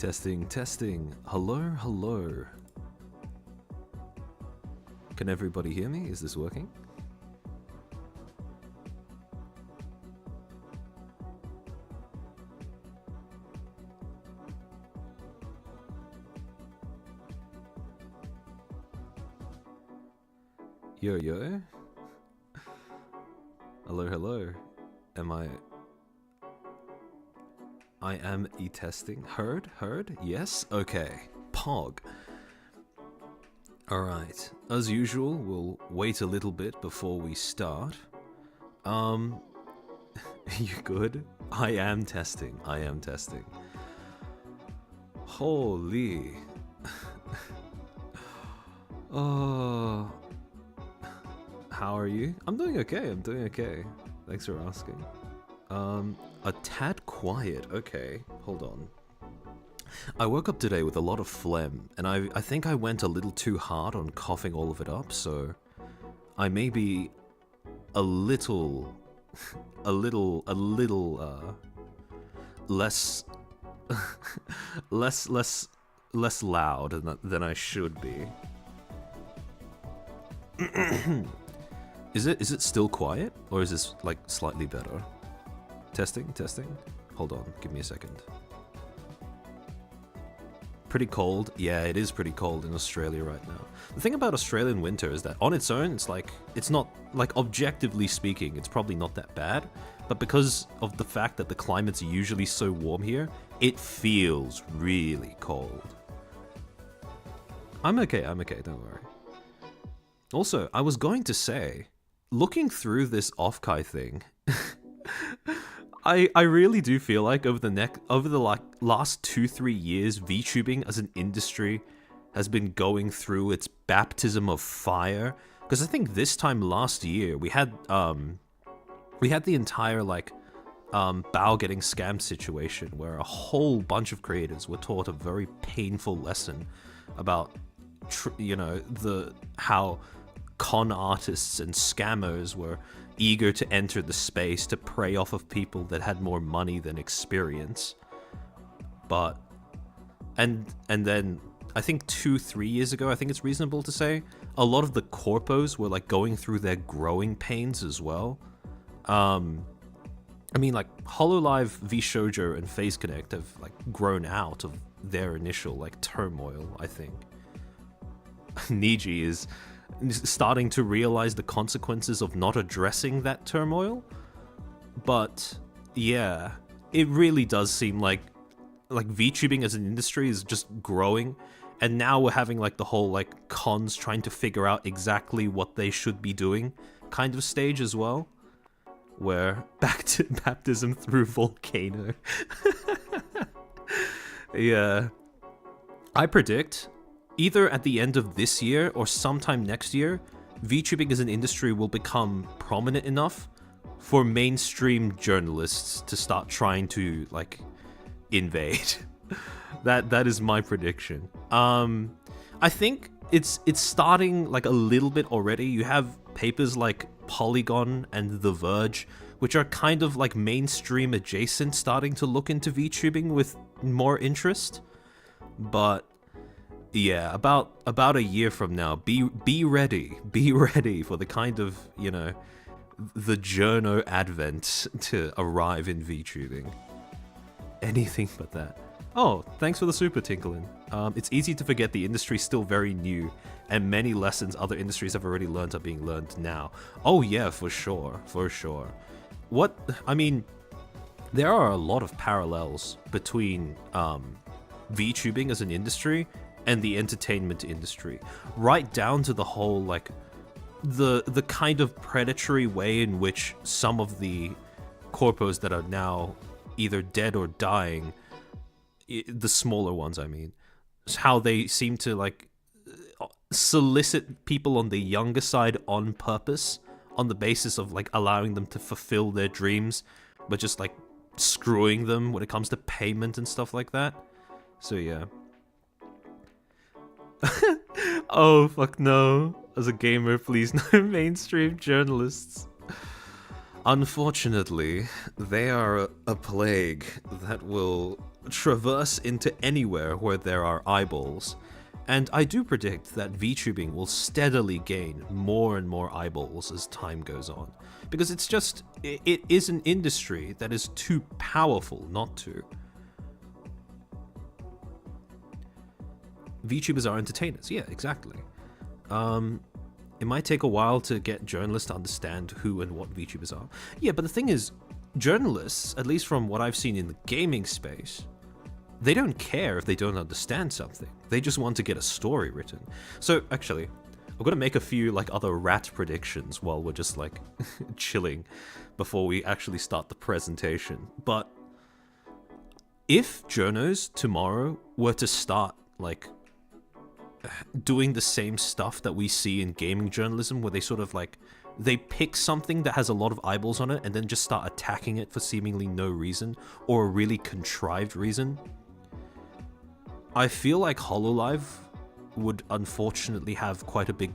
Testing, testing. Hello, hello. Can everybody hear me? Is this working? Yo, yo. Hello, hello. I am e-testing. Heard? Heard? Yes? Okay. Pog. Alright. As usual, we'll wait a little bit before we start. You good? I am testing. I am testing. Holy. Oh. How are you? I'm doing okay. I'm doing okay. Thanks for asking. A tad quiet. Okay, hold on. I woke up today with a lot of phlegm, and I think I went a little too hard on coughing all of it up, so I may be a little less less loud than I should be. Is it still quiet, or is this like slightly better? Testing, testing. Hold on, give me a second. Pretty cold. Yeah, it is pretty cold in Australia right now. The thing about Australian winter is that on its own, it's not like objectively speaking, it's probably not that bad. But because of the fact that the climate's usually so warm here, it feels really cold. I'm okay, don't worry. Also, I was going to say, looking through this Offkai thing, I really do feel like over the last 2-3 years, VTubing as an industry has been going through its baptism of fire. Because I think this time last year we had the entire Bao getting scammed situation where a whole bunch of creators were taught a very painful lesson about how con artists and scammers were eager to enter the space to prey off of people that had more money than experience. But and then I think 2-3 years ago, I think it's reasonable to say, a lot of the corpos were like going through their growing pains as well. I mean, like Hololive, VShojo, and FaZe Connect have like grown out of their initial turmoil, I think. Niji is starting to realize the consequences of not addressing that turmoil. But yeah, it really does seem like VTubing as an industry is just growing, and now we're having the whole cons trying to figure out exactly what they should be doing kind of stage as well, where back to baptism through volcano. Yeah, I predict either at the end of this year or sometime next year, VTubing as an industry will become prominent enough for mainstream journalists to start trying to invade. That is my prediction. I think it's starting a little bit already. You have papers like Polygon and The Verge, which are kind of mainstream adjacent, starting to look into VTubing with more interest. But yeah, about a year from now, be ready for the kind of, the journo advent to arrive in VTubing. Anything but that. Oh, thanks for the super, Tinklin. It's easy to forget the industry's still very new, and many lessons other industries have already learned are being learned now. Oh yeah, for sure. There are a lot of parallels between VTubing as an industry and the entertainment industry, right down to the whole the kind of predatory way in which some of the corpos that are now either dead or dying, the smaller ones I mean, how they seem to solicit people on the younger side on purpose, on the basis of allowing them to fulfill their dreams, but just screwing them when it comes to payment and stuff like that. So yeah. Oh, fuck no. As a gamer, please no mainstream journalists. Unfortunately, they are a plague that will traverse into anywhere where there are eyeballs. And I do predict that VTubing will steadily gain more and more eyeballs as time goes on. Because it is an industry that is too powerful not to. VTubers are entertainers, yeah, exactly. It might take a while to get journalists to understand who and what VTubers are. Yeah, but the thing is, journalists, at least from what I've seen in the gaming space, they don't care if they don't understand something. They just want to get a story written. So actually, I'm gonna make a few like other rat predictions while we're just like chilling before we actually start the presentation. But if journos tomorrow were to start like doing the same stuff that we see in gaming journalism, where they sort of like they pick something that has a lot of eyeballs on it and then just start attacking it for seemingly no reason or a really contrived reason, I feel like HoloLive would unfortunately have quite a big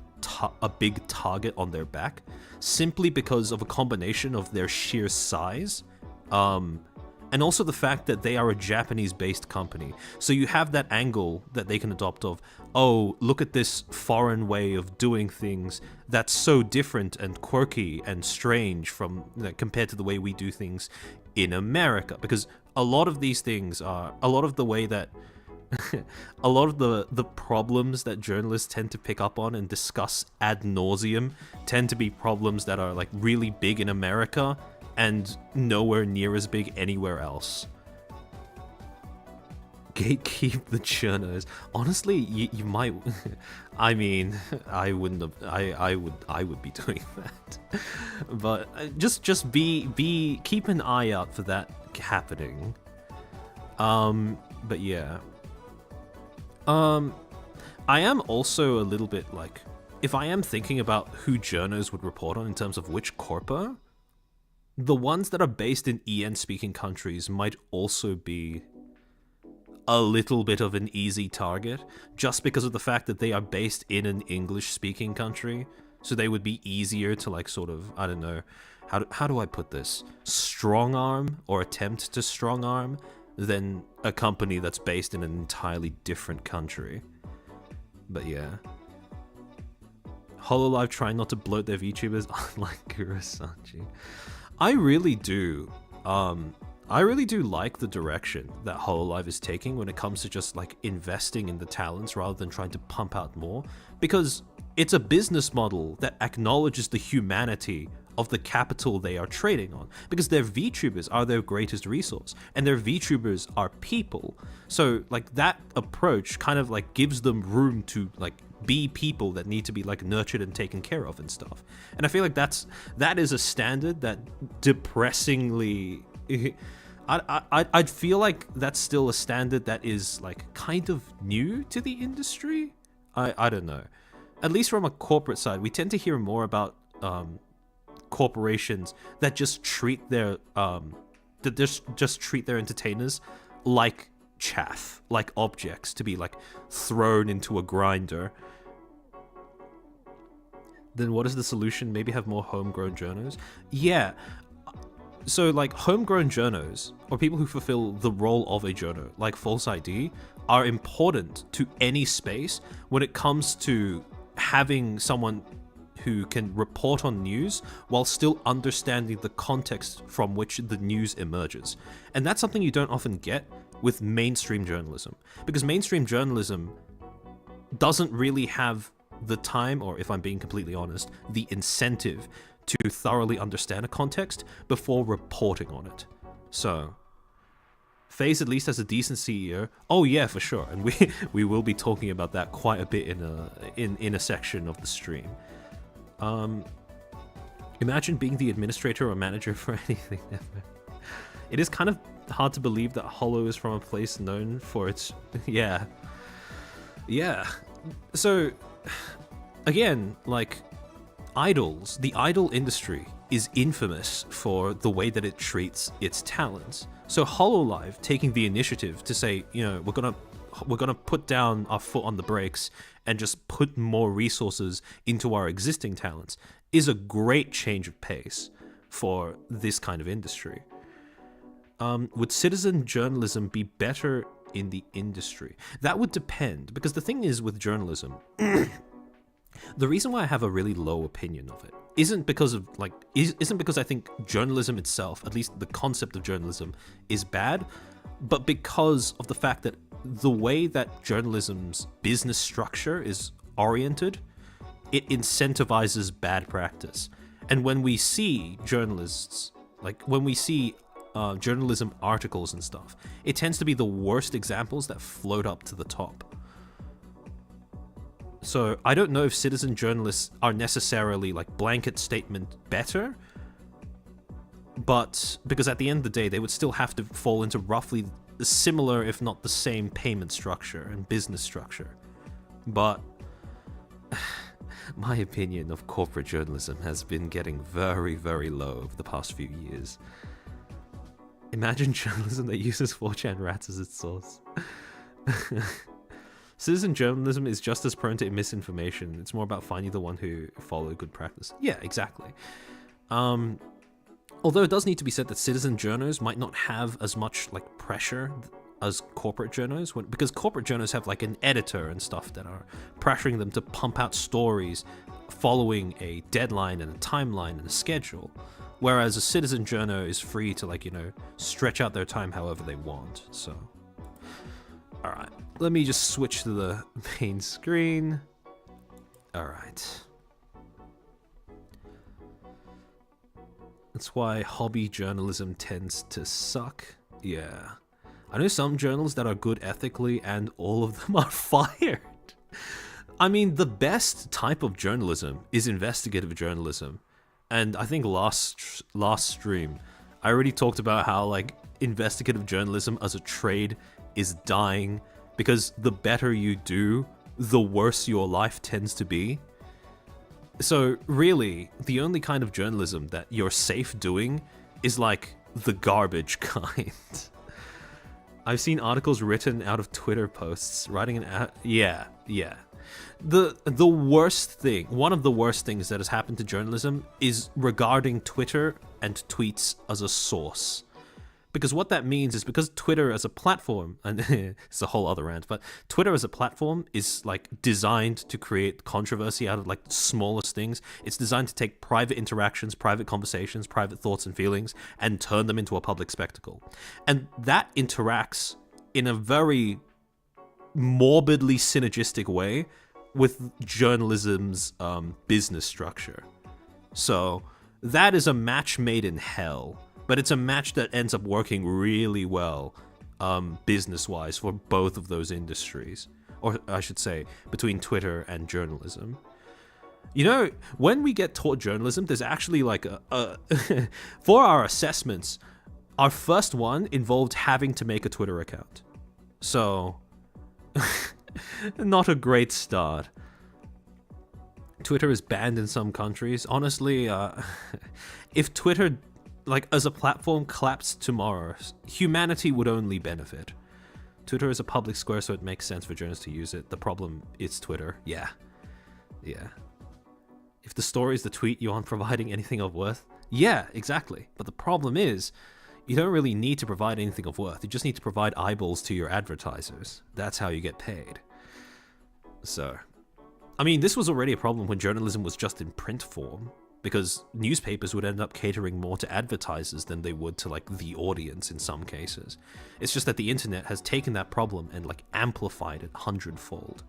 target on their back, simply because of a combination of their sheer size, and also the fact that they are a Japanese-based company. So you have that angle that they can adopt of, oh, look at this foreign way of doing things that's so different and quirky and strange from compared to the way we do things in America. Because a lot of these things are, a lot of the way that a lot of the problems that journalists tend to pick up on and discuss ad nauseum tend to be problems that are like really big in America and nowhere near as big anywhere else. Gatekeep the journos. Honestly, you might. I mean, I wouldn't have. I would be doing that. But just keep an eye out for that happening. But yeah. I am also a little bit like, if I am thinking about who journos would report on in terms of which corpo, the ones that are based in EN-speaking countries might also be a little bit of an easy target, just because of the fact that they are based in an English-speaking country, so they would be easier to like sort of, I don't know, how do I put this? Strong arm or attempt to strong arm than a company that's based in an entirely different country. But yeah. HoloLive trying not to bloat their VTubers, unlike Kurosanji. I really do like the direction that HoloLive is taking when it comes to just like investing in the talents rather than trying to pump out more, because it's a business model that acknowledges the humanity of the capital they are trading on, because their VTubers are their greatest resource and their VTubers are people. So like that approach kind of like gives them room to like be people that need to be like nurtured and taken care of and stuff. And I feel like that is a standard that depressingly I'd feel like that's still a standard that is like kind of new to the industry. I don't know. At least from a corporate side, we tend to hear more about corporations that just treat their just treat their entertainers like chaff, like objects to be like thrown into a grinder. Then what is the solution? Maybe have more homegrown journos? Yeah. So like homegrown journos, or people who fulfill the role of a journo, like False ID, are important to any space when it comes to having someone who can report on news while still understanding the context from which the news emerges. And that's something you don't often get with mainstream journalism, because mainstream journalism doesn't really have the time, or if I'm being completely honest, the incentive to thoroughly understand a context before reporting on it. So FaZe at least has a decent CEO. Oh yeah, for sure. And we will be talking about that quite a bit in a section of the stream. Imagine being the administrator or manager for anything ever. It is kind of hard to believe that Holo is from a place known for its... Yeah. So, again, like, idols, the idol industry is infamous for the way that it treats its talents. So HoloLive taking the initiative to say, you know, we're gonna put down our foot on the brakes and just put more resources into our existing talents is a great change of pace for this kind of industry. would citizen journalism be better in the industry? That would depend, because the thing is with journalism, the reason why I have a really low opinion of it isn't because I think journalism itself, at least the concept of journalism, is bad, but because of the fact that the way that journalism's business structure is oriented, it incentivizes bad practice. And when we see journalists, like when we see journalism articles and stuff, it tends to be the worst examples that float up to the top. So I don't know if citizen journalists are necessarily like blanket statement better, but because at the end of the day, they would still have to fall into roughly similar, if not the same, payment structure and business structure. But my opinion of corporate journalism has been getting very, very low over the past few years. Imagine journalism that uses 4chan rats as its source. Citizen journalism is just as prone to misinformation. It's more about finding the one who follow good practice. Yeah, exactly. Although it does need to be said that citizen journals might not have as much like pressure as corporate journals, because corporate journals have like an editor and stuff that are pressuring them to pump out stories following a deadline and a timeline and a schedule, whereas a citizen journal is free to like, you know, stretch out their time however they want. So all right, let me just switch to the main screen. All right. That's why hobby journalism tends to suck. Yeah. I know some journals that are good ethically and all of them are fired. I mean, the best type of journalism is investigative journalism. And I think last stream, I already talked about how like investigative journalism as a trade is dying because the better you do, the worse your life tends to be. So really, the only kind of journalism that you're safe doing is like the garbage kind. I've seen articles written out of Twitter posts, writing an yeah. The worst thing, one of the worst things that has happened to journalism is regarding Twitter and tweets as a source. Because what that means is because Twitter as a platform, and it's a whole other rant, but Twitter as a platform is like designed to create controversy out of like the smallest things. It's designed to take private interactions, private conversations, private thoughts and feelings, and turn them into a public spectacle. And that interacts in a very morbidly synergistic way with journalism's business structure. So that is a match made in hell. But it's a match that ends up working really well business-wise for both of those industries. Or I should say, between Twitter and journalism. You know, when we get taught journalism, there's actually like for our assessments, our first one involved having to make a Twitter account. So, not a great start. Twitter is banned in some countries. Honestly, if Twitter, like as a platform, collapsed tomorrow, humanity would only benefit. Twitter is a public square, so it makes sense for journalists to use it. The problem is Twitter. Yeah. If the story is the tweet, you aren't providing anything of worth. Yeah, exactly. But the problem is, you don't really need to provide anything of worth. You just need to provide eyeballs to your advertisers. That's how you get paid. So, I mean, this was already a problem when journalism was just in print form, because newspapers would end up catering more to advertisers than they would to like the audience in some cases. It's just that the internet has taken that problem and like amplified it 100-fold.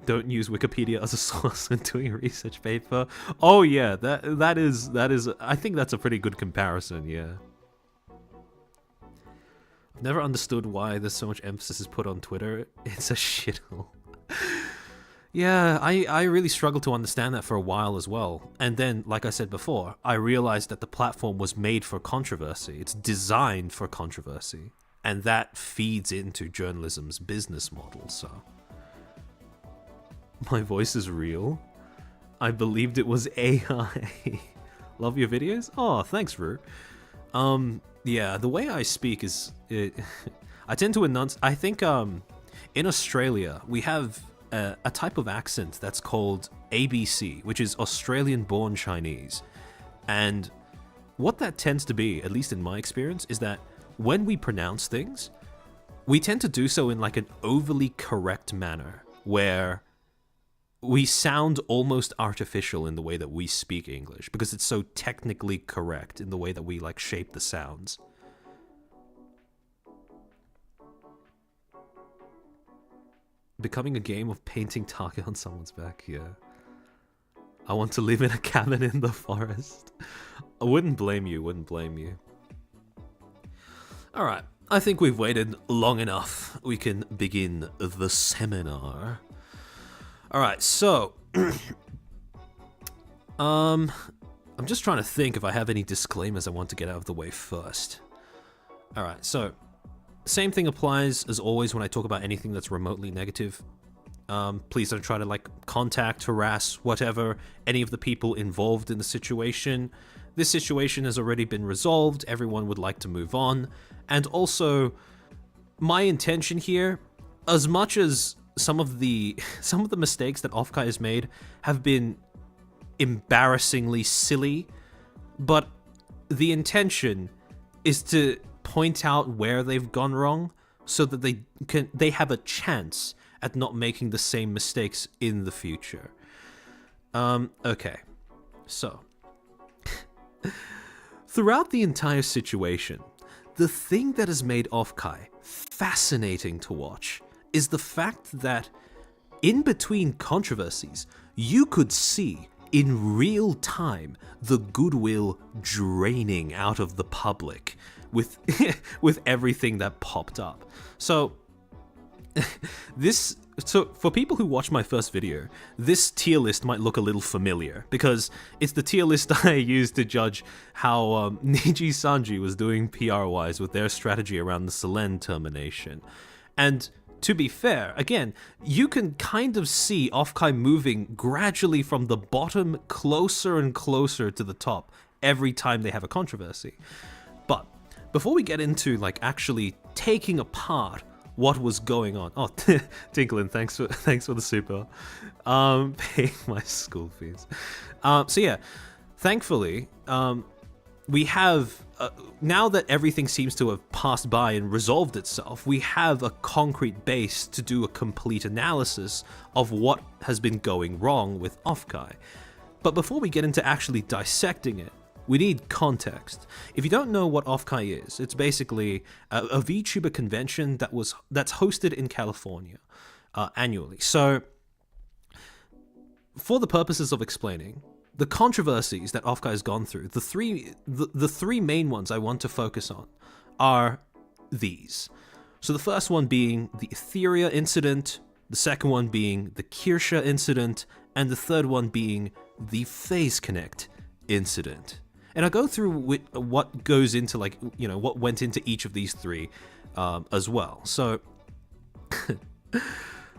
Don't use Wikipedia as a source when doing a research paper. Oh yeah, that is I think that's a pretty good comparison, yeah. I've never understood why there's so much emphasis is put on Twitter. It's a shithole. Yeah, I really struggled to understand that for a while as well. And then, like I said before, I realized that the platform was made for controversy. It's designed for controversy. And that feeds into journalism's business model, so. My voice is real. I believed it was AI. Love your videos? Oh, thanks, Rue. Yeah, the way I speak is... I tend to enunciate... I think in Australia, we have a type of accent that's called ABC, which is Australian-born Chinese. And what that tends to be, at least in my experience, is that when we pronounce things, we tend to do so in like an overly correct manner, where we sound almost artificial in the way that we speak English, because it's so technically correct in the way that we like shape the sounds. Becoming a game of painting target on someone's back, yeah. I want to live in a cabin in the forest. I wouldn't blame you, Alright, I think we've waited long enough. We can begin the seminar. Alright, so... I'm just trying to think if I have any disclaimers I want to get out of the way first. Alright, so... Same thing applies as always when I talk about anything that's remotely negative. Please don't try to like contact, harass, whatever, any of the people involved in the situation. This situation has already been resolved. Everyone would like to move on. And also, my intention here, as much as some of the mistakes that Offkai has made have been embarrassingly silly, but the intention is to point out where they've gone wrong so that they have a chance at not making the same mistakes in the future. Okay. So, throughout the entire situation, the thing that has made Offkai fascinating to watch is the fact that in between controversies, you could see in real time the goodwill draining out of the public with with everything that popped up. So for people who watched my first video, this tier list might look a little familiar because it's the tier list I used to judge how Niji Sanji was doing PR-wise with their strategy around the Selen termination. And to be fair, again, you can kind of see Offkai moving gradually from the bottom closer and closer to the top every time they have a controversy. But before we get into like actually taking apart what was going on, oh, Tinklin, thanks for the super, paying my school fees. So yeah, thankfully, we have now that everything seems to have passed by and resolved itself, we have a concrete base to do a complete analysis of what has been going wrong with Offkai. But before we get into actually dissecting it, we need context. If you don't know what Offkai is, it's basically a VTuber convention that's hosted in California annually. So, for the purposes of explaining the controversies that Offkai has gone through, the three main ones I want to focus on are these. So the first one being the Etheria incident, the second one being the Kirsha incident, and the third one being the Phase Connect incident. And I'll go through what goes into, like, you know, what went into each of these three as well. So,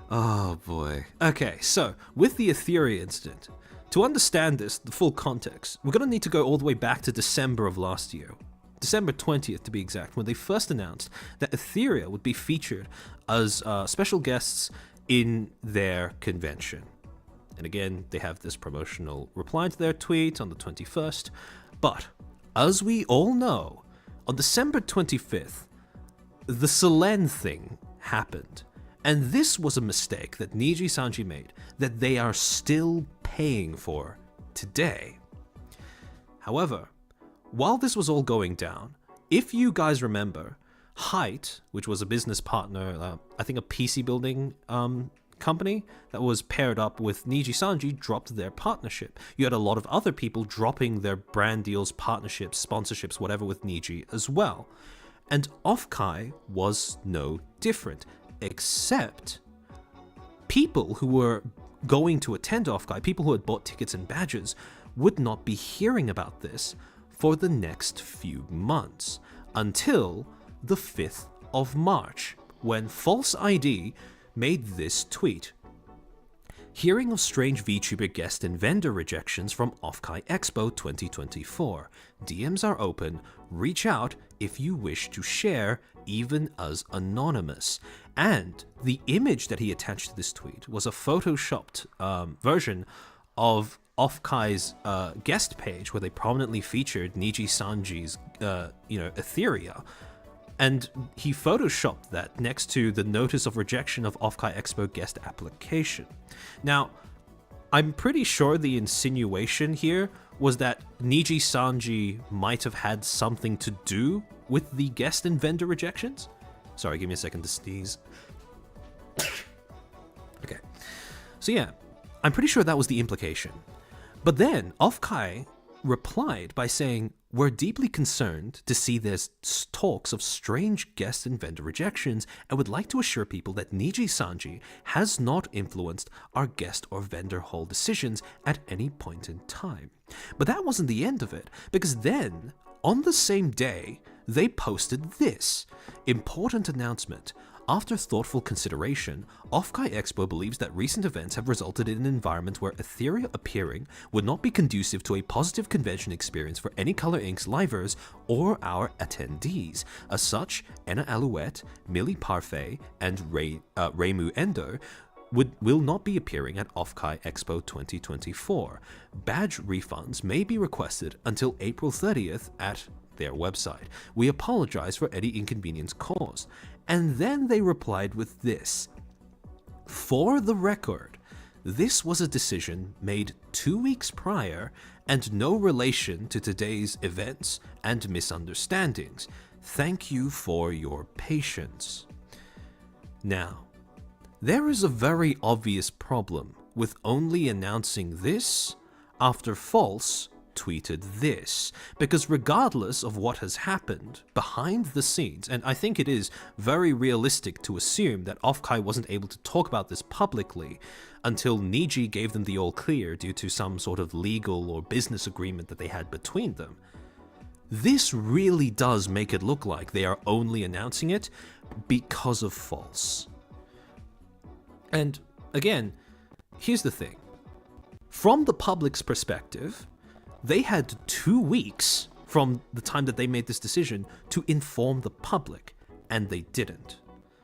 oh boy. Okay, so with the Etheria incident, to understand this, the full context, we're going to need to go all the way back to December of last year. December 20th to be exact, when they first announced that Etheria would be featured as special guests in their convention. And again, they have this promotional reply to their tweet on the 21st. But, as we all know, on December 25th, the Selen thing happened. And this was a mistake that Niji Sanji made that they are still paying for today. However, while this was all going down, if you guys remember, Height, which was a business partner, I think a PC building company that was paired up with Niji Sanji, dropped their partnership. You had a lot of other people dropping their brand deals, partnerships, sponsorships, whatever with Niji as well. And Offkai was no different, except people who were going to attend Offkai, people who had bought tickets and badges, would not be hearing about this for the next few months, until the 5th of March, when False ID made this tweet. Hearing of strange VTuber guest and vendor rejections from Offkai Expo 2024. DMs are open. Reach out if you wish to share, even as anonymous. And the image that he attached to this tweet was a photoshopped version of Offkai's guest page where they prominently featured Niji Sanji's, etheria. And he photoshopped that next to the notice of rejection of Offkai Expo guest application. Now, I'm pretty sure the insinuation here was that Niji Sanji might have had something to do with the guest and vendor rejections. Sorry, give me a second to sneeze. Okay. So yeah, I'm pretty sure that was the implication. But then Offkai replied by saying, "We're deeply concerned to see there's talks of strange guest and vendor rejections and would like to assure people that Niji Sanji has not influenced our guest or vendor hold decisions at any point in time." But that wasn't the end of it, because then, on the same day, they posted this important announcement. After thoughtful consideration, Offkai Expo believes that recent events have resulted in an environment where etheria appearing would not be conducive to a positive convention experience for any Color Inc.'s livers or our attendees. As such, Enna Alouette, Millie Parfait, and Reimu Endo will not be appearing at Offkai Expo 2024. Badge refunds may be requested until April 30th at their website. We apologize for any inconvenience caused. And then they replied with this: "For the record, this was a decision made 2 weeks prior and no relation to today's events and misunderstandings. Thank you for your patience." Now, there is a very obvious problem with only announcing this after False tweeted this, because regardless of what has happened behind the scenes, and I think it is very realistic to assume that Offkai wasn't able to talk about this publicly until Niji gave them the all clear due to some sort of legal or business agreement that they had between them, this really does make it look like they are only announcing it because of False. And again, here's the thing. From the public's perspective, they had 2 weeks from the time that they made this decision to inform the public, and they didn't.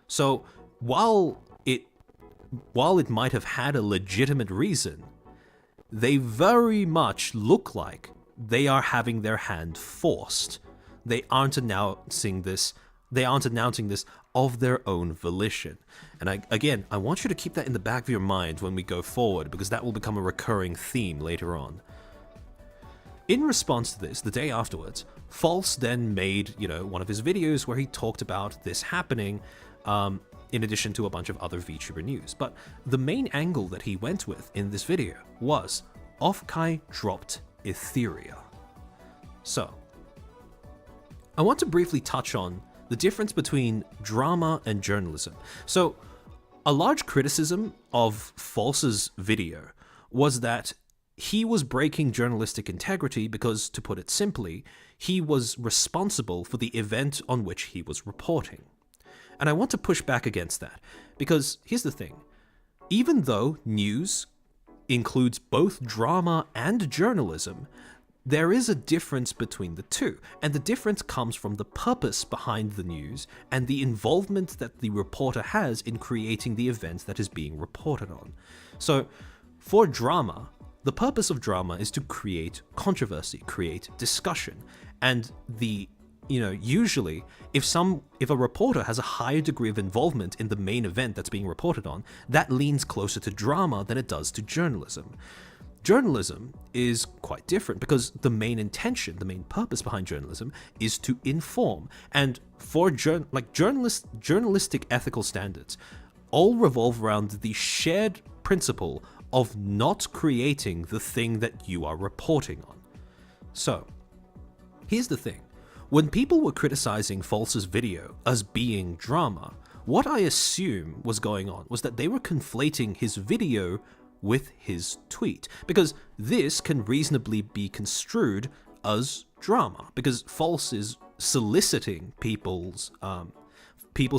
So while it might have had a legitimate reason, they very much look like they are having their hand forced. They aren't announcing this of their own volition. And I want you to keep that in the back of your mind when we go forward, because that will become a recurring theme later on. In response to this, the day afterwards, False then made, one of his videos where he talked about this happening, in addition to a bunch of other VTuber news. But the main angle that he went with in this video was Offkai dropped etheria. So, I want to briefly touch on the difference between drama and journalism. So, a large criticism of False's video was that he was breaking journalistic integrity because, to put it simply, he was responsible for the event on which he was reporting. And I want to push back against that, because here's the thing. Even though news includes both drama and journalism, there is a difference between the two, and the difference comes from the purpose behind the news and the involvement that the reporter has in creating the event that is being reported on. So, for drama, the purpose of drama is to create controversy, create discussion, and usually if a reporter has a higher degree of involvement in the main event that's being reported on, that leans closer to drama than it does to journalism. Journalism is quite different because the main intention, the main purpose behind journalism is to inform. And for journalistic ethical standards all revolve around the shared principle of not creating the thing that you are reporting on. So, here's the thing. When people were criticizing False's video as being drama, what I assume was going on was that they were conflating his video with his tweet, because this can reasonably be construed as drama, because False is soliciting people's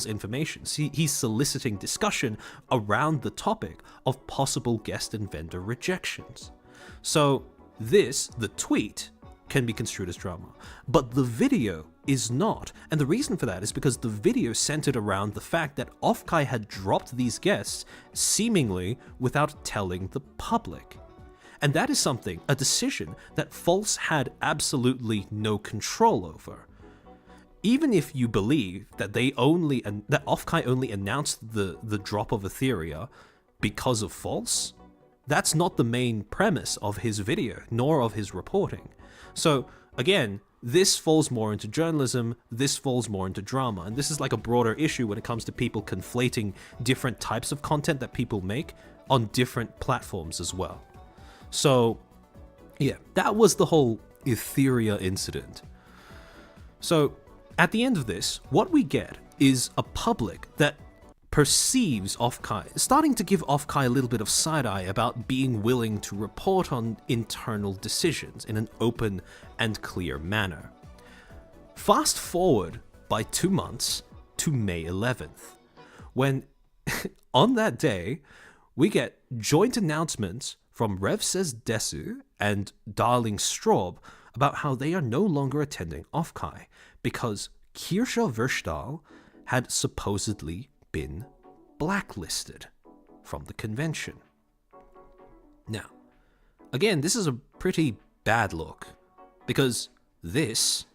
information. He's soliciting discussion around the topic of possible guest and vendor rejections. So the tweet, can be construed as drama, but the video is not. And the reason for that is because the video centered around the fact that Offkai had dropped these guests seemingly without telling the public. And that is something, a decision that False had absolutely no control over. Even if you believe that Offkai only announced the drop of Etheria because of False, that's not the main premise of his video, nor of his reporting. So again, this falls more into journalism, this falls more into drama, and this is like a broader issue when it comes to people conflating different types of content that people make on different platforms as well. So yeah, that was the whole Etheria incident. So at the end of this, what we get is a public that perceives Offkai, starting to give Offkai a little bit of side-eye about being willing to report on internal decisions in an open and clear manner. Fast forward by 2 months to May 11th, when on that day, we get joint announcements from Rev Says Desu and Darling Straub about how they are no longer attending Offkai because Kirsha Verstal had supposedly been blacklisted from the convention. Now, again, this is a pretty bad look because this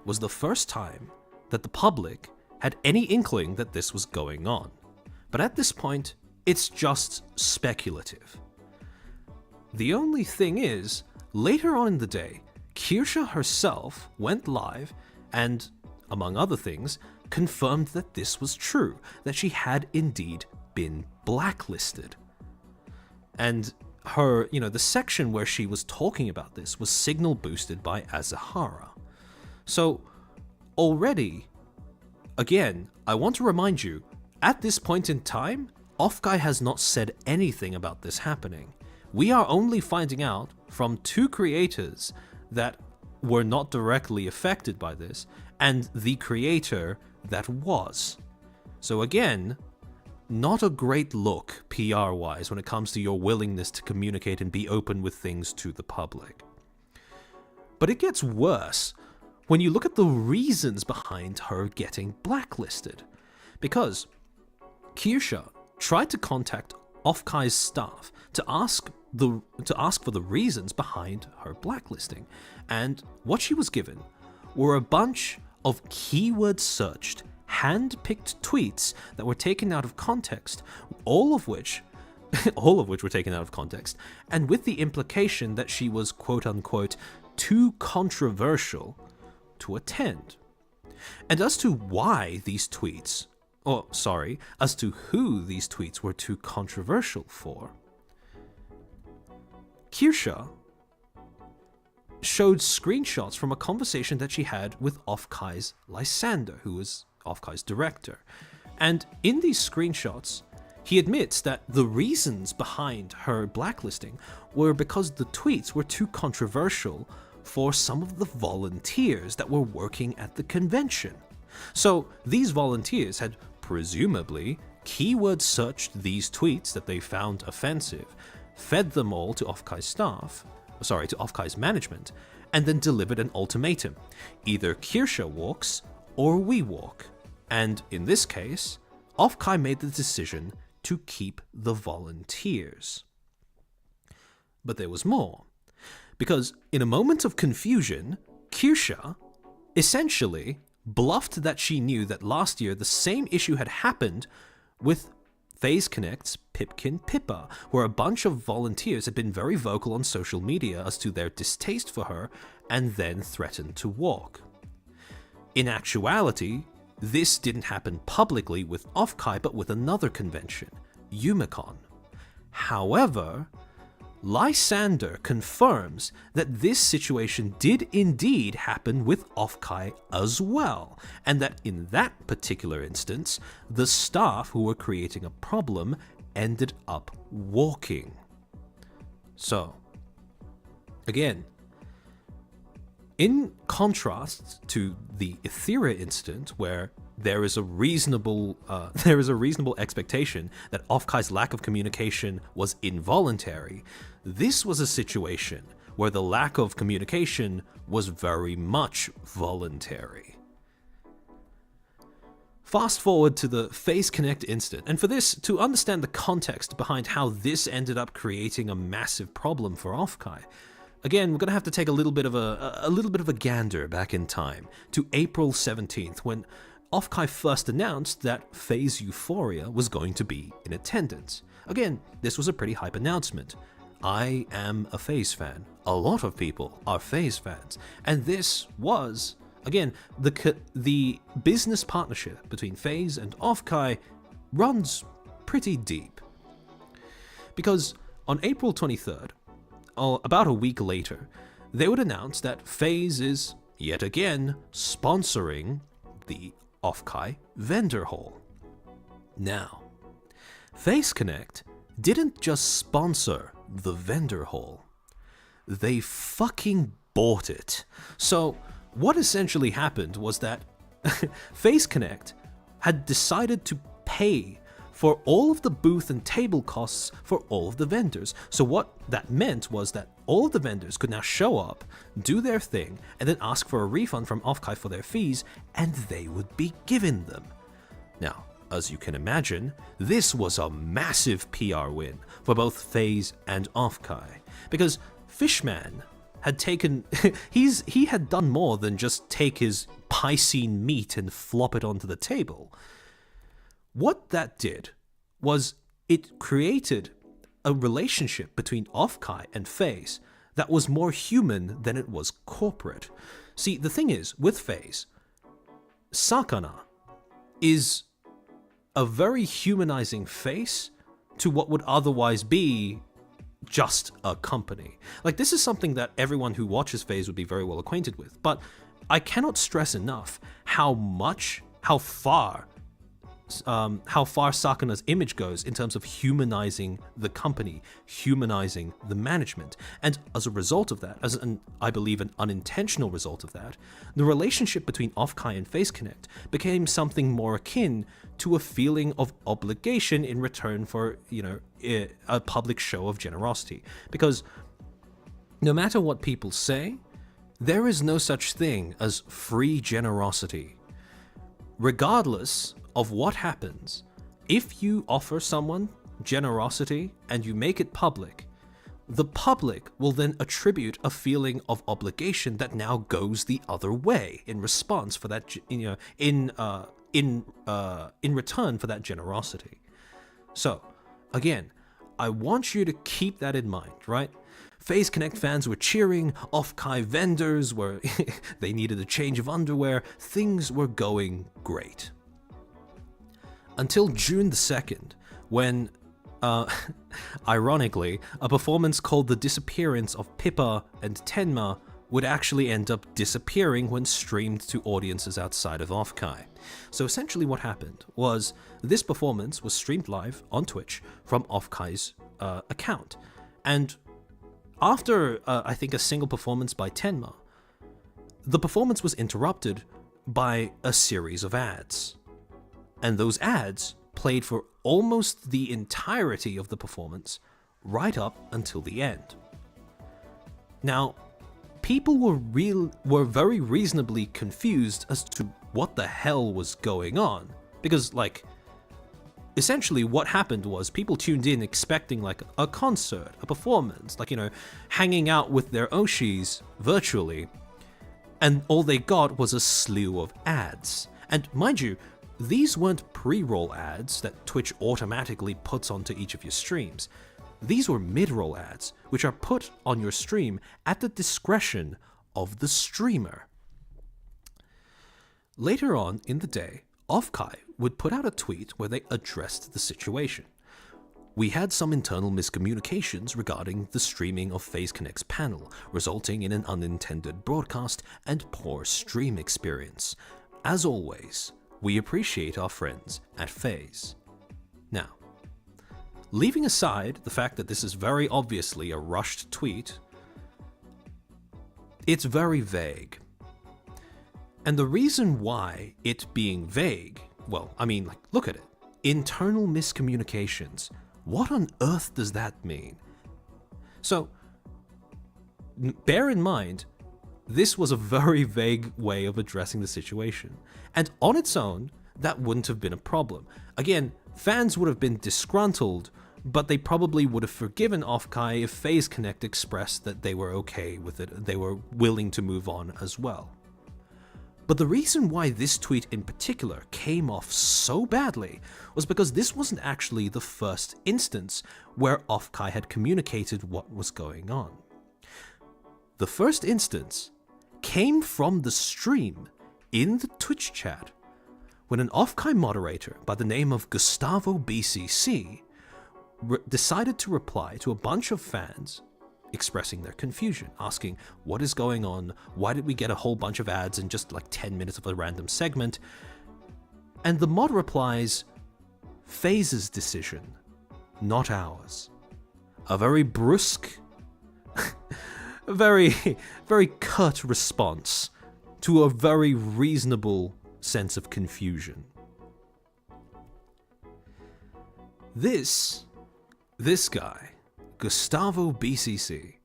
was the first time that the public had any inkling that this was going on. But at this point, it's just speculative. The only thing is, later on in the day, Kirsha herself went live and, among other things, confirmed that this was true, that she had indeed been blacklisted. And her, the section where she was talking about this was signal boosted by Azahara. So already, again, I want to remind you, at this point in time, Offkai has not said anything about this happening. We are only finding out from 2 creators that were not directly affected by this, and the creator that was. So again, not a great look PR-wise when it comes to your willingness to communicate and be open with things to the public. But it gets worse when you look at the reasons behind her getting blacklisted. Because Kirsha tried to contact Offkai's staff to ask for the reasons behind her blacklisting, and what she was given were a bunch of keyword-searched, hand-picked tweets that were taken out of context, all of which were taken out of context, and with the implication that she was quote-unquote too controversial to attend. And as to why these tweets, as to who these tweets were too controversial for, Kirsha showed screenshots from a conversation that she had with Offkai's Lysander, who was Offkai's director. And in these screenshots, he admits that the reasons behind her blacklisting were because the tweets were too controversial for some of the volunteers that were working at the convention. So these volunteers had presumably keyword searched these tweets that they found offensive, fed them all to Offkai's management, and then delivered an ultimatum. Either Kirsha walks or we walk. And in this case, Offkai made the decision to keep the volunteers. But there was more. Because in a moment of confusion, Kirsha essentially bluffed that she knew that last year the same issue had happened with FaZe Connect's Pipkin Pippa, where a bunch of volunteers had been very vocal on social media as to their distaste for her and then threatened to walk. In actuality, this didn't happen publicly with Offkai but with another convention, Yumicon. However, Lysander confirms that this situation did indeed happen with Offkai as well, and that in that particular instance, the staff who were creating a problem ended up walking. So, again, in contrast to the Etheria incident, where there is a reasonable expectation that Offkai's lack of communication was involuntary, this was a situation where the lack of communication was very much voluntary. Fast forward to the FaZe Connect incident, and for this, to understand the context behind how this ended up creating a massive problem for Offkai, again, we're gonna have to take a little bit of a gander back in time to April 17th, when Offkai first announced that FaZe Euphoria was going to be in attendance. Again, this was a pretty hype announcement. I am a FaZe fan. A lot of people are FaZe fans, and this was, again, the business partnership between FaZe and Offkai runs pretty deep. Because on April 23rd, or about a week later, they would announce that FaZe is, yet again, sponsoring the Offkai vendor hall. Now, FaZe Connect didn't just sponsor the vendor hall, they fucking bought it. So what essentially happened was that FaZe Connect had decided to pay for all of the booth and table costs for all of the vendors. So what that meant was that all of the vendors could now show up, do their thing, and then ask for a refund from Offkai for their fees, and they would be given them. Now, as you can imagine, this was a massive PR win for both FaZe and Offkai, because Fishman had taken he had done more than just take his Piscine meat and flop it onto the table. What that did was it created a relationship between Offkai and FaZe that was more human than it was corporate. See, the thing is, with FaZe, Sakana is a very humanizing face to what would otherwise be just a company. Like, this is something that everyone who watches FaZe would be very well acquainted with, but I cannot stress enough how far Sakana's image goes in terms of humanizing the company, humanizing the management. And as a result of that, I believe an unintentional result of that, the relationship between Offkai and FaZe Connect became something more akin to a feeling of obligation in return for, a public show of generosity. Because no matter what people say, there is no such thing as free generosity. Regardless of what happens, if you offer someone generosity and you make it public, the public will then attribute a feeling of obligation that now goes the other way in response for that, in return for that generosity. So, again, I want you to keep that in mind, right? FaZe Connect fans were cheering, Offkai vendors were, they needed a change of underwear, things were going great. Until June the 2nd, when, ironically, a performance called The Disappearance of Pippa and Tenma would actually end up disappearing when streamed to audiences outside of Offkai. So essentially what happened was this performance was streamed live on Twitch from Offkai's account. And after, I think, a single performance by Tenma, the performance was interrupted by a series of ads. And those ads played for almost the entirety of the performance, right up until the end. Now, people were very reasonably confused as to what the hell was going on, because, like, essentially what happened was people tuned in expecting like a concert, a performance, like, hanging out with their Oshis virtually, and all they got was a slew of ads. And mind you, these weren't pre-roll ads that Twitch automatically puts onto each of your streams. These were mid-roll ads, which are put on your stream at the discretion of the streamer. Later on in the day, Offkai would put out a tweet where they addressed the situation. We had some internal miscommunications regarding the streaming of FaZe Connect's panel, resulting in an unintended broadcast and poor stream experience. As always, we appreciate our friends at FaZe. Now, leaving aside the fact that this is very obviously a rushed tweet, it's very vague. And the reason why it being vague, well, I mean, like, look at it. Internal miscommunications. What on earth does that mean? So, bear in mind, this was a very vague way of addressing the situation. And on its own, that wouldn't have been a problem. Again, fans would have been disgruntled, but they probably would have forgiven Offkai if FaZe Connect expressed that they were okay with it, they were willing to move on as well. But the reason why this tweet in particular came off so badly was because this wasn't actually the first instance where Offkai had communicated what was going on. The first instance came from the stream in the Twitch chat when an Offkai moderator by the name of Gustavo BCC decided to reply to a bunch of fans expressing their confusion, asking what is going on, why did we get a whole bunch of ads in just like 10 minutes of a random segment, and the mod replies, FaZe's decision, not ours. A very brusque, a very curt response to a very reasonable sense of confusion. This guy, Gustavo BCC,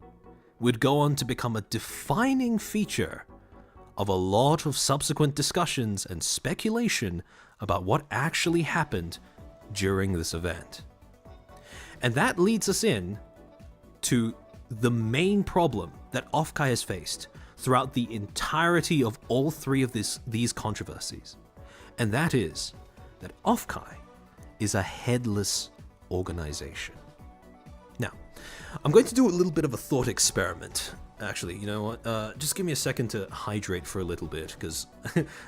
would go on to become a defining feature of a lot of subsequent discussions and speculation about what actually happened during this event. And that leads us in to the main problem that Offkai has faced throughout the entirety of all three of these controversies. And that is that Offkai is a headless organization. Now, I'm going to do a little bit of a thought experiment. Actually, you know what? Just give me a second to hydrate for a little bit, because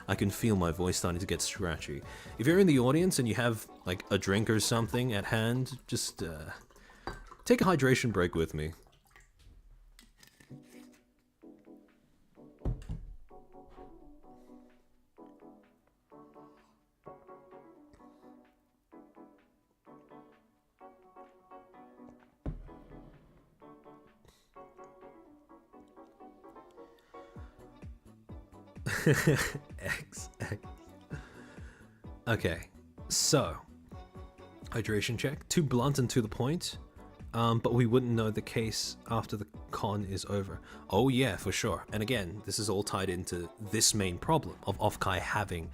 I can feel my voice starting to get scratchy. If you're in the audience and you have like a drink or something at hand, just take a hydration break with me. X. Okay, so hydration check. Too blunt and to the point, but we wouldn't know the case after the con is over. Oh yeah, for sure. And again, this is all tied into this main problem of Offkai having,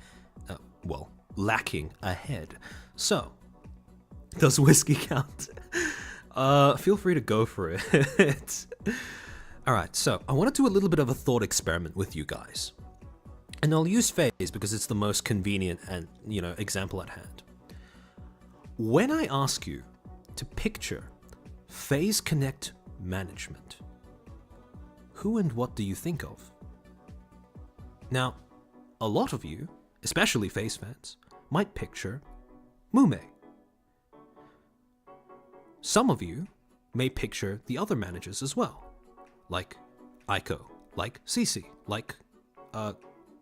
lacking a head. So, does whiskey count? Feel free to go for it. Alright, so I want to do a little bit of a thought experiment with you guys. And I'll use FaZe because it's the most convenient and, example at hand. When I ask you to picture FaZe Connect management, who and what do you think of? Now, a lot of you, especially FaZe fans, might picture Mume. Some of you may picture the other managers as well, like Aiko, like Cece, like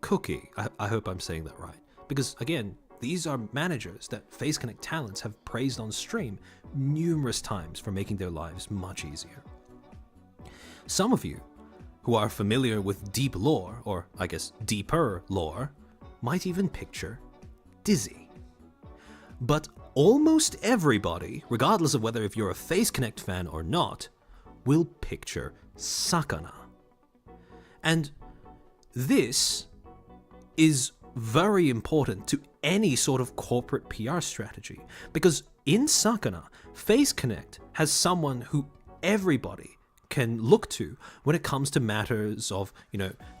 Cookie. I hope I'm saying that right. Because again, these are managers that FaZe Connect talents have praised on stream numerous times for making their lives much easier. Some of you who are familiar with deep lore, or I guess deeper lore, might even picture Dizzy. But almost everybody, regardless of whether if you're a FaZe Connect fan or not, will picture Sakana. And this is very important to any sort of corporate PR strategy, because in Sakana, FaZe Connect has someone who everybody can look to when it comes to matters of,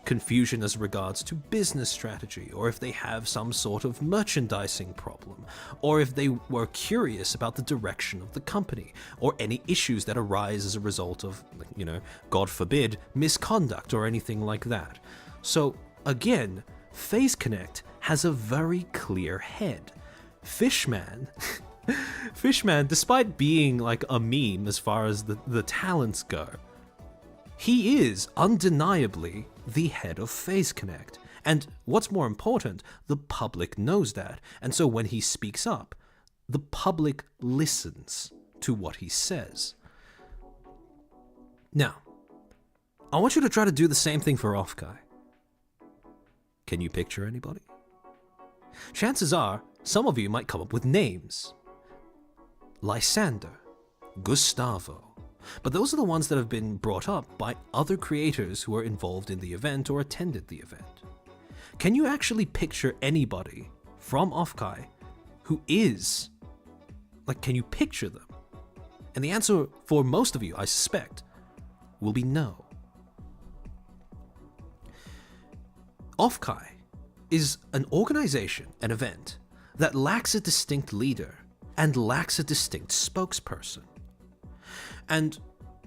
confusion as regards to business strategy, or if they have some sort of merchandising problem, or if they were curious about the direction of the company, or any issues that arise as a result of, God forbid, misconduct or anything like that. So again, FaZe Connect has a very clear head. Fishman, despite being like a meme as far as the talents go, he is undeniably the head of FaZe Connect. And what's more important, the public knows that. And so when he speaks up, the public listens to what he says. Now, I want you to try to do the same thing for Offkai. Can you picture anybody? Chances are, some of you might come up with names. Lysander, Gustavo. But those are the ones that have been brought up by other creators who are involved in the event or attended the event. Can you actually picture anybody from Offkai who is, like, can you picture them? And the answer for most of you, I suspect, will be no. Offkai is an organization, an event, that lacks a distinct leader and lacks a distinct spokesperson. And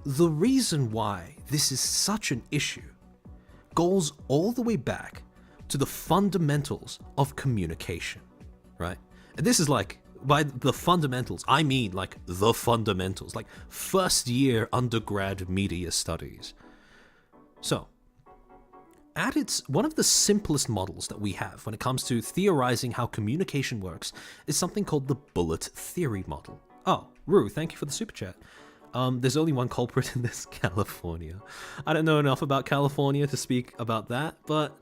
the reason why this is such an issue goes all the way back to the fundamentals of communication, right? And this is like, by the fundamentals, I mean like the fundamentals, like first year undergrad media studies. So, at its one of the simplest models that we have when it comes to theorizing how communication works is something called the bullet theory model. Oh, Rue, thank you for the super chat. There's only one culprit in this, California. I don't know enough about California to speak about that, but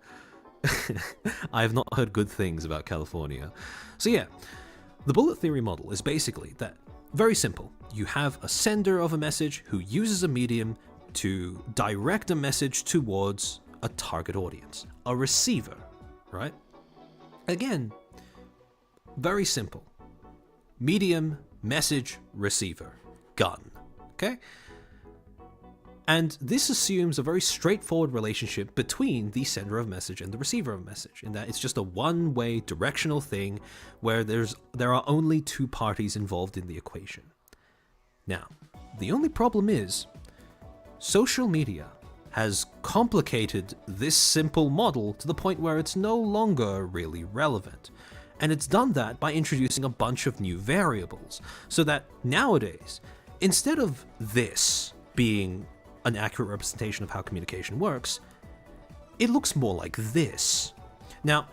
I have not heard good things about California. So yeah, the bullet theory model is basically that, very simple. You have a sender of a message who uses a medium to direct a message towards a target audience, a receiver, right? Again, very simple. Medium, message, receiver, gun, okay? And this assumes a very straightforward relationship between the sender of message and the receiver of message, in that it's just a one-way directional thing where there are only two parties involved in the equation. Now, the only problem is social media has complicated this simple model to the point where it's no longer really relevant. And it's done that by introducing a bunch of new variables, so that nowadays, instead of this being an accurate representation of how communication works, it looks more like this. Now,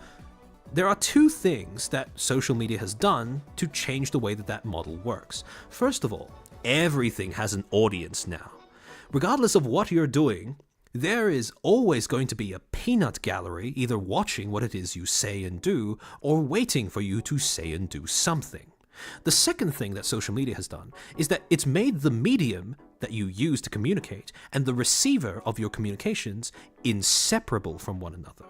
there are two things that social media has done to change the way that that model works. First of all, everything has an audience now. Regardless of what you're doing, there is always going to be a peanut gallery either watching what it is you say and do, or waiting for you to say and do something. The second thing that social media has done is that it's made the medium that you use to communicate and the receiver of your communications inseparable from one another.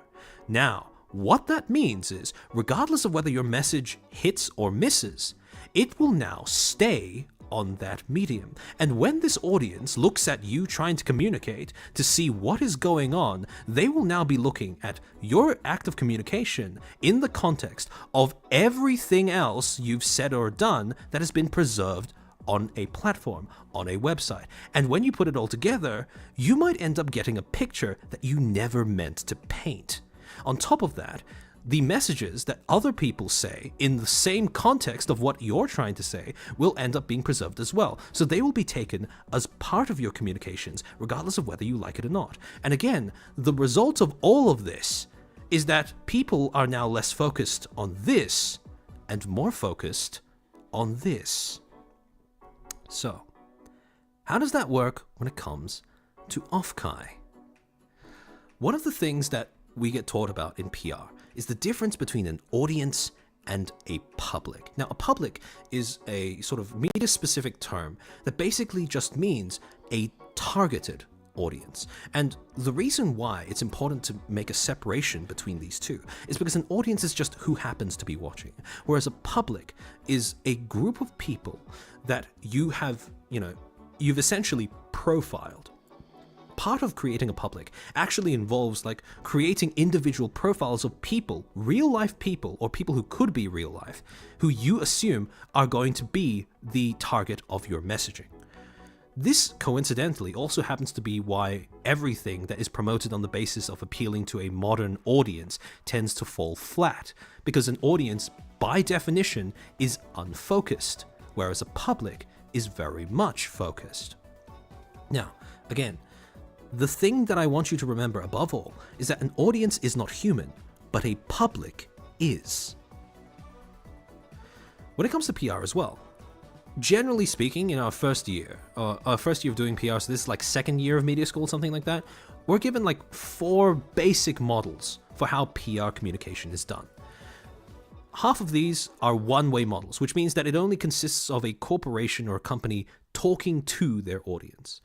Now, what that means is, regardless of whether your message hits or misses, it will now stay on that medium. And when this audience looks at you trying to communicate to see what is going on, they will now be looking at your act of communication in the context of everything else you've said or done that has been preserved on a platform, on a website. And when you put it all together, you might end up getting a picture that you never meant to paint. On top of that, the messages that other people say in the same context of what you're trying to say will end up being preserved as well. So they will be taken as part of your communications, regardless of whether you like it or not. And again, the result of all of this is that people are now less focused on this and more focused on this. So, how does that work when it comes to Offkai? One of the things that we get taught about in PR is the difference between an audience and a public. Now, a public is a sort of media-specific term that basically just means a targeted audience. And the reason why it's important to make a separation between these two is because an audience is just who happens to be watching, whereas a public is a group of people that you have, you've essentially profiled. Part of creating a public actually involves like creating individual profiles of people, real life people, or people who could be real life, who you assume are going to be the target of your messaging. This, coincidentally, also happens to be why everything that is promoted on the basis of appealing to a modern audience tends to fall flat, because an audience, by definition, is unfocused, whereas a public is very much focused. Now, again, the thing that I want you to remember above all is that an audience is not human, but a public is. When it comes to PR as well, generally speaking, in our first year of doing PR, so this is like second year of media school, something like that, we're given like 4 basic models for how PR communication is done. Half of these are one-way models, which means that it only consists of a corporation or a company talking to their audience.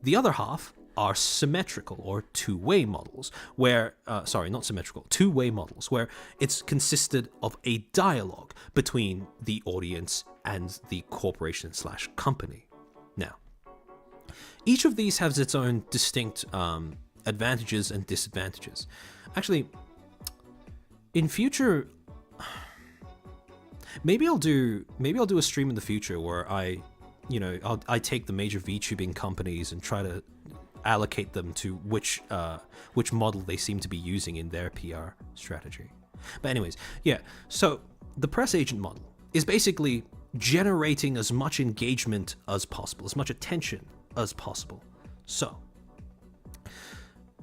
The other half are symmetrical or two-way models, where, not symmetrical, two-way models, where it's consisted of a dialogue between the audience and the corporation/company. Now, each of these has its own distinct advantages and disadvantages. Actually, in future, maybe I'll do a stream in the future where I take the major VTubing companies and try to allocate them to which model they seem to be using in their PR strategy. But anyways, yeah, so the press agent model is basically generating as much engagement as possible, as much attention as possible. So,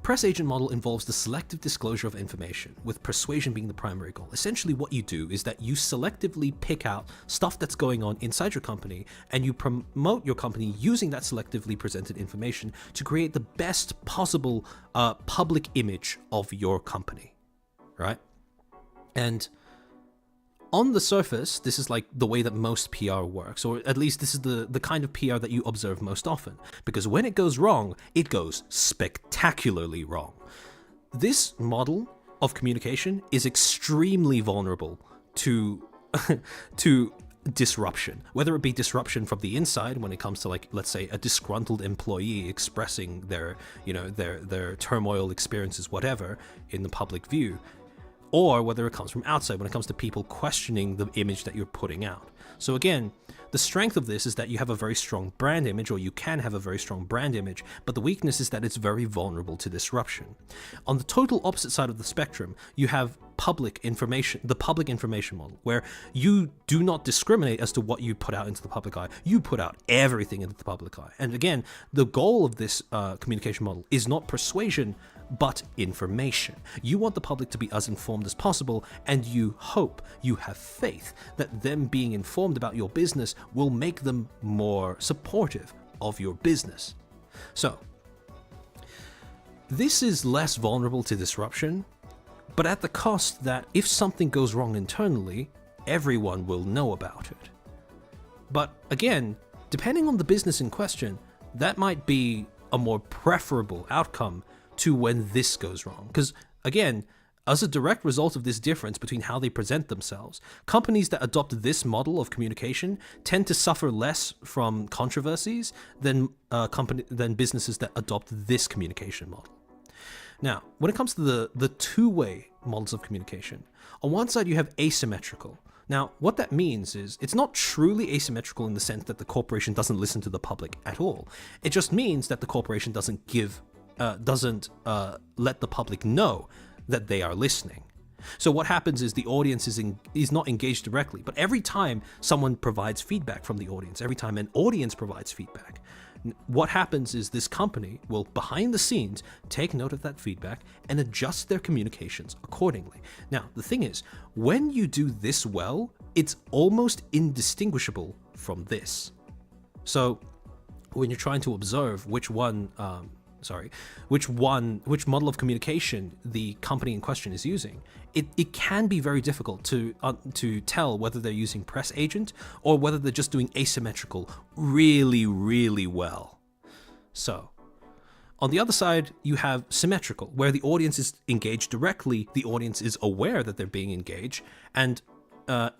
press agent model involves the selective disclosure of information, with persuasion being the primary goal. Essentially what you do is that you selectively pick out stuff that's going on inside your company, and you promote your company using that selectively presented information to create the best possible public image of your company, right? And on the surface, this is like the way that most PR works, or at least this is the kind of PR that you observe most often, because when it goes wrong, it goes spectacularly wrong. This model of communication is extremely vulnerable to disruption, whether it be disruption from the inside when it comes to, like, let's say a disgruntled employee expressing their turmoil experiences, whatever, in the public view, or whether it comes from outside when it comes to people questioning the image that you're putting out. So again, the strength of this is that you have a very strong brand image, or you can have a very strong brand image, but the weakness is that it's very vulnerable to disruption. On the total opposite side of the spectrum, you have public information model, where you do not discriminate as to what you put out into the public eye. You put out everything into the public eye. And again, the goal of this communication model is not persuasion, but information. You want the public to be as informed as possible, and you have faith that them being informed about your business will make them more supportive of your business. So, this is less vulnerable to disruption, but at the cost that if something goes wrong internally, everyone will know about it. But again, depending on the business in question, that might be a more preferable outcome to when this goes wrong. Because again, as a direct result of this difference between how they present themselves, companies that adopt this model of communication tend to suffer less from controversies than businesses that adopt this communication model. Now, when it comes to the two-way models of communication, on one side you have asymmetrical. Now, what that means is it's not truly asymmetrical in the sense that the corporation doesn't listen to the public at all. It just means that the corporation doesn't let the public know that they are listening. So what happens is the audience is not engaged directly, but every time someone provides feedback from the audience, every time an audience provides feedback, what happens is this company will, behind the scenes, take note of that feedback and adjust their communications accordingly. Now, the thing is, when you do this well, it's almost indistinguishable from this. So when you're trying to observe which model of communication the company in question is using, it can be very difficult to tell whether they're using press agent or whether they're just doing asymmetrical really, really well. So, on the other side, you have symmetrical, where the audience is engaged directly, the audience is aware that they're being engaged, and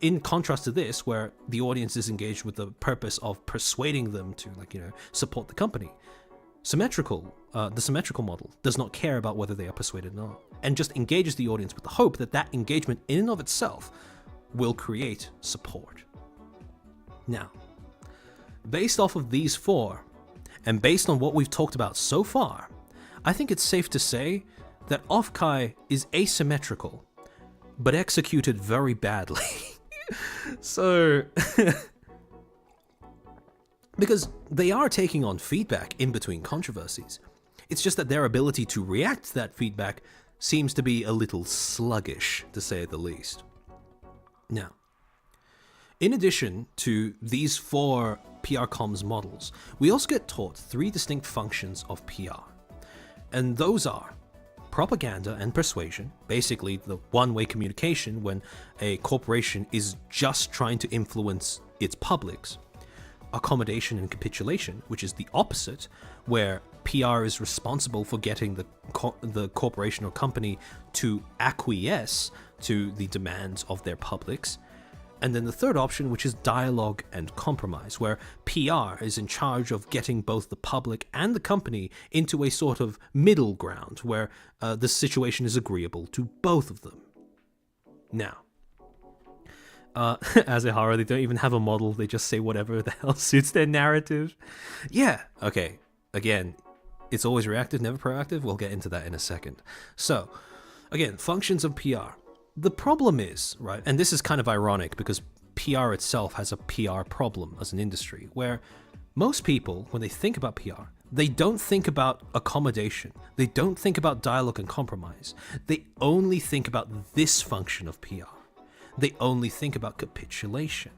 in contrast to this, where the audience is engaged with the purpose of persuading them to, support the company. The symmetrical model does not care about whether they are persuaded or not, and just engages the audience with the hope that that engagement in and of itself will create support. Now, based off of these four, and based on what we've talked about so far, I think it's safe to say that Offkai is asymmetrical, but executed very badly. So... because they are taking on feedback in between controversies. It's just that their ability to react to that feedback seems to be a little sluggish, to say the least. Now, in addition to these four PR comms models, we also get taught three distinct functions of PR. And those are propaganda and persuasion, basically the one-way communication when a corporation is just trying to influence its publics. Accommodation and capitulation, which is the opposite, where PR is responsible for getting the corporation or company to acquiesce to the demands of their publics. And then the third option, which is dialogue and compromise, where PR is in charge of getting both the public and the company into a sort of middle ground where the situation is agreeable to both of them. Now, as a horror, they don't even have a model. They just say whatever the hell suits their narrative. Yeah, okay. Again, it's always reactive, never proactive. We'll get into that in a second. So, again, functions of PR. The problem is, right, and this is kind of ironic because PR itself has a PR problem as an industry, where most people, when they think about PR, they don't think about accommodation. They don't think about dialogue and compromise. They only think about this function of PR. They only think about capitulation.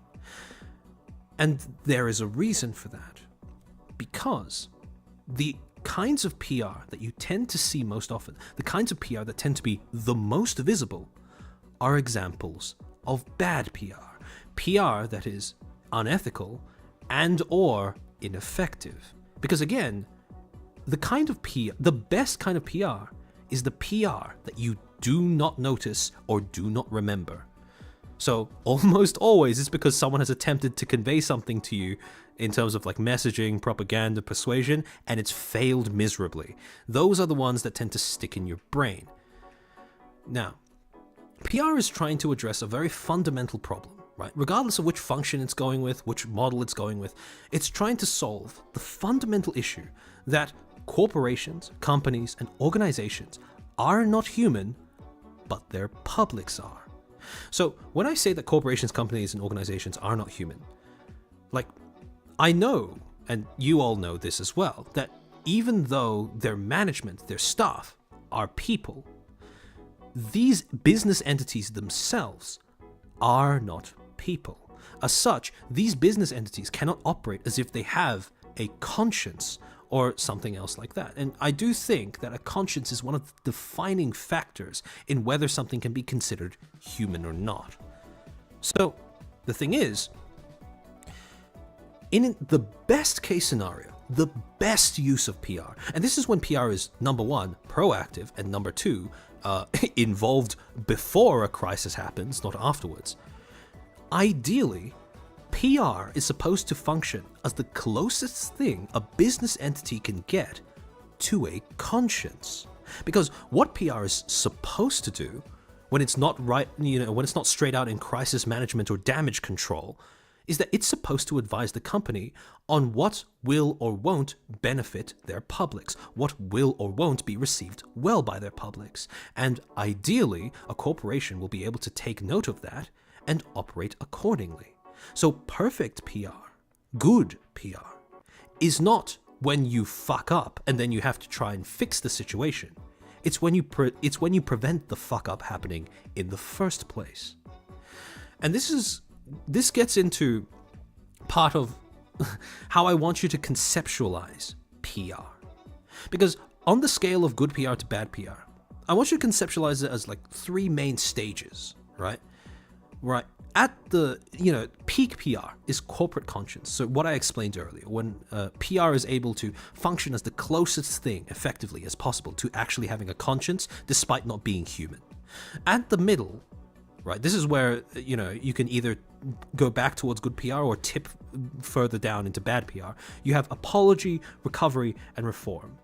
And there is a reason for that. Because the kinds of PR that you tend to see most often, the kinds of PR that tend to be the most visible, are examples of bad PR. PR that is unethical and or ineffective. Because again, the best kind of PR is the PR that you do not notice or do not remember. So almost always it's because someone has attempted to convey something to you in terms of like messaging, propaganda, persuasion, and it's failed miserably. Those are the ones that tend to stick in your brain. Now, PR is trying to address a very fundamental problem, right? Regardless of which function it's going with, which model it's going with, it's trying to solve the fundamental issue that corporations, companies, and organizations are not human, but their publics are. So when I say that corporations, companies, and organizations are not human, like, I know, and you all know this as well, that even though their management, their staff, are people, these business entities themselves are not people. As such, these business entities cannot operate as if they have a conscience or something else like that. And I do think that a conscience is one of the defining factors in whether something can be considered human or not. So the thing is, in the best case scenario, the best use of PR, and this is when PR is, number one, proactive, and number two, involved before a crisis happens, not afterwards. Ideally, PR is supposed to function as the closest thing a business entity can get to a conscience. Because what PR is supposed to do, when it's not right, when it's not straight out in crisis management or damage control, is that it's supposed to advise the company on what will or won't benefit their publics, what will or won't be received well by their publics. And ideally, a corporation will be able to take note of that and operate accordingly. So perfect PR, good PR, is not when you fuck up and then you have to try and fix the situation. It's when you prevent the fuck up happening in the first place. And this gets into part of how I want you to conceptualize PR. Because on the scale of good PR to bad PR, I want you to conceptualize it as like three main stages, right? Right. At the, peak PR is corporate conscience. So what I explained earlier, when PR is able to function as the closest thing effectively as possible to actually having a conscience, despite not being human. At the middle, right, this is where, you can either go back towards good PR or tip further down into bad PR. You have apology, recovery, and reform.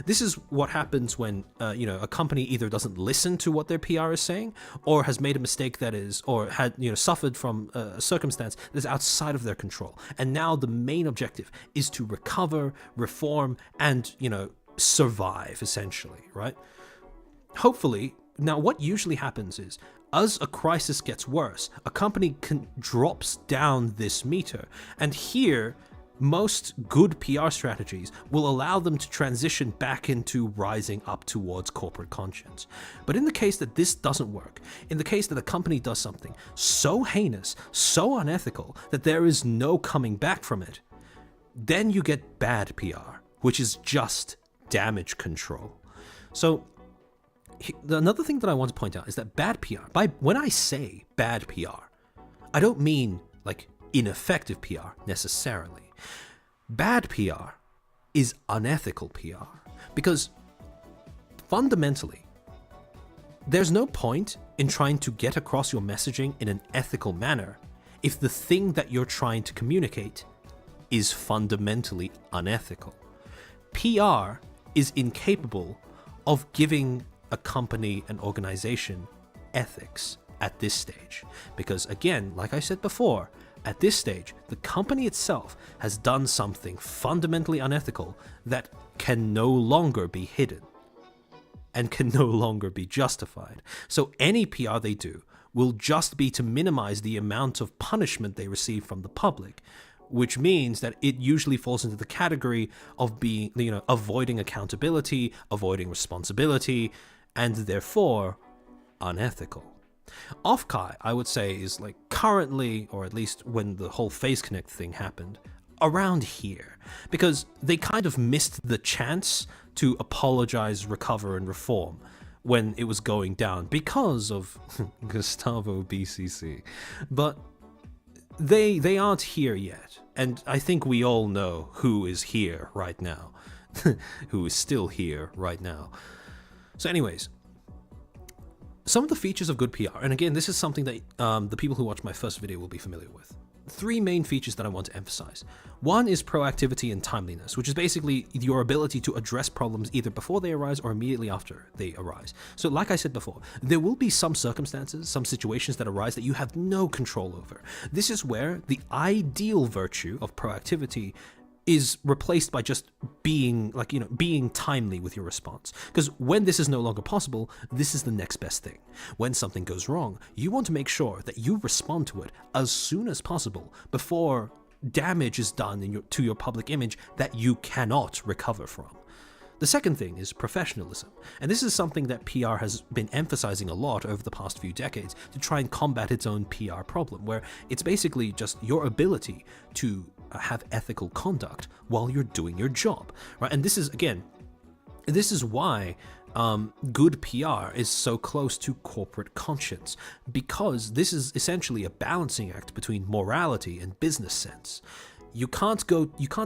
This is what happens when, a company either doesn't listen to what their PR is saying, or has made a mistake that is, or had, suffered from a circumstance that is outside of their control. And now the main objective is to recover, reform, and, survive, essentially, right? Hopefully, now what usually happens is, as a crisis gets worse, a company drops down this meter. And here, most good PR strategies will allow them to transition back into rising up towards corporate conscience. But in the case that this doesn't work, in the case that a company does something so heinous, so unethical, that there is no coming back from it, then you get bad PR, which is just damage control. So another thing that I want to point out is that bad PR, when I say bad PR, I don't mean like ineffective PR necessarily. Bad PR is unethical PR. Because fundamentally, there's no point in trying to get across your messaging in an ethical manner if the thing that you're trying to communicate is fundamentally unethical. PR is incapable of giving a company, an organization, ethics at this stage. Because again, like I said before, at this stage, the company itself has done something fundamentally unethical that can no longer be hidden and can no longer be justified. So any PR they do will just be to minimize the amount of punishment they receive from the public, which means that it usually falls into the category of being, avoiding accountability, avoiding responsibility, and therefore unethical. Offkai, I would say, is like currently, or at least when the whole Phase Connect thing happened, around here, because they kind of missed the chance to apologize, recover, and reform when it was going down because of Gustavo BCC. But they aren't here yet, and I think we all know who is here right now, who is still here right now. So anyways, some of the features of good PR, and again, this is something that the people who watched my first video will be familiar with. 3 main features that I want to emphasize. One is proactivity and timeliness, which is basically your ability to address problems either before they arise or immediately after they arise. So like I said before, there will be some circumstances, some situations that arise that you have no control over. This is where the ideal virtue of proactivity is replaced by just being being timely with your response. Because when this is no longer possible, this is the next best thing. When something goes wrong, you want to make sure that you respond to it as soon as possible before damage is done to your public image that you cannot recover from. The second thing is professionalism, and this is something that PR has been emphasizing a lot over the past few decades to try and combat its own PR problem, where it's basically just your ability to have ethical conduct while you're doing your job, right? And this is why good PR is so close to corporate conscience, because this is essentially a balancing act between morality and business sense. You can't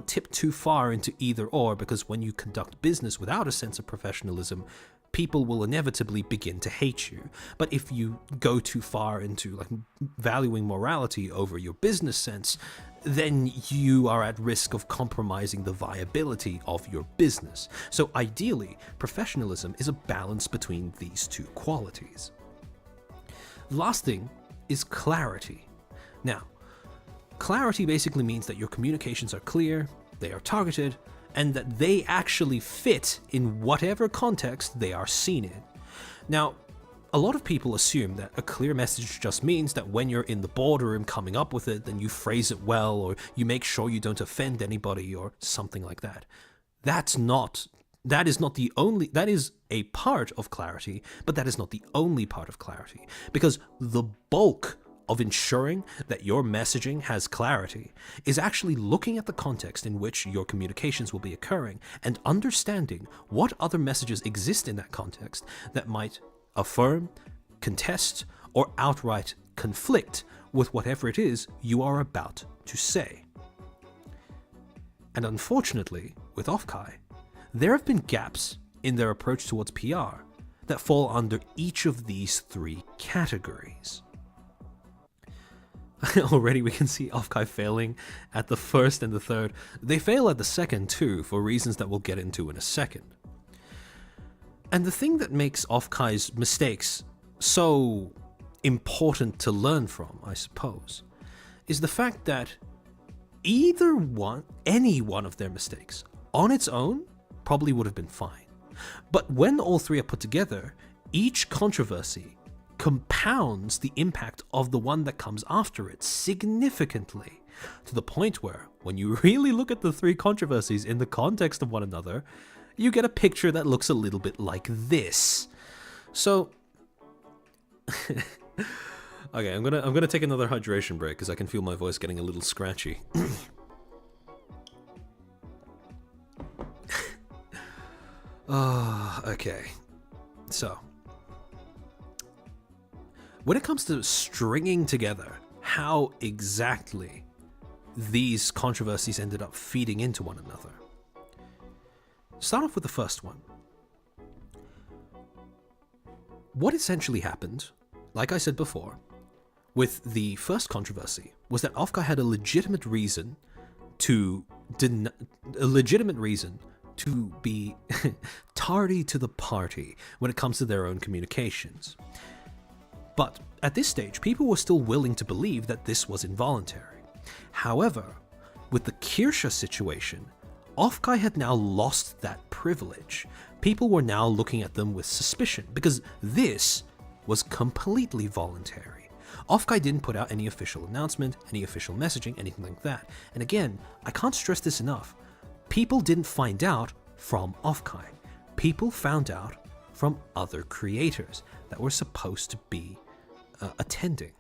tip too far into either or, because when you conduct business without a sense of professionalism, people will inevitably begin to hate you. But if you go too far into valuing morality over your business sense, then you are at risk of compromising the viability of your business. So ideally, professionalism is a balance between these two qualities. The last thing is clarity. Now, clarity basically means that your communications are clear, they are targeted, and that they actually fit in whatever context they are seen in. Now, a lot of people assume that a clear message just means that when you're in the boardroom coming up with it, then you phrase it well, or you make sure you don't offend anybody, or something like that. That is a part of clarity, but that is not the only part of clarity, because the bulk of ensuring that your messaging has clarity is actually looking at the context in which your communications will be occurring and understanding what other messages exist in that context that might affirm, contest, or outright conflict with whatever it is you are about to say. And unfortunately, with Offkai, there have been gaps in their approach towards PR that fall under each of these 3 categories. Already we can see Offkai failing at the first and the third. They fail at the second too, for reasons that we'll get into in a second. And the thing that makes Offkai's mistakes so important to learn from, I suppose, is the fact that any one of their mistakes on its own probably would have been fine. But when all 3 are put together, each controversy compounds the impact of the one that comes after it significantly, to the point where, when you really look at the 3 controversies in the context of one another, you get a picture that looks a little bit like this. So, okay, I'm gonna take another hydration break because I can feel my voice getting a little scratchy. Okay, so when it comes to stringing together how exactly these controversies ended up feeding into one another, start off with the first one. What essentially happened, like I said before, with the first controversy was that Offkai had a legitimate reason to be tardy to the party when it comes to their own communications. But at this stage, people were still willing to believe that this was involuntary. However, with the Kirsha situation, Offkai had now lost that privilege. People were now looking at them with suspicion because this was completely voluntary. Offkai didn't put out any official announcement, any official messaging, anything like that. And again, I can't stress this enough. People didn't find out from Offkai. People found out from other creators that were supposed to be attending.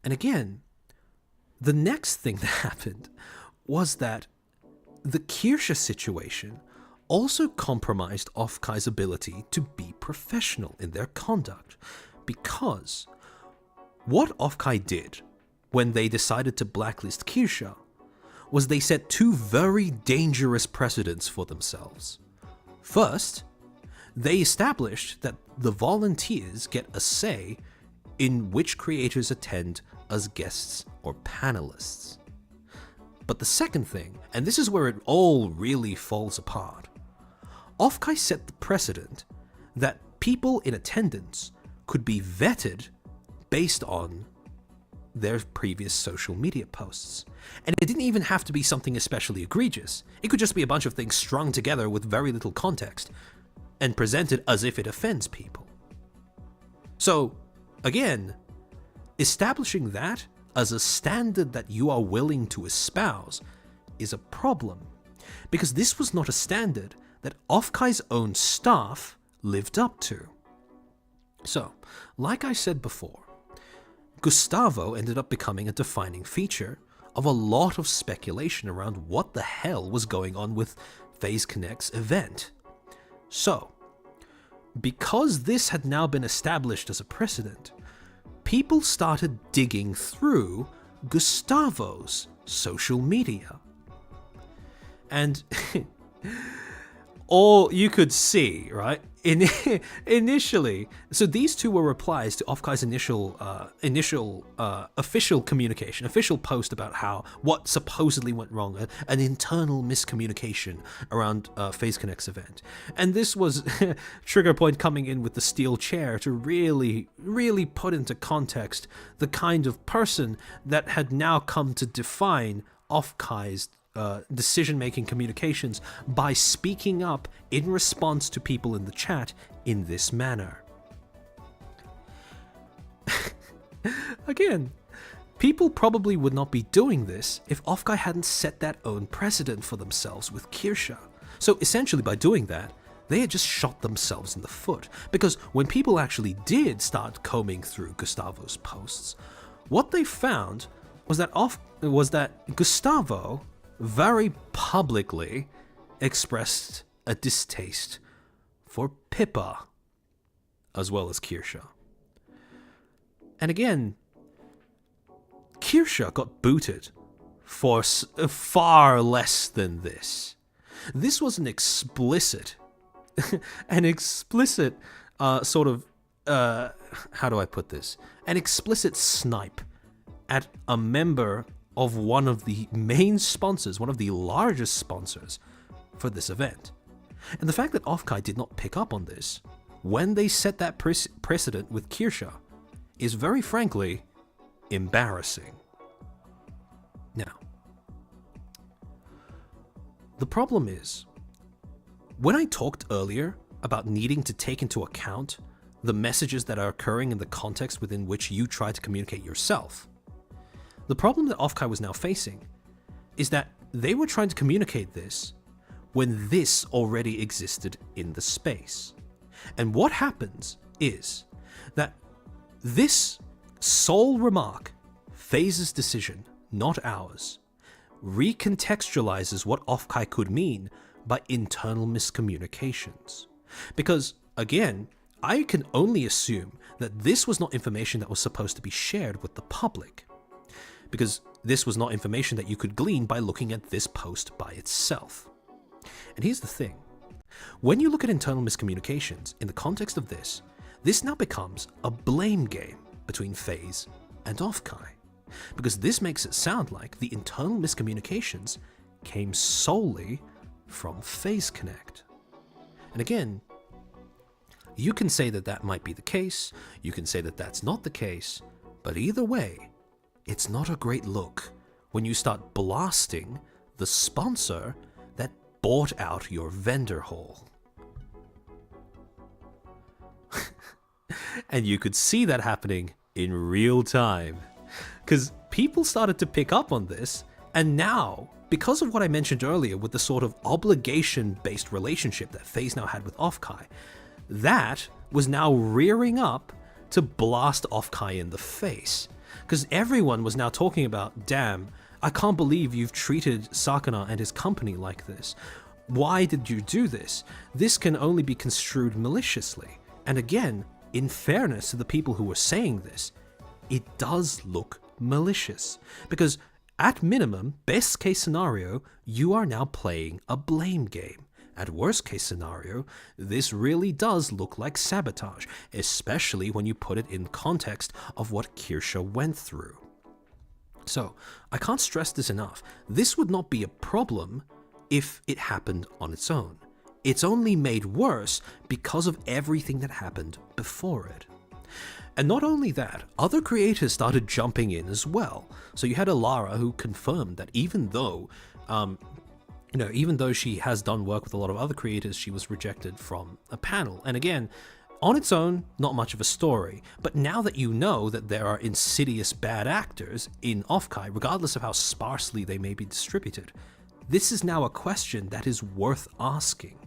And again, the next thing that happened was that the Kirsha situation also compromised Offkai's ability to be professional in their conduct, because what Offkai did when they decided to blacklist Kirsha was they set two very dangerous precedents for themselves. First, they established that the volunteers get a say in which creators attend as guests or panelists. But the second thing, and this is where it all really falls apart, Offkai set the precedent that people in attendance could be vetted based on their previous social media posts. And it didn't even have to be something especially egregious. It could just be a bunch of things strung together with very little context and presented as if it offends people. So, again, establishing that as a standard that you are willing to espouse is a problem, because this was not a standard that Offkai's own staff lived up to. So, like I said before, Gustavo ended up becoming a defining feature of a lot of speculation around what the hell was going on with FaZe Connect's event. So, because this had now been established as a precedent, people started digging through Gustavo's social media. And all you could see, right? Initially, so these two were replies to Offkai's initial official communication, official post about what supposedly went wrong, an internal miscommunication around FaZe Connect's event. And this was Trigger Point coming in with the steel chair to really, really put into context the kind of person that had now come to define Offkai's decision-making communications by speaking up in response to people in the chat in this manner. Again, people probably would not be doing this if Offkai hadn't set that own precedent for themselves with Kirsha. So essentially by doing that, they had just shot themselves in the foot, because when people actually did start combing through Gustavo's posts, what they found was that Gustavo very publicly expressed a distaste for Pippa as well as Kirsha. And again, Kirsha got booted for far less than this. This was an explicit sort of, how do I put this? An explicit snipe at a member of one of the main sponsors, one of the largest sponsors for this event. And the fact that Offkai did not pick up on this when they set that precedent with Kirsha is very frankly embarrassing. Now, the problem is, when I talked earlier about needing to take into account the messages that are occurring in the context within which you try to communicate yourself, the problem that Offkai was now facing is that they were trying to communicate this when this already existed in the space. And what happens is that this sole remark, FaZe's decision, not ours, recontextualizes what Offkai could mean by internal miscommunications. Because, again, I can only assume that this was not information that was supposed to be shared with the public, because this was not information that you could glean by looking at this post by itself. And here's the thing. When you look at internal miscommunications in the context of this now becomes a blame game between FaZe and Offkai. Because this makes it sound like the internal miscommunications came solely from FaZe Connect. And again, you can say that that might be the case, you can say that that's not the case, but either way, it's not a great look when you start blasting the sponsor that bought out your vendor hall. And you could see that happening in real time. Because people started to pick up on this, and now, because of what I mentioned earlier with the sort of obligation-based relationship that FaZe now had with Offkai, that was now rearing up to blast Offkai in the face. Because everyone was now talking about, damn, I can't believe you've treated Sakana and his company like this. Why did you do this? This can only be construed maliciously. And again, in fairness to the people who were saying this, it does look malicious. Because at minimum, best case scenario, you are now playing a blame game. At worst case scenario, this really does look like sabotage, especially when you put it in context of what Kirsha went through. So, I can't stress this enough. This would not be a problem if it happened on its own. It's only made worse because of everything that happened before it. And not only that, other creators started jumping in as well. So you had Alara who confirmed that even though she has done work with a lot of other creators, she was rejected from a panel. And again, on its own, not much of a story. But now that you know that there are insidious bad actors in Offkai, regardless of how sparsely they may be distributed, this is now a question that is worth asking.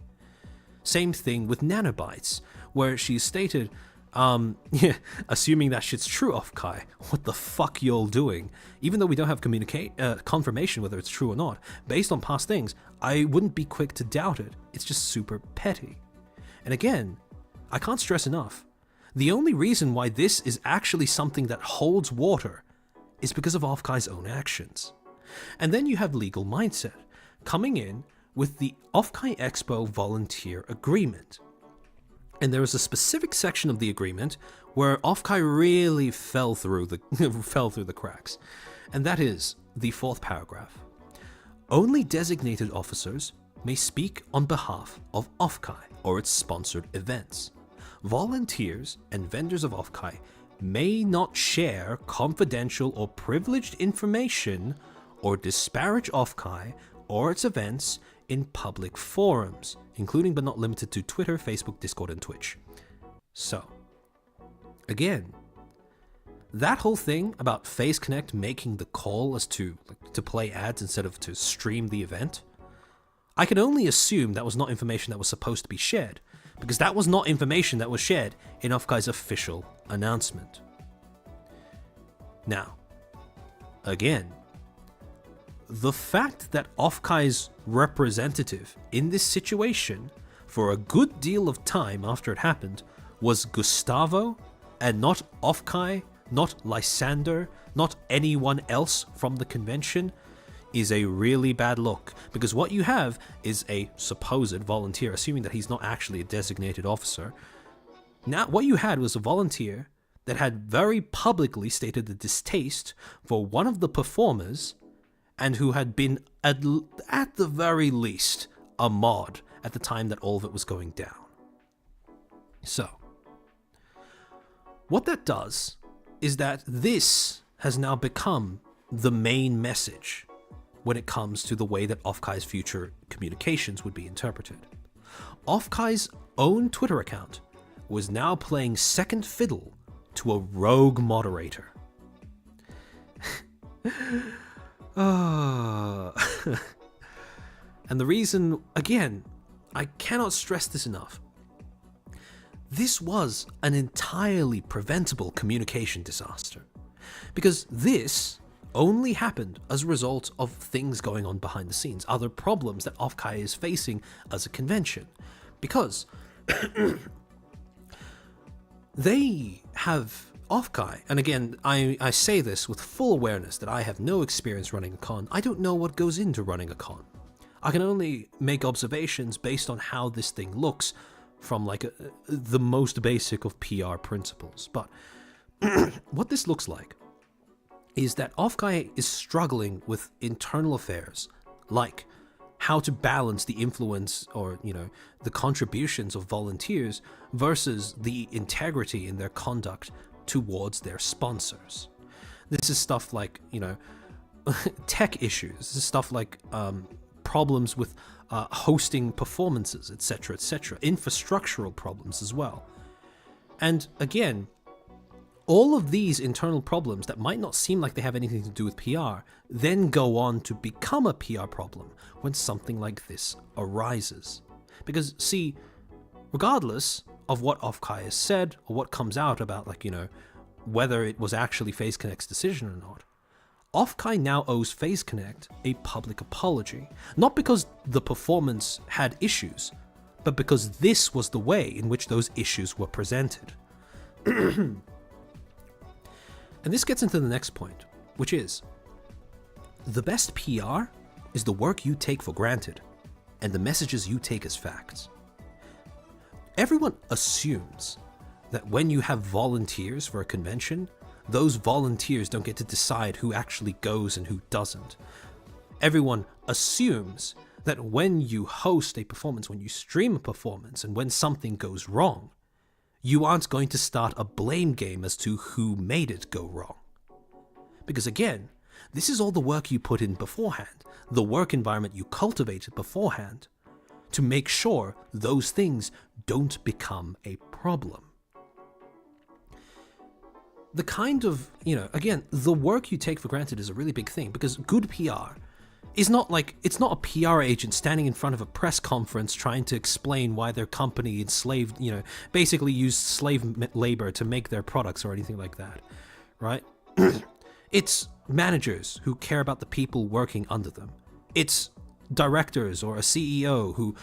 Same thing with Nanobytes, where she stated, assuming that shit's true, Offkai, what the fuck y'all doing? Even though we don't have confirmation whether it's true or not, based on past things, I wouldn't be quick to doubt it. It's just super petty. And again, I can't stress enough, the only reason why this is actually something that holds water is because of Offkai's own actions. And then you have Legal Mindset coming in with the Offkai Expo Volunteer Agreement. And there is a specific section of the agreement where Offkai really fell through the cracks. And that is the fourth paragraph. Only designated officers may speak on behalf of Offkai or its sponsored events. Volunteers and vendors of Offkai may not share confidential or privileged information or disparage Offkai or its events in public forums, including but not limited to Twitter, Facebook, Discord, and Twitch. So, again, that whole thing about FaZe Connect making the call as to play ads instead of to stream the event, I can only assume that was not information that was supposed to be shared, because that was not information that was shared in Offkai's official announcement. Now, again, the fact that Offkai's representative in this situation for a good deal of time after it happened was Gustavo and not Offkai, not Lysander, not anyone else from the convention is a really bad look, because what you have is a supposed volunteer, assuming that he's not actually a designated officer. Now, what you had was a volunteer that had very publicly stated the distaste for one of the performers and who had been, at the very least, a mod at the time that all of it was going down. So, what that does is that this has now become the main message when it comes to the way that Offkai's future communications would be interpreted. Offkai's own Twitter account was now playing second fiddle to a rogue moderator. And the reason, again, I cannot stress this enough. This was an entirely preventable communication disaster, because this only happened as a result of things going on behind the scenes, other problems that Offkai is facing as a convention, because they have Offkai, and again, I say this with full awareness that I have no experience running a con. I don't know what goes into running a con. I can only make observations based on how this thing looks from like the most basic of PR principles. But what this looks like is that Offkai is struggling with internal affairs, like how to balance the influence or, the contributions of volunteers versus the integrity in their conduct towards their sponsors. This is stuff like, tech issues. This is stuff like problems with hosting performances, etc., etc., infrastructural problems as well. And again, all of these internal problems that might not seem like they have anything to do with PR then go on to become a PR problem when something like this arises. Because, see, regardless of what Offkai has said or what comes out about, whether it was actually FaZe Connect's decision or not, Offkai now owes FaZe Connect a public apology. Not because the performance had issues, but because this was the way in which those issues were presented. And this gets into the next point, which is, the best PR is the work you take for granted and the messages you take as facts. Everyone assumes that when you have volunteers for a convention, those volunteers don't get to decide who actually goes and who doesn't. Everyone assumes that when you host a performance, when you stream a performance, and when something goes wrong, you aren't going to start a blame game as to who made it go wrong. Because again, this is all the work you put in beforehand, the work environment you cultivated beforehand, to make sure those things don't become a problem. The kind of, again, the work you take for granted is a really big thing, because good PR is not like, it's not a PR agent standing in front of a press conference trying to explain why their company enslaved, basically used slave labor to make their products or anything like that, right? It's managers who care about the people working under them. It's directors or a CEO who,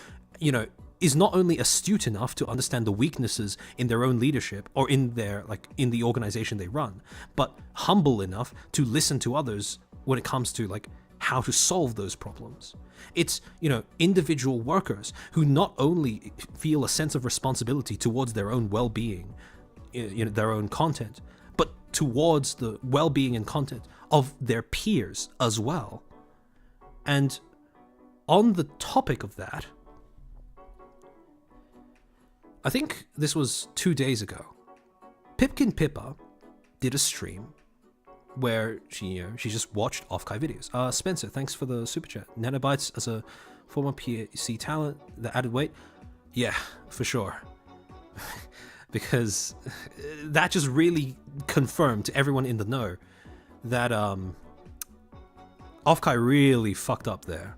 is not only astute enough to understand the weaknesses in their own leadership or in their, in the organization they run, but humble enough to listen to others when it comes to, how to solve those problems. It's, individual workers who not only feel a sense of responsibility towards their own well-being, their own content, but towards the well-being and content of their peers as well. And on the topic of that, I think this was 2 days ago, Pipkin Pippa did a stream where she just watched Offkai videos. Spencer, thanks for the super chat. Nanobytes as a former PC talent, the added weight. Yeah, for sure. Because that just really confirmed to everyone in the know that Offkai really fucked up there.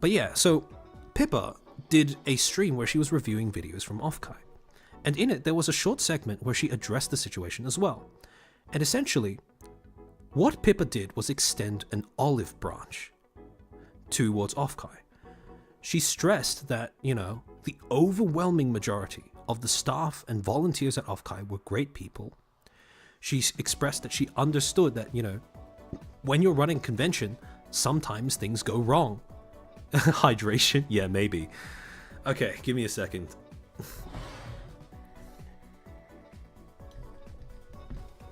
But yeah, so Pippa did a stream where she was reviewing videos from Offkai. And in it, there was a short segment where she addressed the situation as well. And essentially, what Pippa did was extend an olive branch towards Offkai. She stressed that, the overwhelming majority of the staff and volunteers at Offkai were great people. She expressed that she understood that, when you're running convention, sometimes things go wrong. Hydration? Yeah, maybe. Okay, give me a second.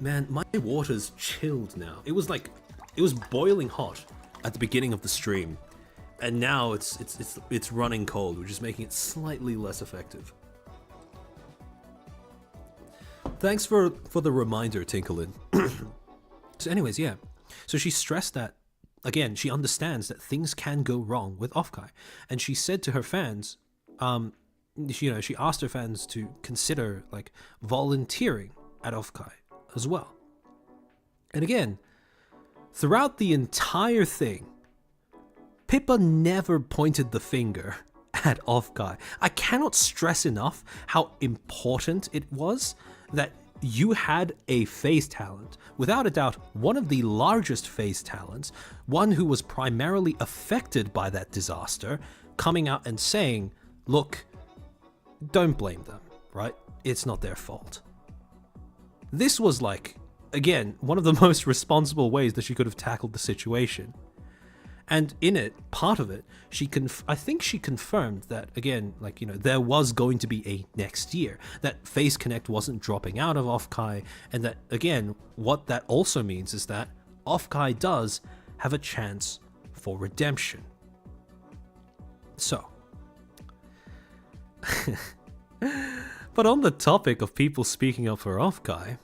Man, my water's chilled now. It was boiling hot at the beginning of the stream, and now it's running cold, which is making it slightly less effective. Thanks for the reminder, Tinklin. So anyways, yeah. So she stressed that, again, she understands that things can go wrong with Offkai. And she said to her fans, she asked her fans to consider, volunteering at Offkai as well. And again, throughout the entire thing, Pippa never pointed the finger at Offkai. I cannot stress enough how important it was that you had a FaZe talent, without a doubt one of the largest FaZe talents, one who was primarily affected by that disaster, coming out and saying, look, don't blame them, right? It's not their fault. This was again, one of the most responsible ways that she could have tackled the situation. And in it, part of it, I think she confirmed that, again, like, there was going to be a next year, that Face Connect wasn't dropping out of Offkai, and that, again, what that also means is that Offkai does have a chance for redemption. So, but on the topic of people speaking up for Offkai,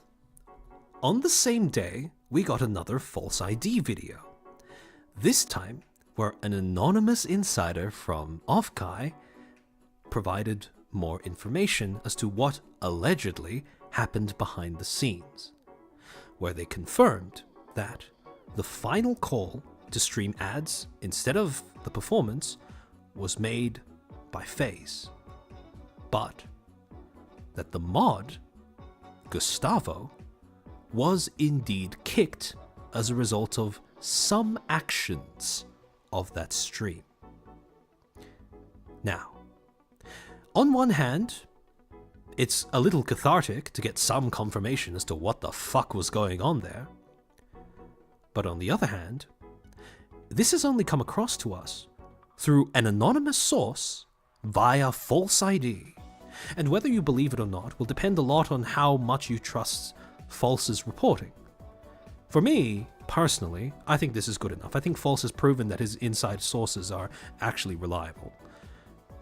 on the same day, we got another false ID video. This time, where an anonymous insider from Offkai provided more information as to what allegedly happened behind the scenes, where they confirmed that the final call to stream ads instead of the performance was made by FaZe, but that the mod, Gustavo, was indeed kicked as a result of some actions of that stream. Now, on one hand, it's a little cathartic to get some confirmation as to what the fuck was going on there. But on the other hand, this has only come across to us through an anonymous source via false ID. And whether you believe it or not will depend a lot on how much you trust False's reporting. For me, personally, I think this is good enough. I think False has proven that his inside sources are actually reliable.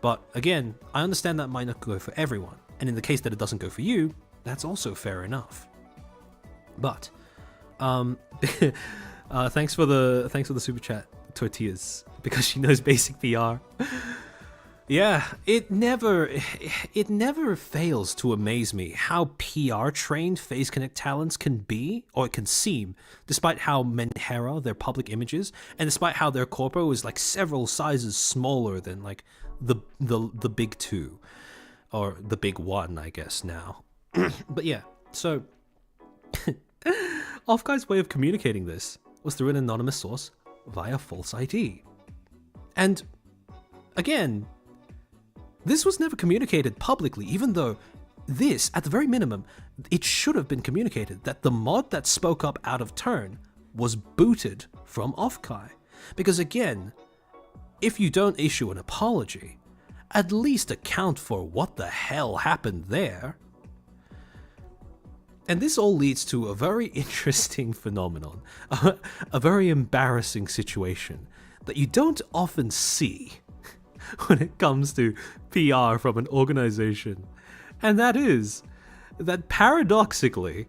But again, I understand that might not go for everyone, and in the case that it doesn't go for you, that's also fair enough. But thanks for the super chat, Tortillas, because she knows basic PR. Yeah, it never fails to amaze me how PR trained FaZe Connect talents can be, or it can seem, despite how Menhera their public images, and despite how their corpo is like several sizes smaller than like the big two, or the big one, I guess now. But yeah, so Offkai's way of communicating this was through an anonymous source via false ID. And again, this was never communicated publicly, even though this, at the very minimum, it should have been communicated that the mod that spoke up out of turn was booted from Offkai. Because again, if you don't issue an apology, at least account for what the hell happened there. And this all leads to a very interesting phenomenon, a very embarrassing situation that you don't often see when it comes to PR from an organization. And that is that paradoxically,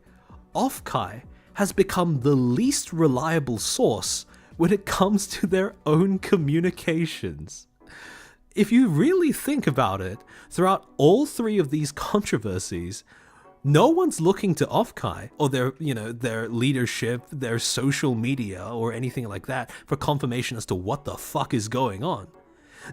Offkai has become the least reliable source when it comes to their own communications. If you really think about it, throughout all three of these controversies, no one's looking to Offkai or their leadership, their social media, or anything like that for confirmation as to what the fuck is going on.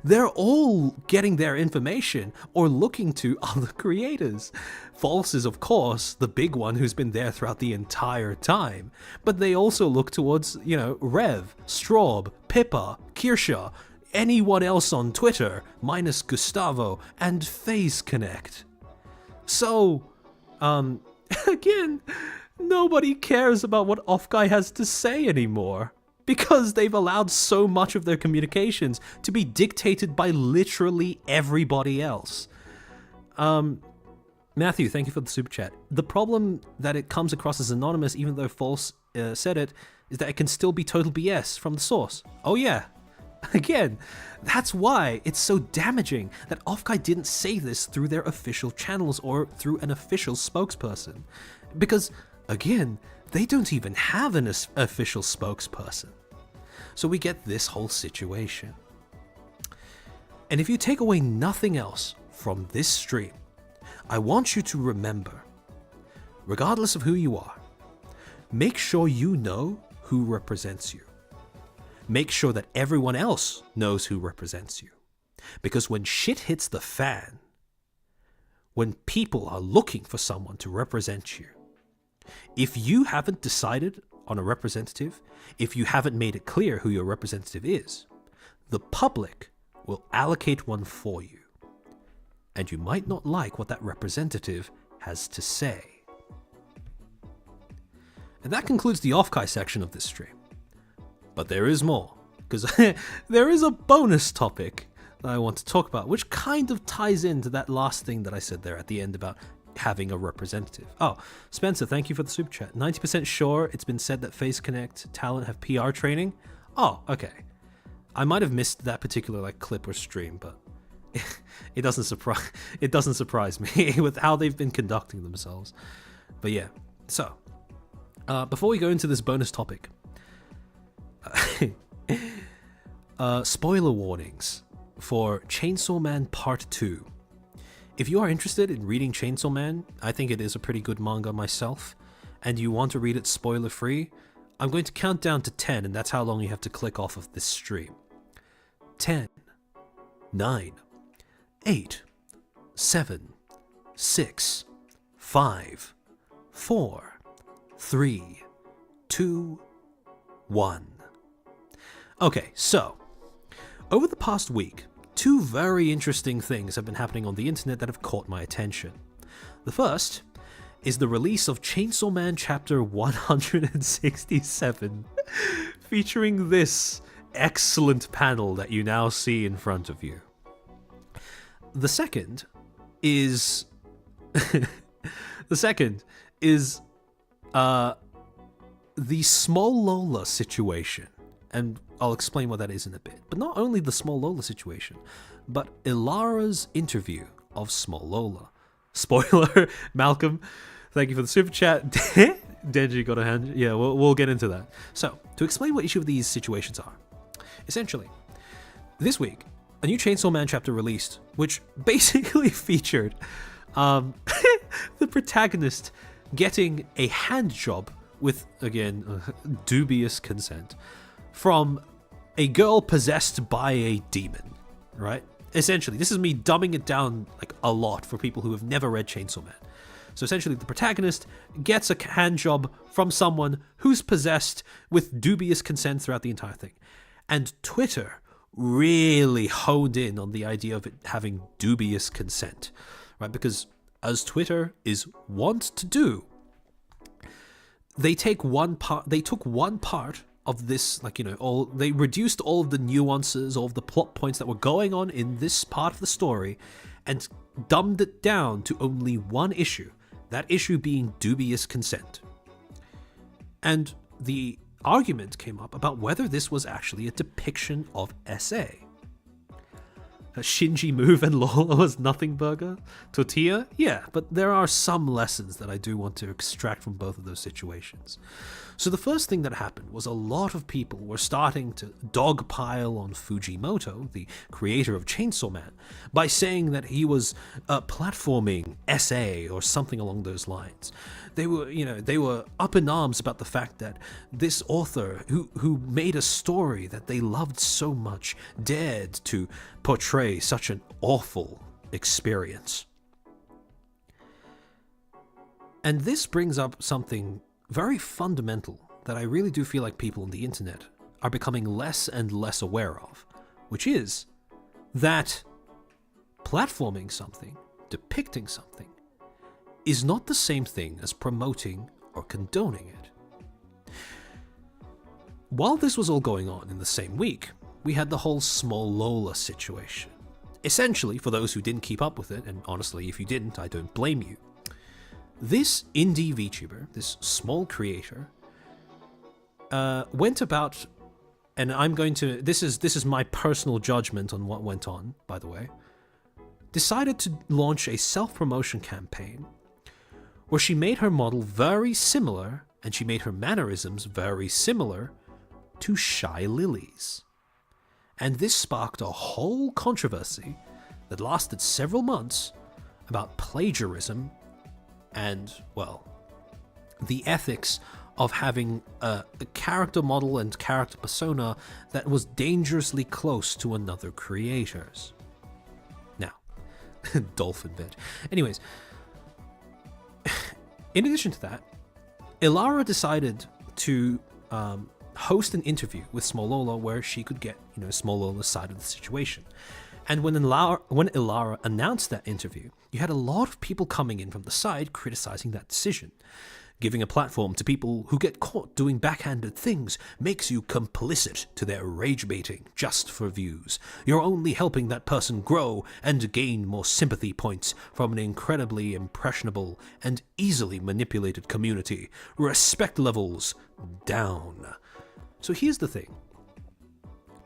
They're all getting their information or looking to other creators. False is, of course, the big one who's been there throughout the entire time. But they also look towards, Rev, Straub, Pippa, Kirsha, anyone else on Twitter, minus Gustavo, and FaZe Connect. So, again, nobody cares about what Offkai has to say anymore, because they've allowed so much of their communications to be dictated by literally everybody else. Matthew, thank you for the super chat. The problem that it comes across as anonymous, even though False said it, is that it can still be total BS from the source. Oh yeah. Again, that's why it's so damaging that Offkai didn't say this through their official channels or through an official spokesperson. Because, again, they don't even have an official spokesperson. So we get this whole situation. And if you take away nothing else from this stream, I want you to remember, regardless of who you are, make sure you know who represents you. Make sure that everyone else knows who represents you. Because when shit hits the fan, when people are looking for someone to represent you, if you haven't decided on a representative, if you haven't made it clear who your representative is, the public will allocate one for you. And you might not like what that representative has to say. And that concludes the Offkai section of this stream. But there is more. because there is a bonus topic that I want to talk about, which kind of ties into that last thing that I said there at the end about having a representative. Oh, Spencer, thank you for the super chat. 90% sure it's been said that Face Connect talent have PR training. Oh, okay. I might have missed that particular clip or stream, but it doesn't surprise me with how they've been conducting themselves. But yeah, so before we go into this bonus topic, spoiler warnings for Chainsaw Man Part 2. If you are interested in reading Chainsaw Man, I think it is a pretty good manga myself, and you want to read it spoiler free, I'm going to count down to 10, and that's how long you have to click off of this stream. 10, 9, 8, 7, 6, 5, 4, 3, 2, 1. Okay, so, over the past week, two very interesting things have been happening on the internet that have caught my attention. The first is the release of Chainsaw Man Chapter 167, featuring this excellent panel that you now see in front of you. The second is the Small Lola situation. And I'll explain what that is in a bit. But not only the Small Lola situation, but Ilara's interview of Small Lola. Spoiler, Malcolm, thank you for the super chat. Denji got a hand. Yeah, we'll get into that. So, to explain what each of these situations are. Essentially, this week, a new Chainsaw Man chapter released, which basically featured the protagonist getting a hand job with, again, dubious consent from a girl possessed by a demon, right? Essentially, this is me dumbing it down a lot for people who have never read Chainsaw Man. So essentially, the protagonist gets a hand job from someone who's possessed with dubious consent throughout the entire thing. And Twitter really honed in on the idea of it having dubious consent, right? Because as Twitter is wont to do, they took one part of this, they reduced all of the nuances, all of the plot points that were going on in this part of the story, and dumbed it down to only one issue, that issue being dubious consent. And the argument came up about whether this was actually a depiction of SA. Shinji move and Lola was nothing burger? Tortilla? Yeah, but there are some lessons that I do want to extract from both of those situations. So the first thing that happened was a lot of people were starting to dogpile on Fujimoto, the creator of Chainsaw Man, by saying that he was platforming SA or something along those lines. They were up in arms about the fact that this author who made a story that they loved so much dared to portray such an awful experience. And this brings up something very fundamental that I really do feel like people on the internet are becoming less and less aware of, which is that platforming something, depicting something, is not the same thing as promoting or condoning it. While this was all going on in the same week, we had the whole Small Lola situation. Essentially, for those who didn't keep up with it, and honestly, if you didn't, I don't blame you, this indie VTuber, this small creator, went about, and this is my personal judgment on what went on, by the way, decided to launch a self-promotion campaign where she made her model very similar, and she made her mannerisms very similar to Shy Lily's. And this sparked a whole controversy that lasted several months about plagiarism and, well, the ethics of having a character model and character persona that was dangerously close to another creator's. Now, dolphin bit. Anyways, in addition to that, Ilara decided to host an interview with Small Lola where she could get, Small Lola's side of the situation. And when Ilara announced that interview, you had a lot of people coming in from the side criticizing that decision. Giving a platform to people who get caught doing backhanded things makes you complicit to their rage baiting just for views. You're only helping that person grow and gain more sympathy points from an incredibly impressionable and easily manipulated community. Respect levels down. So here's the thing.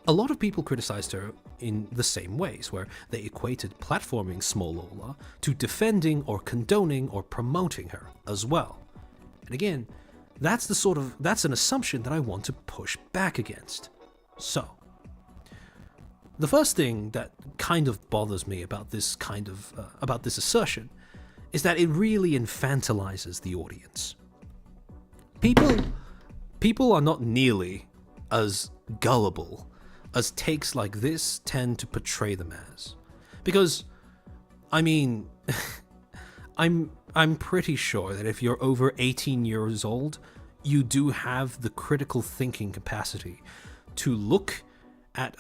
A lot of people criticized her in the same ways, where they equated platforming small Lola to defending or condoning or promoting her as well. And again, that's an assumption that I want to push back against. So, the first thing that kind of bothers me about this assertion is that it really infantilizes the audience. People are not nearly as gullible as takes like this tend to portray them as. Because, I mean, I'm pretty sure that if you're over 18 years old, you do have the critical thinking capacity to look at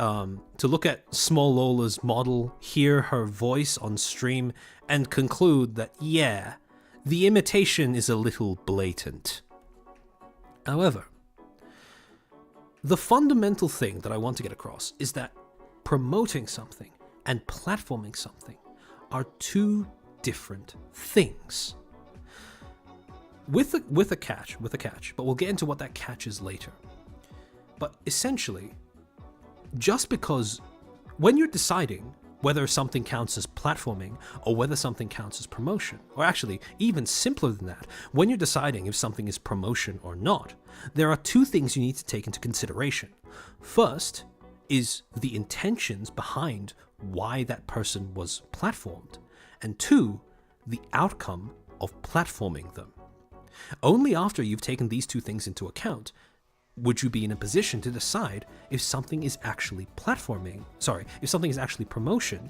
small Lola's model, hear her voice on stream, and conclude that, yeah, the imitation is a little blatant. However, the fundamental thing that I want to get across is that promoting something and platforming something are two different things. With a catch, but we'll get into what that catch is later. But essentially, just because when you're deciding whether something counts as platforming or whether something counts as promotion, or actually even simpler than that, when you're deciding if something is promotion or not, there are two things you need to take into consideration. First is the intentions behind why that person was platformed, and two, the outcome of platforming them. Only after you've taken these two things into account would you be in a position to decide if something is actually if something is actually promotion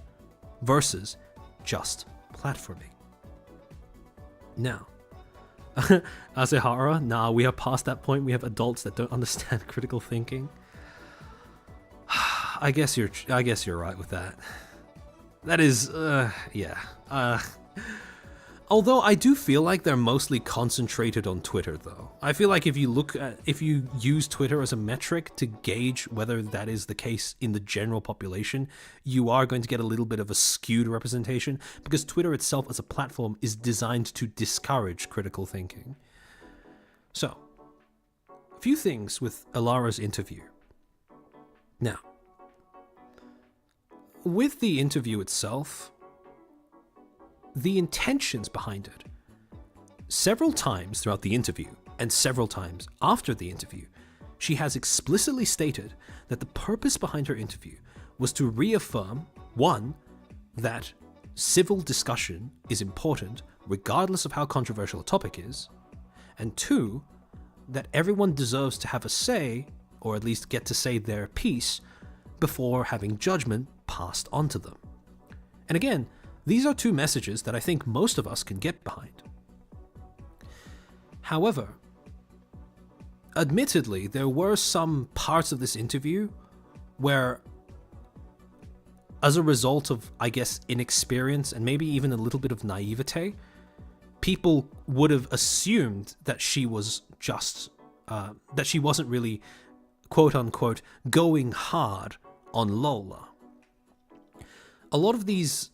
versus just platforming. Now, Asehara, nah, we are past that point. We have adults that don't understand critical thinking. I guess you're right with that. That is, yeah. Although I do feel like they're mostly concentrated on Twitter, though. I feel like if you use Twitter as a metric to gauge whether that is the case in the general population, you are going to get a little bit of a skewed representation, because Twitter itself as a platform is designed to discourage critical thinking. So, a few things with Elara's interview. Now, with the interview itself, the intentions behind it. Several times throughout the interview, and several times after the interview, she has explicitly stated that the purpose behind her interview was to reaffirm, one, that civil discussion is important regardless of how controversial a topic is, and two, that everyone deserves to have a say, or at least get to say their piece, before having judgment passed on to them. And again, these are two messages that I think most of us can get behind. However, admittedly, there were some parts of this interview where, as a result of, I guess, inexperience and maybe even a little bit of naivete, people would have assumed that she was just, that she wasn't really, quote unquote, going hard on Lola. A lot of these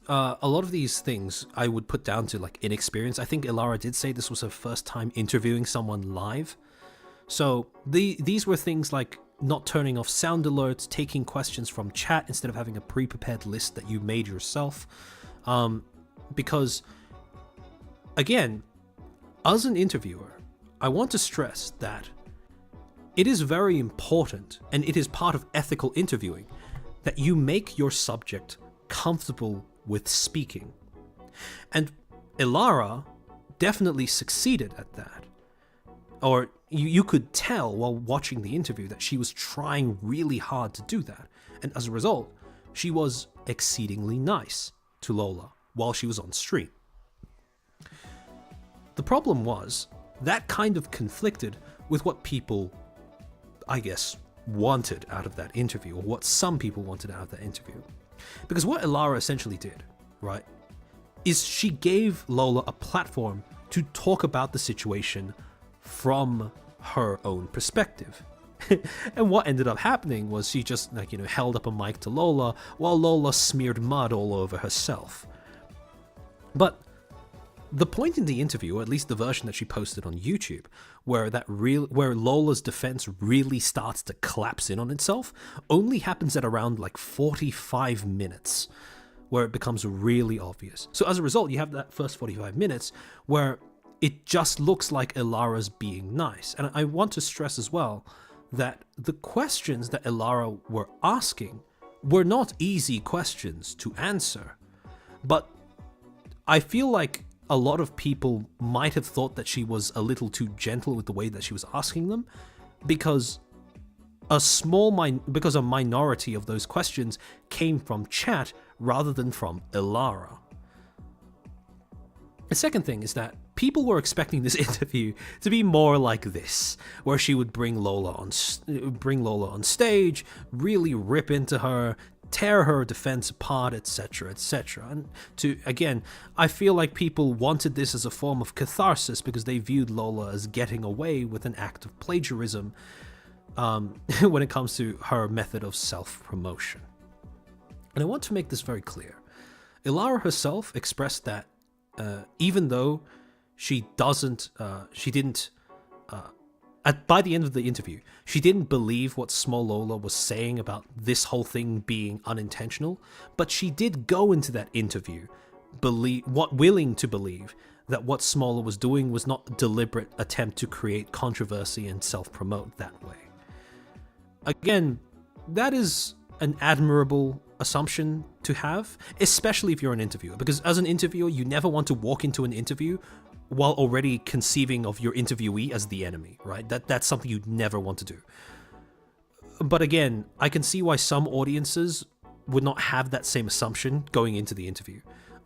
things I would put down to like inexperience. I think Elara did say this was her first time interviewing someone live. So these were things like not turning off sound alerts, taking questions from chat instead of having a pre-prepared list that you made yourself. Because, again, as an interviewer, I want to stress that it is very important, and it is part of ethical interviewing, that you make your subject comfortable with speaking. And Elara definitely succeeded at that. Or you could tell while watching the interview that she was trying really hard to do that. And as a result, she was exceedingly nice to Lola while she was on stream. The problem was, that kind of conflicted with what people, I guess, wanted out of that interview, or what some people wanted out of that interview. Because what Elara essentially did, right, is she gave Lola a platform to talk about the situation from her own perspective. And what ended up happening was she just held up a mic to Lola while Lola smeared mud all over herself. But the point in the interview, or at least the version that she posted on YouTube, where Lola's defense really starts to collapse in on itself, only happens at around 45 minutes, where it becomes really obvious. So as a result, you have that first 45 minutes where it just looks like Ilara's being nice. And I want to stress as well that the questions that Ilara were asking were not easy questions to answer. But I feel like a lot of people might have thought that she was a little too gentle with the way that she was asking them, because a minority of those questions came from chat rather than from Ilara. The second thing is that people were expecting this interview to be more like this, where she would bring Lola on stage, really rip into her, tear her defense apart, etc., etc. And again, I feel like people wanted this as a form of catharsis because they viewed Lola as getting away with an act of plagiarism when it comes to her method of self-promotion. And I want to make this very clear. Ilara herself expressed that even though by the end of the interview, she didn't believe what Small Lola was saying about this whole thing being unintentional, but she did go into that interview willing to believe that what Smaller was doing was not a deliberate attempt to create controversy and self-promote that way. Again, that is an admirable assumption to have, especially if you're an interviewer, because as an interviewer, you never want to walk into an interview while already conceiving of your interviewee as the enemy, right? That's something you'd never want to do. But again, I can see why some audiences would not have that same assumption going into the interview.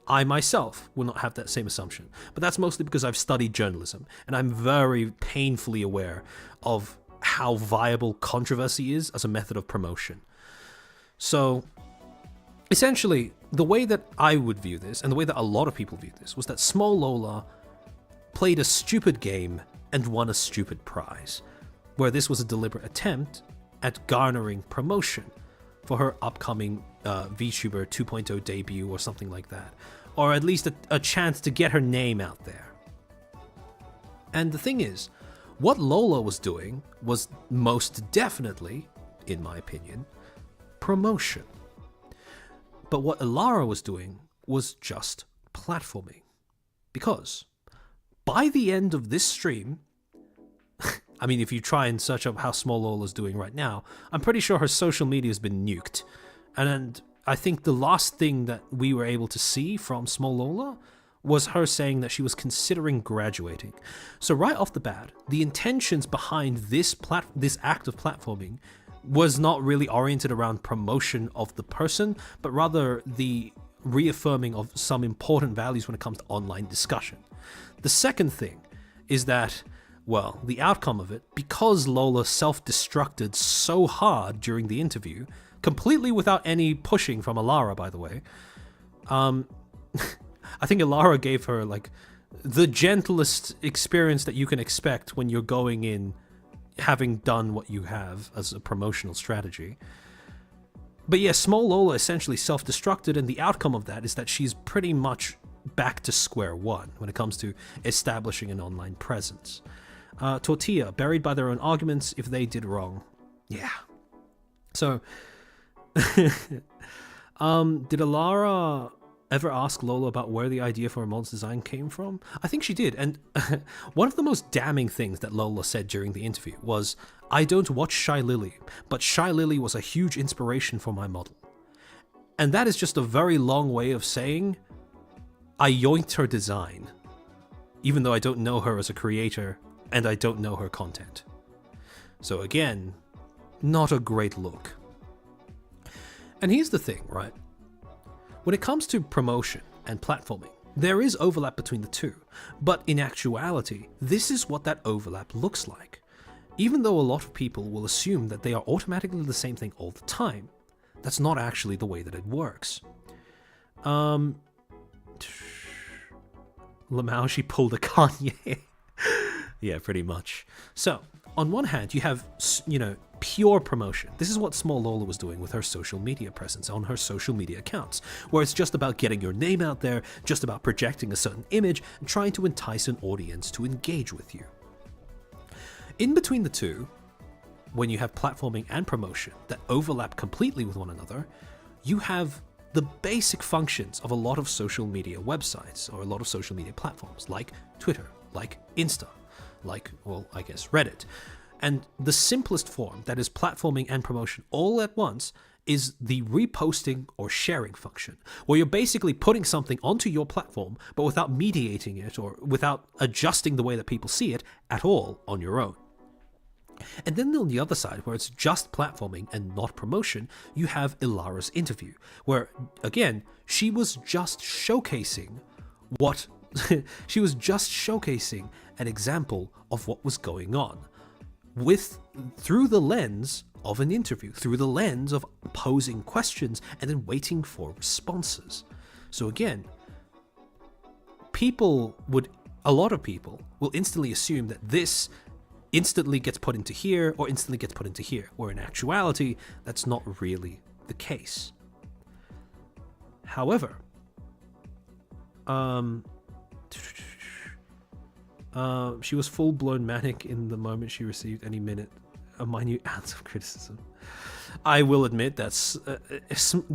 I myself will not have that same assumption, but that's mostly because I've studied journalism and I'm very painfully aware of how viable controversy is as a method of promotion. So essentially, the way that I would view this, and the way that a lot of people view this, was that Small Lola played a stupid game and won a stupid prize, where this was a deliberate attempt at garnering promotion for her upcoming VTuber 2.0 debut or something like that, or at least a chance to get her name out there. And the thing is, what Lola was doing was most definitely, in my opinion, promotion. But what Ilara was doing was just platforming. Because by the end of this stream, I mean, if you try and search up how Small Lola's doing right now, I'm pretty sure her social media has been nuked. And I think the last thing that we were able to see from Small Lola was her saying that she was considering graduating. So right off the bat, the intentions behind this act of platforming was not really oriented around promotion of the person, but rather the reaffirming of some important values when it comes to online discussion. The second thing is that, well, the outcome of it, because Lola self-destructed so hard during the interview, completely without any pushing from Ilara, by the way, I think Ilara gave her the gentlest experience that you can expect when you're going in having done what you have as a promotional strategy. But yeah, Small Lola essentially self-destructed, and the outcome of that is that she's pretty much back to square one when it comes to establishing an online presence. Tortilla, buried by their own arguments if they did wrong. Yeah. So, did Ilara ever ask Lola about where the idea for her mod's design came from? I think she did, and one of the most damning things that Lola said during the interview was, "I don't watch Shy Lily, but Shy Lily was a huge inspiration for my model." And that is just a very long way of saying, I yoinked her design, even though I don't know her as a creator, and I don't know her content. So again, not a great look. And here's the thing, right? When it comes to promotion and platforming, there is overlap between the two, but in actuality, this is what that overlap looks like. Even though a lot of people will assume that they are automatically the same thing all the time, that's not actually the way that it works. Lamau, she pulled a Kanye. Yeah, pretty much. So, on one hand, you have, pure promotion. This is what Small Lola was doing with her social media presence on her social media accounts, where it's just about getting your name out there, just about projecting a certain image, and trying to entice an audience to engage with you. In between the two, when you have platforming and promotion that overlap completely with one another, you have the basic functions of a lot of social media websites or a lot of social media platforms like Twitter, like Insta, like, well, I guess Reddit. And the simplest form, that is platforming and promotion all at once, is the reposting or sharing function, where you're basically putting something onto your platform, but without mediating it or without adjusting the way that people see it at all on your own. And then on the other side, where it's just platforming and not promotion, you have Ilara's interview, where, again, she was just showcasing an example of what was going on through the lens of an interview, through the lens of posing questions and then waiting for responses. So again, a lot of people will instantly assume that this instantly gets put into here or instantly gets put into here, where in actuality, that's not really the case. However, she was full-blown manic in the moment she received any minute a minute ounce of criticism. I will admit that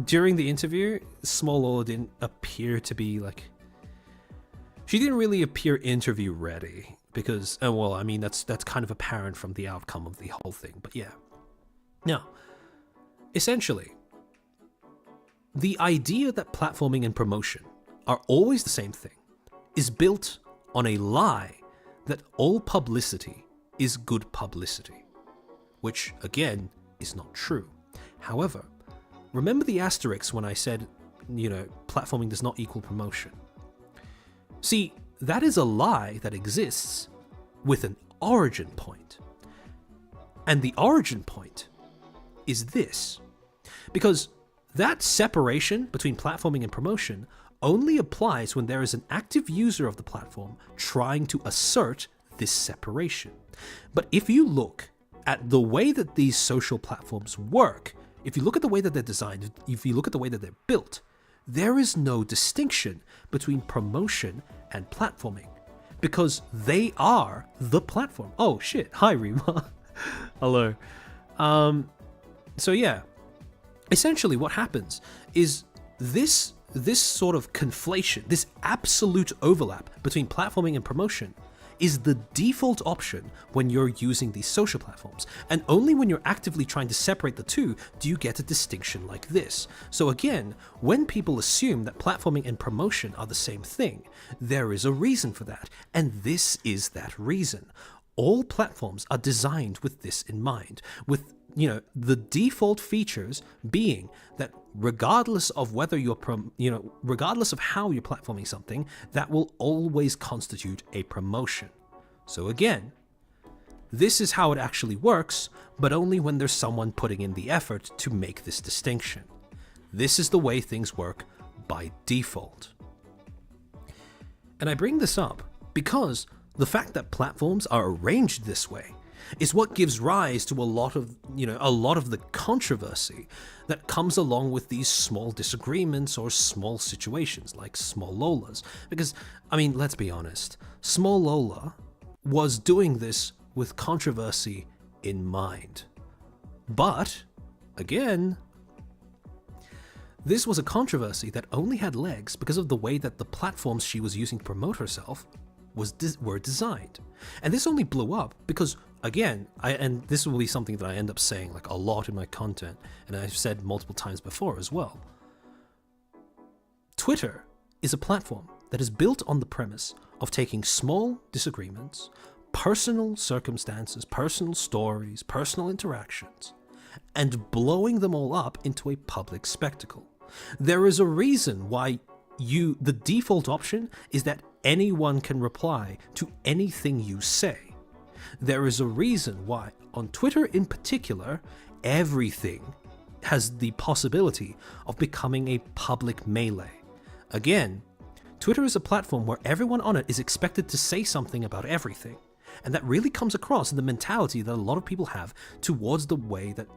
during the interview, Small Lola didn't appear to be she didn't really appear interview ready because, that's kind of apparent from the outcome of the whole thing. But yeah. Now, essentially, the idea that platforming and promotion are always the same thing is built on a lie that all publicity is good publicity, which, again, is not true. However, remember the asterisk when I said, platforming does not equal promotion. See, that is a lie that exists with an origin point. And the origin point is this. Because that separation between platforming and promotion only applies when there is an active user of the platform trying to assert this separation. But if you look at the way that these social platforms work, if you look at the way that they're designed, if you look at the way that they're built, there is no distinction between promotion and platforming because they are the platform. Oh shit, hi Rima. Hello. So yeah, essentially what happens is this sort of conflation, this absolute overlap between platforming and promotion is the default option when you're using these social platforms. And only when you're actively trying to separate the two do you get a distinction like this. So again, when people assume that platforming and promotion are the same thing, there is a reason for that. And this is that reason. All platforms are designed with this in mind, with the default features being that regardless of whether you're, regardless of how you're platforming something, that will always constitute a promotion. So again, this is how it actually works, but only when there's someone putting in the effort to make this distinction. This is the way things work by default. And I bring this up because the fact that platforms are arranged this way is what gives rise to a lot of the controversy that comes along with these small disagreements or small situations like Small Lola's. Because, let's be honest, Small Lola was doing this with controversy in mind. But, again, this was a controversy that only had legs because of the way that the platforms she was using to promote herself were designed. And this only blew up because, again, and this will be something that I end up saying a lot in my content, and I've said multiple times before as well. Twitter is a platform that is built on the premise of taking small disagreements, personal circumstances, personal stories, personal interactions, and blowing them all up into a public spectacle. There is a reason why the default option is that anyone can reply to anything you say. There is a reason why, on Twitter in particular, everything has the possibility of becoming a public melee. Again, Twitter is a platform where everyone on it is expected to say something about everything. And that really comes across in the mentality that a lot of people have towards the way that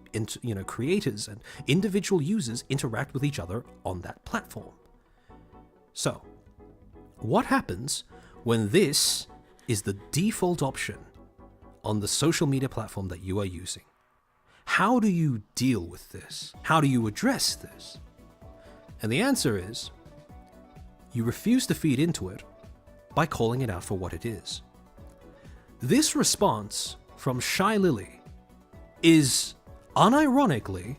creators and individual users interact with each other on that platform. So, what happens when this is the default option on the social media platform that you are using? How do you deal with this? How do you address this? And the answer is, you refuse to feed into it by calling it out for what it is. This response from Shy Lily is unironically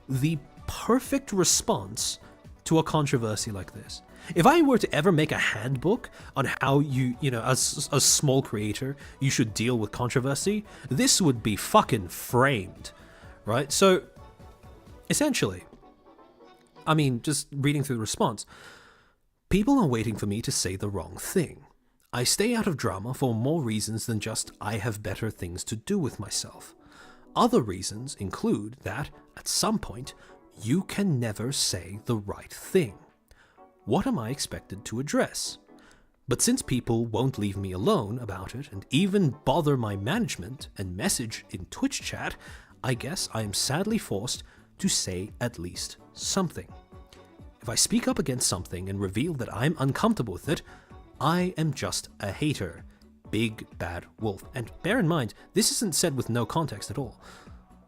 the perfect response to a controversy like this. If I were to ever make a handbook on how as a small creator, you should deal with controversy, this would be fucking framed, right? So, essentially, just reading through the response, people are waiting for me to say the wrong thing. I stay out of drama for more reasons than just I have better things to do with myself. Other reasons include that, at some point, you can never say the right thing. What am I expected to address? But since people won't leave me alone about it and even bother my management and message in Twitch chat, I guess I am sadly forced to say at least something. If I speak up against something and reveal that I'm uncomfortable with it, I am just a hater. Big bad wolf. And bear in mind, this isn't said with no context at all.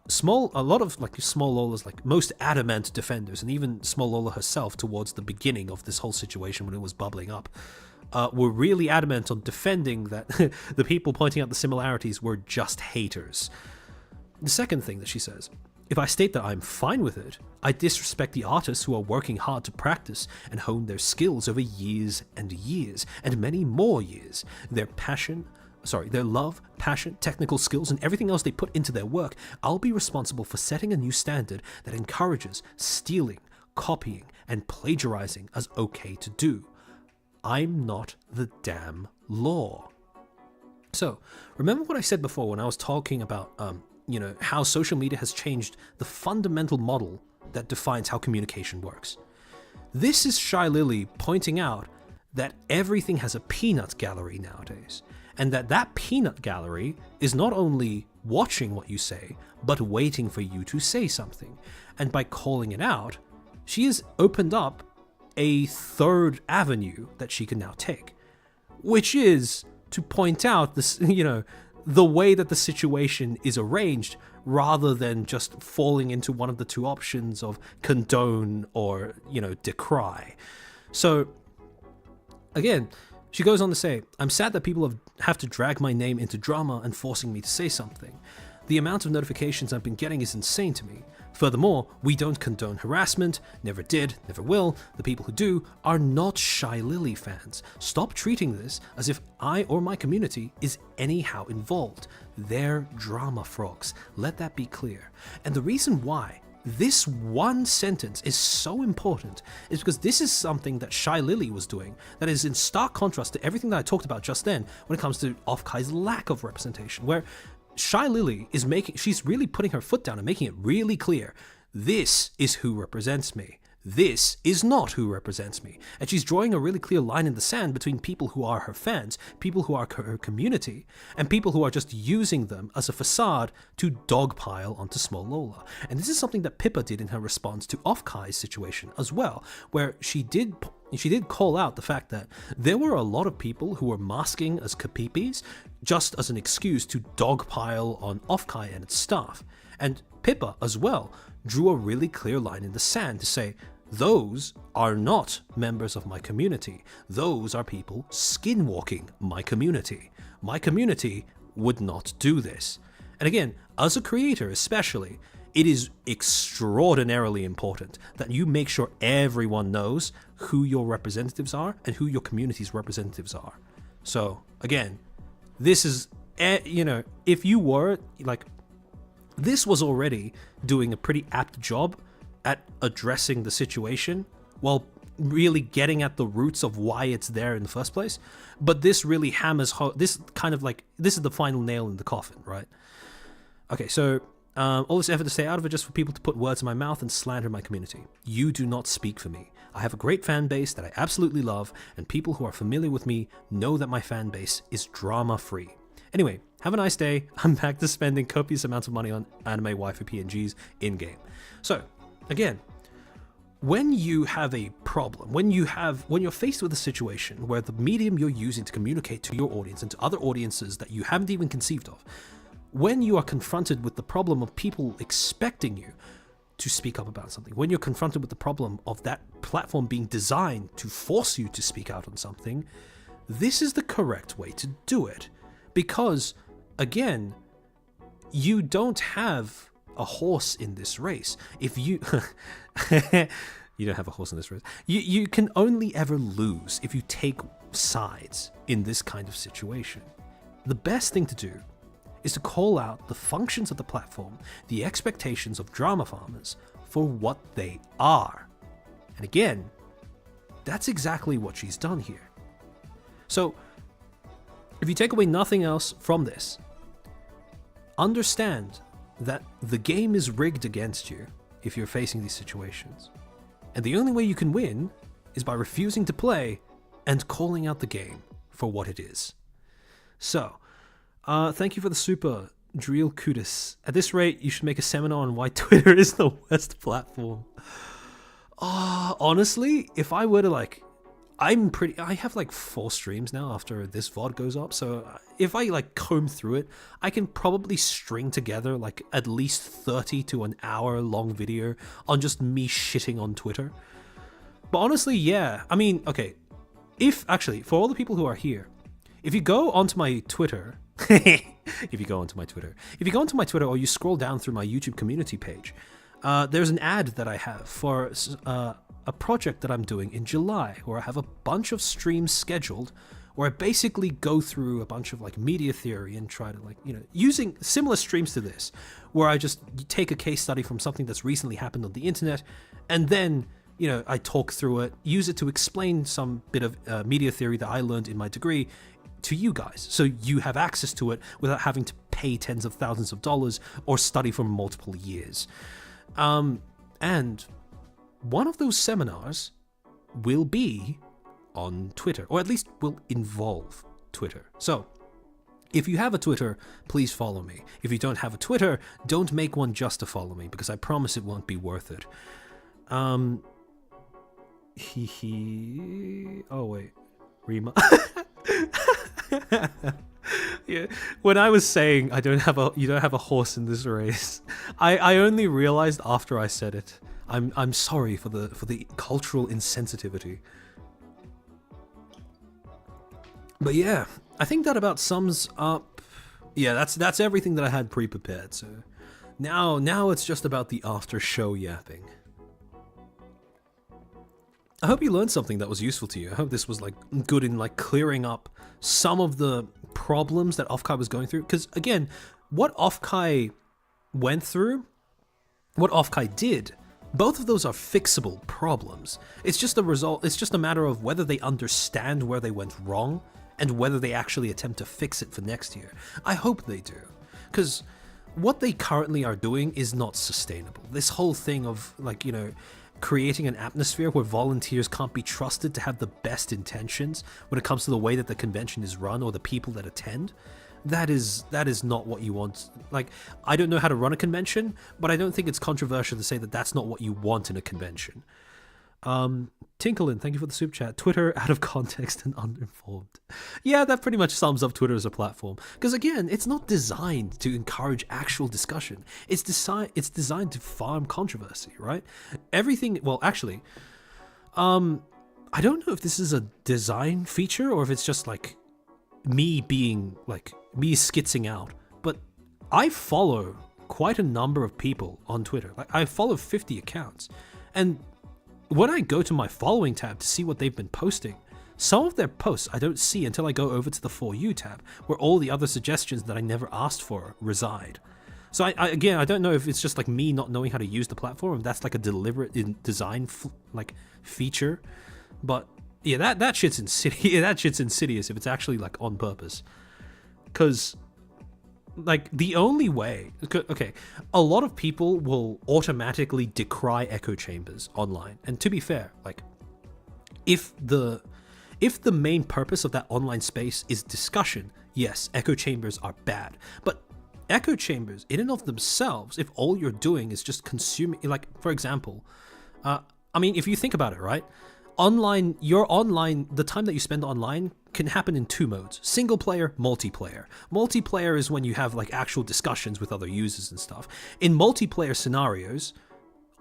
A lot of Small Lola's most adamant defenders, and even Small Lola herself towards the beginning of this whole situation when it was bubbling up, were really adamant on defending that the people pointing out the similarities were just haters. The second thing that she says, if I state that I'm fine with it, I disrespect the artists who are working hard to practice and hone their skills over years and years, and many more years. Their love, passion, technical skills, and everything else they put into their work, I'll be responsible for setting a new standard that encourages stealing, copying, and plagiarizing as okay to do. I'm not the damn law. So, remember what I said before when I was talking about, how social media has changed the fundamental model that defines how communication works. This is Shy Lily pointing out that everything has a peanut gallery nowadays, and that peanut gallery is not only watching what you say, but waiting for you to say something. And by calling it out, she has opened up a third avenue that she can now take, which is to point out this, the way that the situation is arranged, rather than just falling into one of the two options of condone or, decry. So, again, she goes on to say, I'm sad that people have to drag my name into drama and forcing me to say something. The amount of notifications I've been getting is insane to me. Furthermore, we don't condone harassment, never did, never will. The people who do are not Shy Lily fans. Stop treating this as if I or my community is anyhow involved. They're drama frogs. Let that be clear. And the reason why this one sentence is so important is because this is something that Shy Lily was doing that is in stark contrast to everything that I talked about just then when it comes to Offkai's lack of representation, where Shy Lily she's really putting her foot down and making it really clear. This is who represents me. This is not who represents me. And she's drawing a really clear line in the sand between people who are her fans, people who are her community, and people who are just using them as a facade to dogpile onto Small Lola. And this is something that Pippa did in her response to Offkai's situation as well, where she did call out the fact that there were a lot of people who were masking as kapipis just as an excuse to dogpile on Offkai and its staff. And Pippa as well drew a really clear line in the sand to say, those are not members of my community. Those are people skinwalking my community. My community would not do this. And again, as a creator especially, it is extraordinarily important that you make sure everyone knows who your representatives are and who your community's representatives are. So again, this is, if you were this was already doing a pretty apt job at addressing the situation while really getting at the roots of why it's there in the first place. But this really hammers this is the final nail in the coffin, right? Okay, so all this effort to stay out of it just for people to put words in my mouth and slander my community. You do not speak for me. I have a great fan base that I absolutely love, and people who are familiar with me know that my fan base is drama-free. Anyway, have a nice day. I'm back to spending copious amounts of money on anime waifu PNGs in-game. So, again, when you have a problem, when you're faced with a situation where the medium you're using to communicate to your audience and to other audiences that you haven't even conceived of, when you are confronted with the problem of people expecting you to speak up about something, when you're confronted with the problem of that platform being designed to force you to speak out on something, this is the correct way to do it. Because, again, you don't have a horse in this race. If you... you don't have a horse in this race. You can only ever lose if you take sides in this kind of situation. The best thing to do is to call out the functions of the platform, the expectations of drama farmers for what they are. And again, that's exactly what she's done here. So, if you take away nothing else from this, understand that the game is rigged against you if you're facing these situations. And the only way you can win is by refusing to play and calling out the game for what it is. So, thank you for the super, Drill Kudus. At this rate, you should make a seminar on why Twitter is the worst platform. Honestly, if I were to I have like 4 streams now after this VOD goes up, so if I comb through it, I can probably string together like at least 30 to an hour long video on just me shitting on Twitter. But honestly, yeah, I mean, okay, for all the people who are here, if you go onto my Twitter, if you go onto my Twitter or you scroll down through my YouTube community page, there's an ad that I have for a project that I'm doing in July, where I have a bunch of streams scheduled, where I basically go through a bunch of media theory and try to using similar streams to this, where I just take a case study from something that's recently happened on the internet, and then I talk through it, use it to explain some bit of media theory that I learned in my degree to you guys, so you have access to it without having to pay tens of thousands of dollars or study for multiple years. And one of those seminars will be on Twitter, or at least will involve Twitter. So, if you have a Twitter, please follow me. If you don't have a Twitter, don't make one just to follow me, because I promise it won't be worth it. Oh wait, Rima. Yeah, when I was saying you don't have a horse in this race, I only realized after I said it. I'm sorry for the cultural insensitivity. But yeah, I think that about sums up. Yeah, that's everything that I had pre-prepared. So now it's just about the after show yapping. I hope you learned something that was useful to you. I hope this was good in clearing up some of the problems that Offkai was going through. Because again, what Offkai went through, what Offkai did, both of those are fixable problems. It's just a matter of whether they understand where they went wrong and whether they actually attempt to fix it for next year. I hope they do. Because what they currently are doing is not sustainable. This whole thing of creating an atmosphere where volunteers can't be trusted to have the best intentions when it comes to the way that the convention is run or the people that attend, that is not what you want. I don't know how to run a convention, but I don't think it's controversial to say that that's not what you want in a convention. Tinkerlin, thank you for the super chat. Twitter out of context and uninformed. Yeah, that pretty much sums up Twitter as a platform. Because again, it's not designed to encourage actual discussion. It's designed to farm controversy, right? Everything. Well, actually, I don't know if this is a design feature or if it's just me being me skitzing out. But I follow quite a number of people on Twitter. I follow 50 accounts, and when I go to my following tab to see what they've been posting, some of their posts I don't see until I go over to the For You tab, where all the other suggestions that I never asked for reside. So I don't know if it's just me not knowing how to use the platform, if that's a deliberate design feature, but yeah, that shit's insidious. That shit's insidious if it's actually on purpose, because the only way, okay, a lot of people will automatically decry echo chambers online. And to be fair, if if the main purpose of that online space is discussion, yes, echo chambers are bad. But echo chambers, in and of themselves, if all you're doing is just consuming, like, for example, I mean, if you think about it, right? The time that you spend online can happen in two modes: single player, multiplayer. Multiplayer is when you have like actual discussions with other users and stuff. In multiplayer scenarios,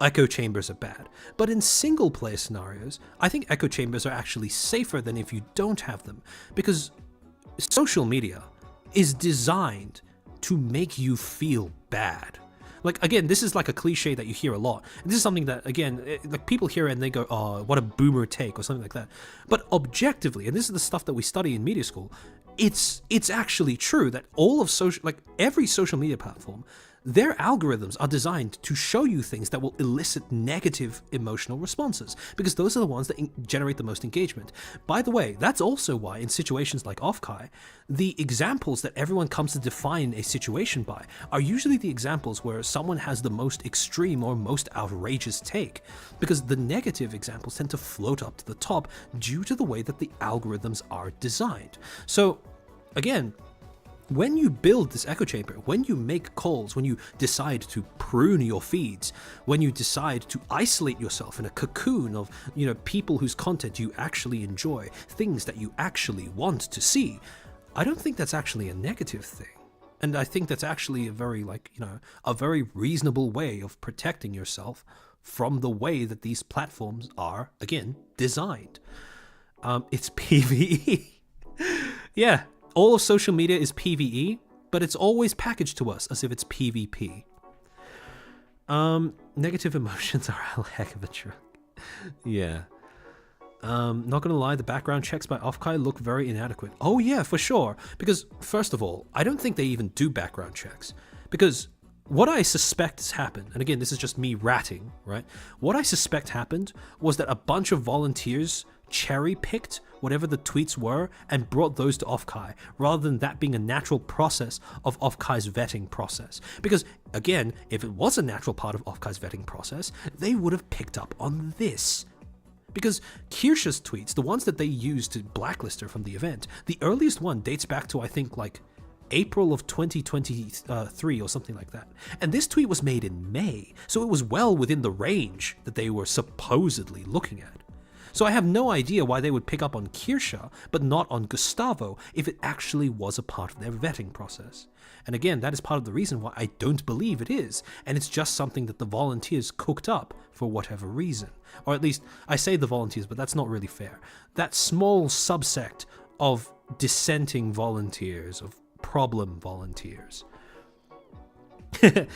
echo chambers are bad. But in single player scenarios, I think echo chambers are actually safer than if you don't have them, because social media is designed to make you feel bad. Like, again, this is like a cliche that you hear a lot. And this is something that, again, like people hear it and they go, oh, what a boomer take, or something like that. But objectively, and this is the stuff that we study in media school, it's actually true that every social media platform, their algorithms are designed to show you things that will elicit negative emotional responses, because those are the ones that generate the most engagement. By the way, that's also why in situations like Offkai, the examples that everyone comes to define a situation by are usually the examples where someone has the most extreme or most outrageous take, because the negative examples tend to float up to the top due to the way that the algorithms are designed. So, again, when you build this echo chamber, when you make calls, when you decide to prune your feeds, when you decide to isolate yourself in a cocoon of, people whose content you actually enjoy, things that you actually want to see, I don't think that's actually a negative thing. And I think that's actually a very reasonable way of protecting yourself from the way that these platforms are, again, designed. It's PvE. Yeah. All of social media is PvE, but it's always packaged to us as if it's PvP. Negative emotions are a heck of a trick. Yeah. Not gonna lie, the background checks by Offkai look very inadequate. Oh yeah, for sure. Because, first of all, I don't think they even do background checks. Because what I suspect has happened, and again, this is just me ratting, right? What I suspect happened was that a bunch of volunteers cherry-picked whatever the tweets were and brought those to Offkai, rather than that being a natural process of Offkai's vetting process. Because, again, if it was a natural part of Offkai's vetting process, they would have picked up on this. Because Kirscha's tweets, the ones that they used to blacklist her from the event, the earliest one dates back to, I think, like April of 2023 or something like that. And this tweet was made in May, so it was well within the range that they were supposedly looking at. So I have no idea why they would pick up on Kirscha, but not on Gustavo, if it actually was a part of their vetting process. And again, that is part of the reason why I don't believe it is, and it's just something that the volunteers cooked up for whatever reason. Or at least, I say the volunteers, but that's not really fair. That small subsect of dissenting volunteers, of problem volunteers. Yeah,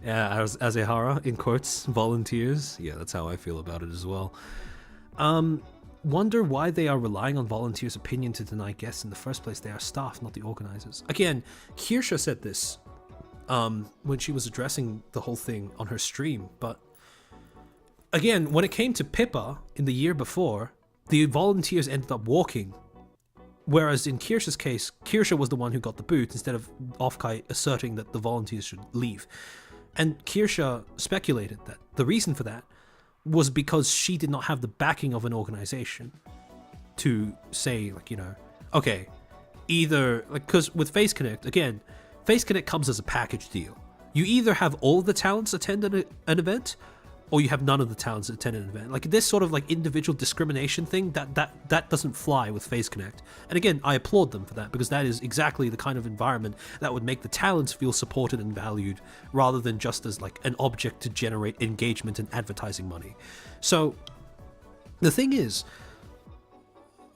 Azehara, in quotes, volunteers. Yeah, that's how I feel about it as well. Wonder why they are relying on volunteers' opinion to deny guests in the first place. They are staff, not the organizers. Again, Kirscha said this when she was addressing the whole thing on her stream, but again, when it came to Pippa in the year before, the volunteers ended up walking. Whereas in Kirscha's case, Kirscha was the one who got the boot instead of Offkai asserting that the volunteers should leave. And Kirscha speculated that the reason for that was because she did not have the backing of an organization to say, okay, either, because with Face Connect, again, Face Connect comes as a package deal. You either have all the talents attend an event, or you have none of the talents attend an event. Like this sort of individual discrimination thing, that doesn't fly with Face Connect. And again, I applaud them for that, because that is exactly the kind of environment that would make the talents feel supported and valued, rather than just as an object to generate engagement and advertising money. So the thing is,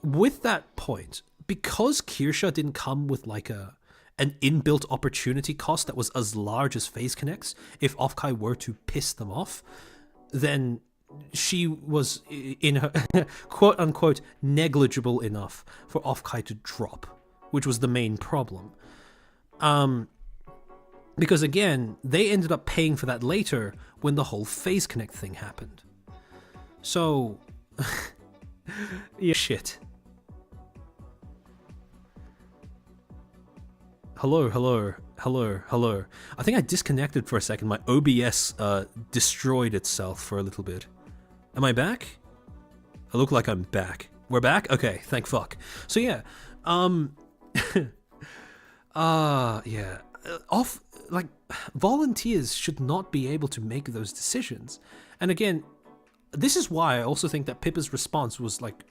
with that point, because Kirscha didn't come with an inbuilt opportunity cost that was as large as Face Connect's, if Offkai were to piss them off, then she was in her quote-unquote negligible enough for Offkai to drop, which was the main problem. Because again, they ended up paying for that later when the whole Face Connect thing happened. So, yeah, shit. Hello. I think I disconnected for a second. My OBS destroyed itself for a little bit. Am I back? I look like I'm back. We're back? Okay, thank fuck. So yeah, yeah. Volunteers should not be able to make those decisions. And again, this is why I also think that Pippa's response was like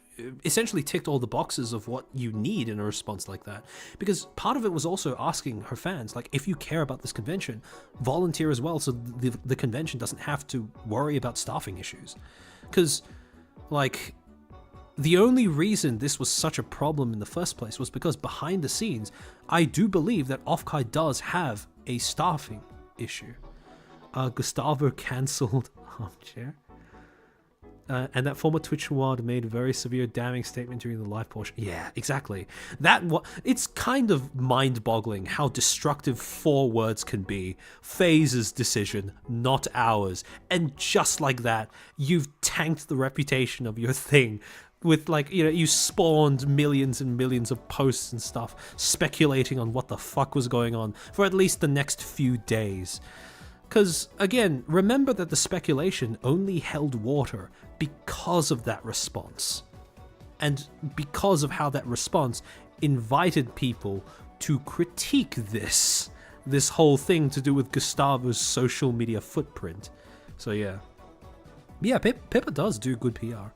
essentially ticked all the boxes of what you need in a response like that, because part of it was also asking her fans, like, if you care about this convention, volunteer as well, so the convention doesn't have to worry about staffing issues. Because like, the only reason this was such a problem in the first place was because behind the scenes, I do believe that Offkai does have a staffing issue. Gustavo cancelled Armchair. And that former Twitch wad made a very severe damning statement during the live portion. Yeah, exactly. It's kind of mind-boggling how destructive 4 words can be. FaZe's decision, not ours. And just like that, you've tanked the reputation of your thing. With like, you know, you spawned millions and millions of posts and stuff speculating on what the fuck was going on for at least the next few days. Because, again, remember that the speculation only held water because of that response. And because of how that response invited people to critique this whole thing to do with Gustavo's social media footprint. So yeah. Yeah, Pippa does do good PR.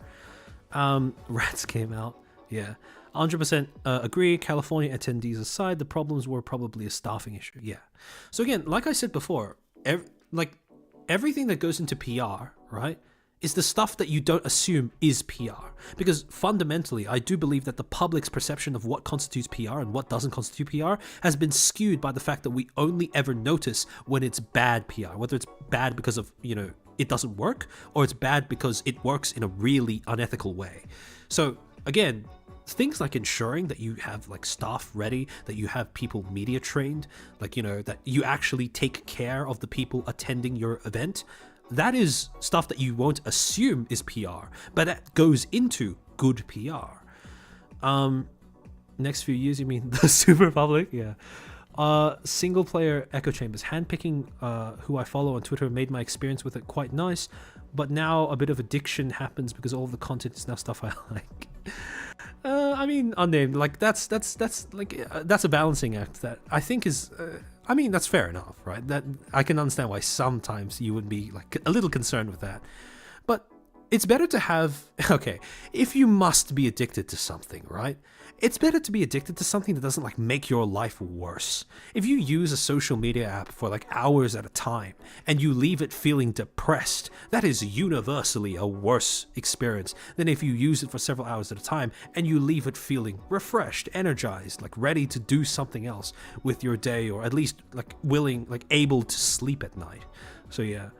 Rats came out. Yeah. 100% agree. California attendees aside, the problems were probably a staffing issue. Yeah. So again, like I said before, everything that goes into PR, right, is the stuff that you don't assume is PR. Because fundamentally, I do believe that the public's perception of what constitutes PR and what doesn't constitute PR has been skewed by the fact that we only ever notice when it's bad PR, whether it's bad because of, you know, it doesn't work, or it's bad because it works in a really unethical way. So again, things like ensuring that you have like staff ready, that you have people media trained, like, you know, that you actually take care of the people attending your event, that is stuff that you won't assume is PR, but that goes into good PR. Next few years, you mean the super public? Yeah. Single player echo chambers. Handpicking who I follow on Twitter made my experience with it quite nice, but now a bit of addiction happens because all of the content is now stuff I like. I mean, unnamed. Like that's a balancing act that I think is. I mean, that's fair enough, right? That I can understand why sometimes you would be like a little concerned with that, but it's better to have. Okay, if you must be addicted to something, right? It's better to be addicted to something that doesn't like make your life worse. If you use a social media app for like hours at a time and you leave it feeling depressed, that is universally a worse experience than if you use it for several hours at a time and you leave it feeling refreshed, energized, like ready to do something else with your day, or at least like willing, like able to sleep at night. So yeah.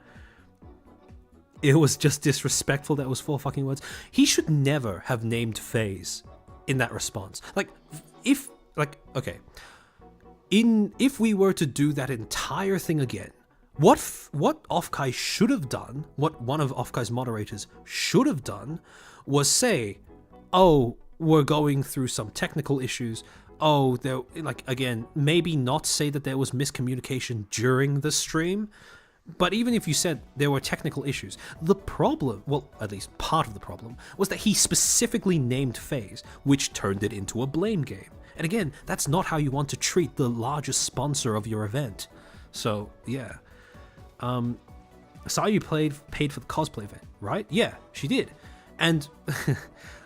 It was just disrespectful. That was 4 fucking words. He should never have named FaZe in that response. Like, if we were to do that entire thing again, what Offkai should have done, what one of Offkai's moderators should have done, was say, oh, we're going through some technical issues. Oh, there, like, again, maybe not say that there was miscommunication during the stream, but even if you said there were technical issues, the problem, well, at least part of the problem, was that he specifically named FaZe, which turned it into a blame game. And again, that's not how you want to treat the largest sponsor of your event. So, yeah. Sayu paid for the cosplay event, right? Yeah, she did. And,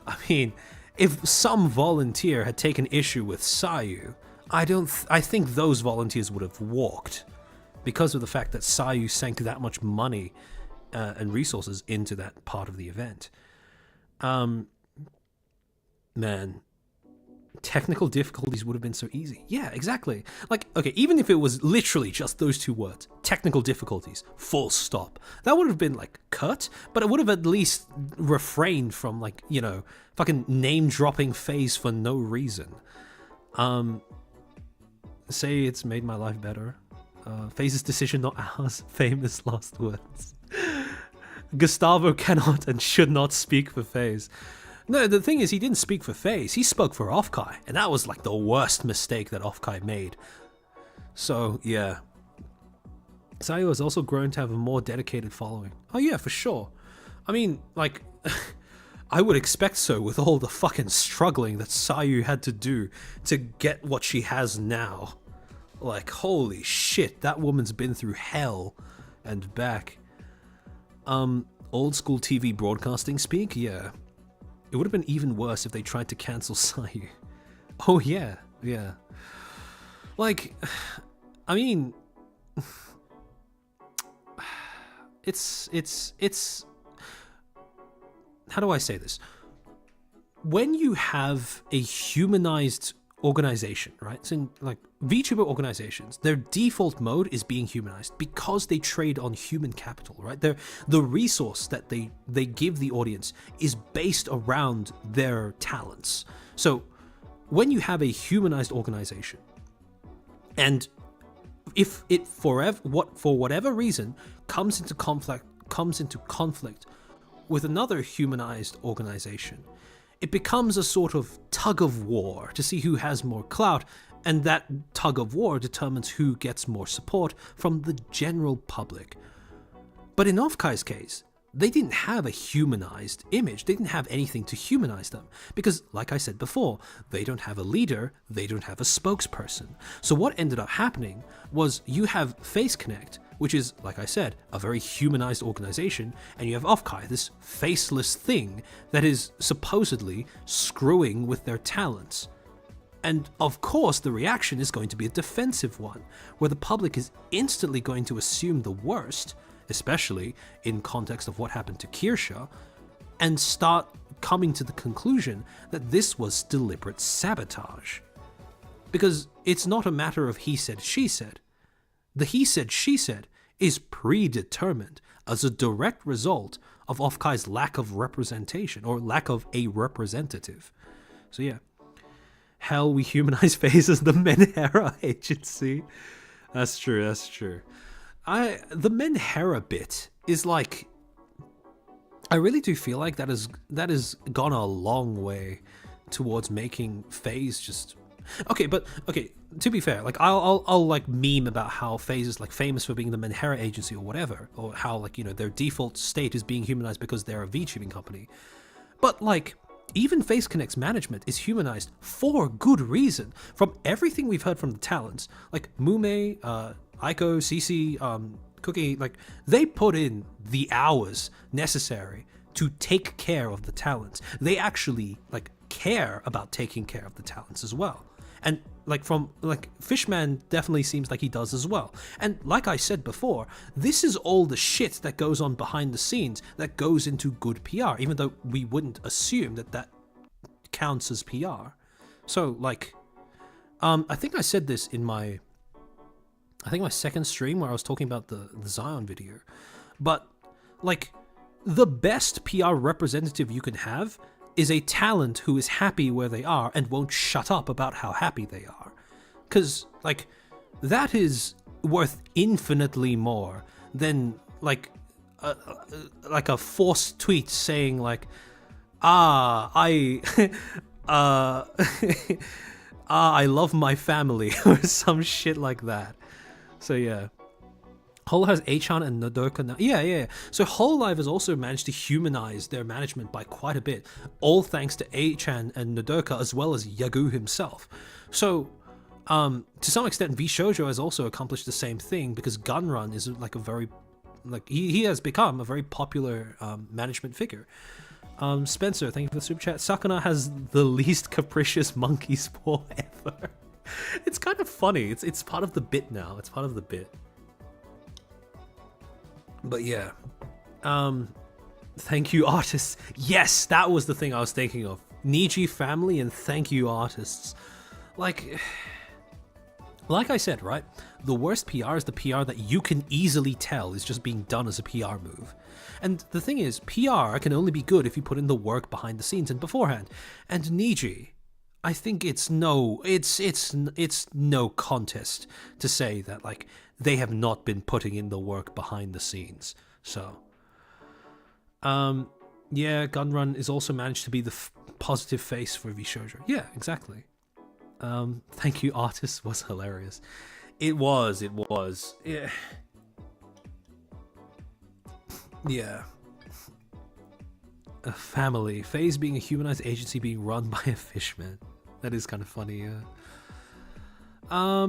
I mean, if some volunteer had taken issue with Sayu, I think those volunteers would have walked, because of the fact that Sayu sank that much money and resources into that part of the event. Man, technical difficulties would have been so easy. Yeah, exactly. Like, okay, even if it was literally just those 2 words, technical difficulties, full stop, that would have been like cut, but it would have at least refrained from, like, you know, fucking name dropping FaZe for no reason. Say it's made my life better. FaZe's decision, not ours. Famous last words. Gustavo cannot and should not speak for FaZe. No, the thing is, he didn't speak for FaZe. He spoke for Offkai, and that was like the worst mistake that Offkai made. So yeah, Sayu has also grown to have a more dedicated following. Oh yeah, for sure. I mean, like, I would expect so with all the fucking struggling that Sayu had to do to get what she has now. Like, holy shit, that woman's been through hell and back. Old school TV broadcasting speak? Yeah. It would have been even worse if they tried to cancel Sayu. Oh yeah, yeah. Like, I mean, it's how do I say this? When you have a humanized organization, right? So in, like, VTuber organizations, their default mode is being humanized because they trade on human capital, right? The resource that they give the audience is based around their talents. So when you have a humanized organization, and if it for whatever reason comes into conflict with another humanized organization, it becomes a sort of tug of war to see who has more clout, and that tug of war determines who gets more support from the general public. But in Offkai's case, they didn't have a humanized image. They didn't have anything to humanize them because, like I said before, they don't have a leader, they don't have a spokesperson. So what ended up happening was you have Face Connect, which is, like I said, a very humanized organization, and you have Offkai, this faceless thing that is supposedly screwing with their talents. And of course, the reaction is going to be a defensive one, where the public is instantly going to assume the worst, especially in context of what happened to Kirsha, and start coming to the conclusion that this was deliberate sabotage. Because it's not a matter of he said, she said. The he said, she said is predetermined as a direct result of Offkai's lack of representation, or lack of a representative. So yeah. Hell, we humanize FaZe as the Menhera agency. That's true, that's true. The Menhera bit is like, I really do feel like that has gone a long way towards making FaZe just okay. To be fair, like I'll like meme about how FaZe is like famous for being the Menhera agency or whatever, or how, like, you know, their default state is being humanized because they're a VTubing company. But like, even Face Connect's management is humanized for good reason. From everything we've heard from the talents, like Mume, Aiko, Cece, Cookie, like, they put in the hours necessary to take care of the talents. They actually, like, care about taking care of the talents as well. And like, from like, Fishman definitely seems like he does as well. And like I said before, this is all the shit that goes on behind the scenes that goes into good PR, even though we wouldn't assume that counts as PR. So like, I think I said this in my second stream where I was talking about the Zion video, but like, the best PR representative you can have is a talent who is happy where they are and won't shut up about how happy they are. Because, like, that is worth infinitely more than, like a forced tweet saying, like, I love my family, or some shit like that. So, yeah. Whole has Achan and Nodoka now. Yeah. So Hololive has also managed to humanize their management by quite a bit, all thanks to Achan and Nodoka, as well as Yagu himself. So, to some extent, V Shoujo has also accomplished the same thing, because Gunrun is like a very, like, he has become a very popular management figure. Spencer, thank you for the super chat. Sakuna has the least capricious monkey sport ever. It's kind of funny. It's part of the bit now. It's part of the bit. But yeah, thank you artists. Yes, that was the thing I was thinking of. Niji family and thank you artists. Like I said, right? The worst PR is the PR that you can easily tell is just being done as a PR move. And the thing is, PR can only be good if you put in the work behind the scenes and beforehand. And Niji, I think it's no contest to say that, like, they have not been putting in the work behind the scenes. So, yeah, Gunrun is also managed to be the positive face for V Shoujo. Yeah, exactly. Thank you, artist was hilarious. It was. Yeah. Yeah. A family. FaZe being a humanized agency being run by a fishman. That is kind of funny, yeah.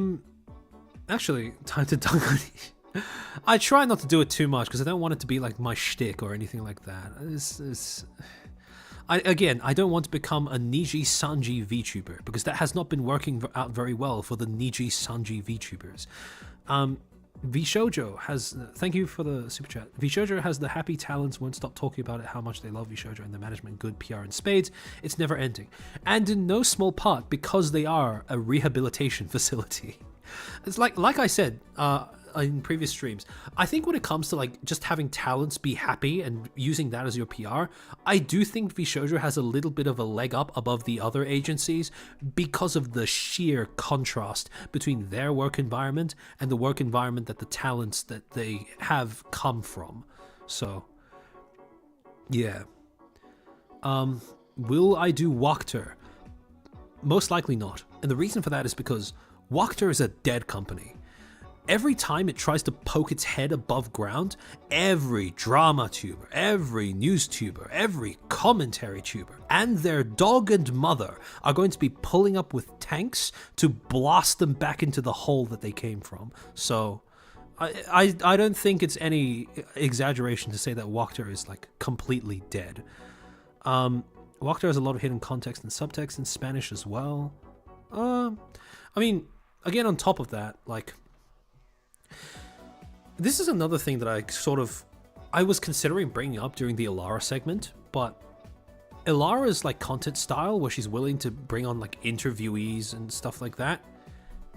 Actually, time to dunk on it. I try not to do it too much because I don't want it to be like my shtick or anything like that. I don't want to become a Niji Sanji VTuber because that has not been working out very well for the Niji Sanji VTubers. Vshoujo has, thank you for the super chat. Vshoujo has the happy talents, won't stop talking about it, how much they love Vshoujo and the management, good PR in spades. It's never ending. And in no small part because they are a rehabilitation facility. It's like I said, in previous streams, I think when it comes to like just having talents be happy and using that as your PR, I do think Vshoujo has a little bit of a leg up above the other agencies because of the sheer contrast between their work environment and the work environment that the talents that they have come from. So, yeah. Will I do Wachter? Most likely not. And the reason for that is because Wachter is a dead company. Every time it tries to poke its head above ground, every drama tuber, every news tuber, every commentary tuber, and their dog and mother are going to be pulling up with tanks to blast them back into the hole that they came from. So I don't think it's any exaggeration to say that Wachter is like completely dead. Wachter has a lot of hidden context and subtext in Spanish as well. I mean, again, on top of that, like, this is another thing that I was considering bringing up during the Ilara segment, but Ilara's like content style where she's willing to bring on like interviewees and stuff like that,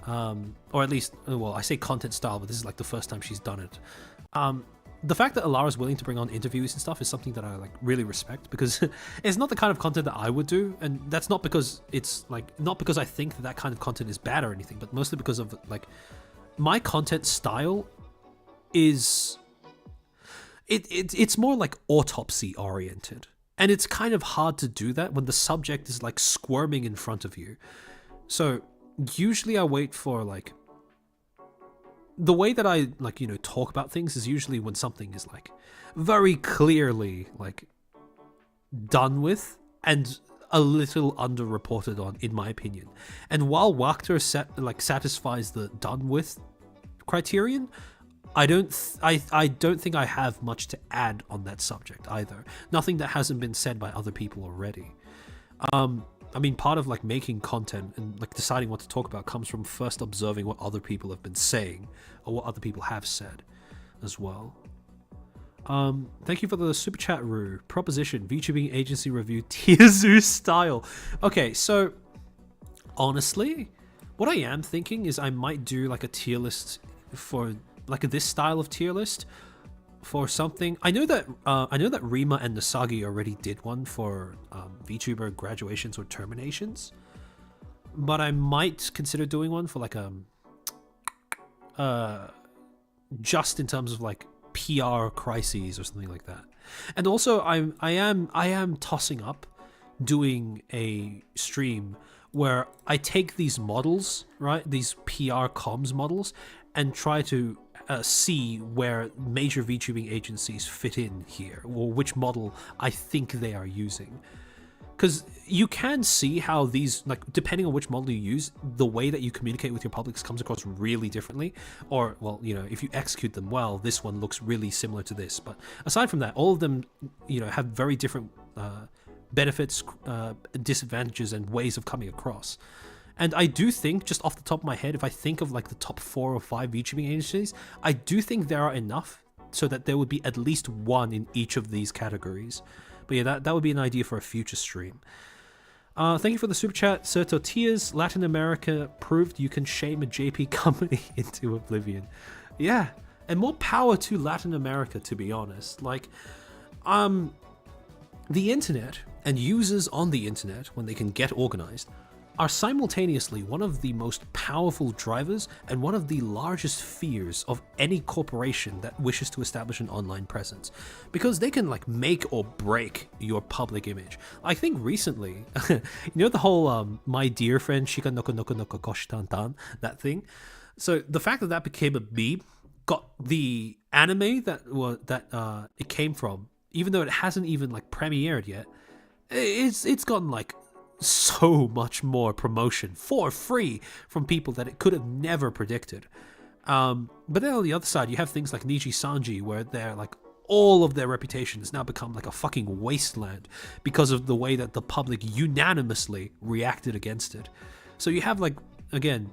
or at least, well, I say content style, but this is like the first time she's done it. The fact that Ilara's willing to bring on interviewees and stuff is something that I like really respect, because it's not the kind of content that I would do, and that's not because it's like, not because I think that kind of content is bad or anything, but mostly because of like my content style is it's more like autopsy oriented, and it's kind of hard to do that when the subject is like squirming in front of you. So usually I wait for like, the way that I like, you know, talk about things is usually when something is like very clearly like done with and a little underreported on, in my opinion. And while Wachter satisfies the done with criterion, I don't think I have much to add on that subject either. Nothing that hasn't been said by other people already. I mean, part of like making content and like deciding what to talk about comes from first observing what other people have been saying or what other people have said as well. Thank you for the super chat, Rue. Proposition, VTubing agency review, Tiezu style. Okay, so honestly, what I am thinking is I might do like a tier list for like this style of tier list for something. I know that Rima and Nasagi already did one for VTuber graduations or terminations, but I might consider doing one for like just in terms of like PR crises or something like that. And also I am tossing up doing a stream where I take these models, right, these PR comms models, and try to see where major VTubing agencies fit in here, or which model I think they are using. Because you can see how these, like, depending on which model you use, the way that you communicate with your public comes across really differently. Or, well, you know, if you execute them well, this one looks really similar to this. But aside from that, all of them, you know, have very different benefits, disadvantages, and ways of coming across. And I do think, just off the top of my head, if I think of like the top 4 or 5 VTubing agencies, I do think there are enough so that there would be at least one in each of these categories. But yeah, that would be an idea for a future stream. Thank you for the super chat, Sir Tortillas. Latin America proved you can shame a JP company into oblivion. Yeah, and more power to Latin America, to be honest. Like, the internet and users on the internet, when they can get organized, are simultaneously one of the most powerful drivers and one of the largest fears of any corporation that wishes to establish an online presence, because they can like make or break your public image. I think recently, you know, the whole my dear friend Shika Noko Noko Noko Koshitantan, that thing. So the fact that that became a meme got the anime that it came from even though it hasn't even like premiered yet, it's gotten like so much more promotion for free from people that it could have never predicted. But then on the other side, you have things like Niji Sanji, where they're like, all of their reputation has now become like a fucking wasteland because of the way that the public unanimously reacted against it. So you have like, again,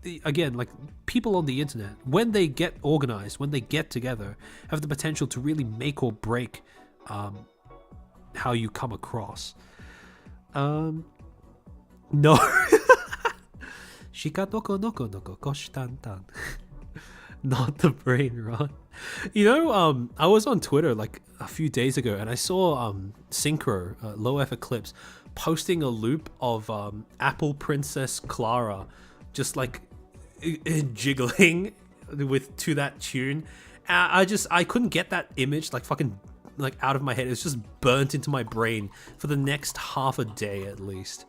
like people on the internet, when they get organized, when they get together, have the potential to really make or break how you come across. No. Shika noko noko noko koshtantan. Not the brain rot. You know, I was on Twitter like a few days ago and I saw Synchro, Low F Eclipse, posting a loop of Apple Princess Clara just like jiggling to that tune. I couldn't get that image like fucking like out of my head. It's just burnt into my brain for the next half a day at least.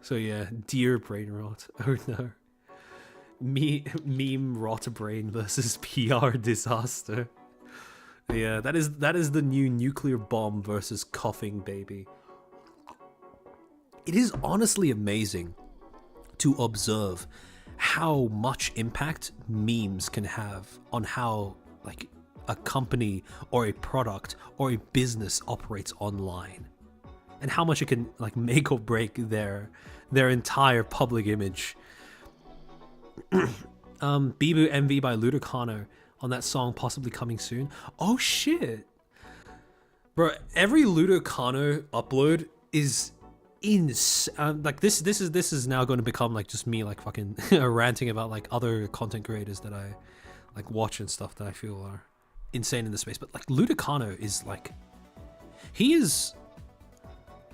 So yeah, dear brain rot. Oh no. Meme rot brain versus PR disaster. Yeah, that is the new nuclear bomb versus coughing baby. It is honestly amazing to observe how much impact memes can have on how like a company or a product or a business operates online, and how much it can like make or break their entire public image. Bibu MV by Ludicano on that song possibly coming soon. Oh shit, bro! Every Ludicano upload is like this is now going to become like just me like fucking ranting about like other content creators that I like watch and stuff that I feel are insane in the space. But like Ludicano is like,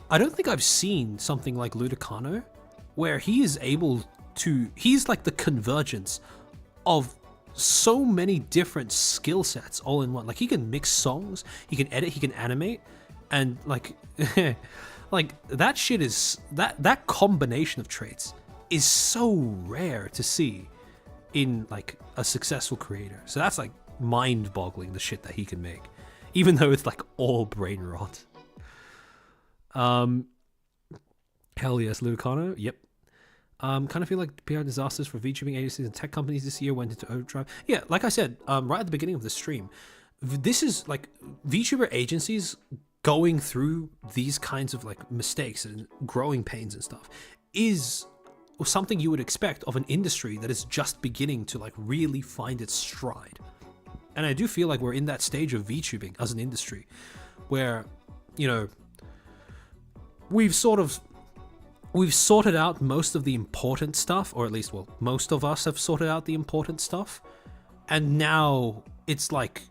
I don't think I've seen something like Ludicano where he is able to, he's like the convergence of so many different skill sets all in one. Like he can mix songs, he can edit, he can animate, and like like that shit is that combination of traits is so rare to see in like a successful creator. So that's like mind-boggling, the shit that he can make, even though it's like all brain rot. Hell yes, Lucano. Yep. Kind of feel like PR disasters for VTubing agencies and tech companies this year went into overdrive. Yeah, like I said, right at the beginning of the stream, this is like VTuber agencies going through these kinds of like mistakes and growing pains and stuff is something you would expect of an industry that is just beginning to like really find its stride. And I do feel like we're in that stage of VTubing as an industry where, you know, we've sorted out most of the important stuff, or at least, well, most of us have sorted out the important stuff. And now it's like,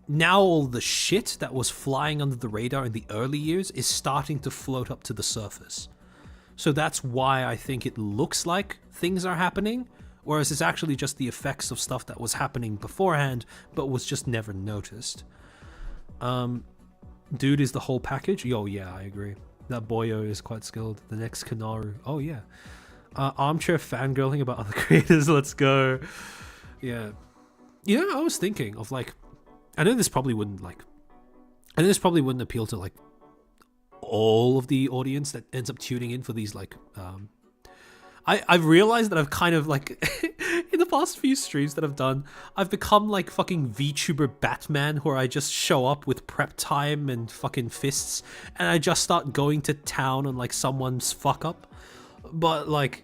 now all the shit that was flying under the radar in the early years is starting to float up to the surface. So that's why I think it looks like things are happening, whereas it's actually just the effects of stuff that was happening beforehand, but was just never noticed. Dude is the whole package? Yo, yeah, I agree. That boyo is quite skilled. The next Kanaru. Oh, yeah. Armchair fangirling about other creators. Let's go. Yeah. You know, I was thinking of like, I know this probably wouldn't appeal to like all of the audience that ends up tuning in for these like, I've realized that I've kind of like, in the past few streams that I've done, I've become like fucking VTuber Batman, where I just show up with prep time and fucking fists, and I just start going to town on like someone's fuck up. But like,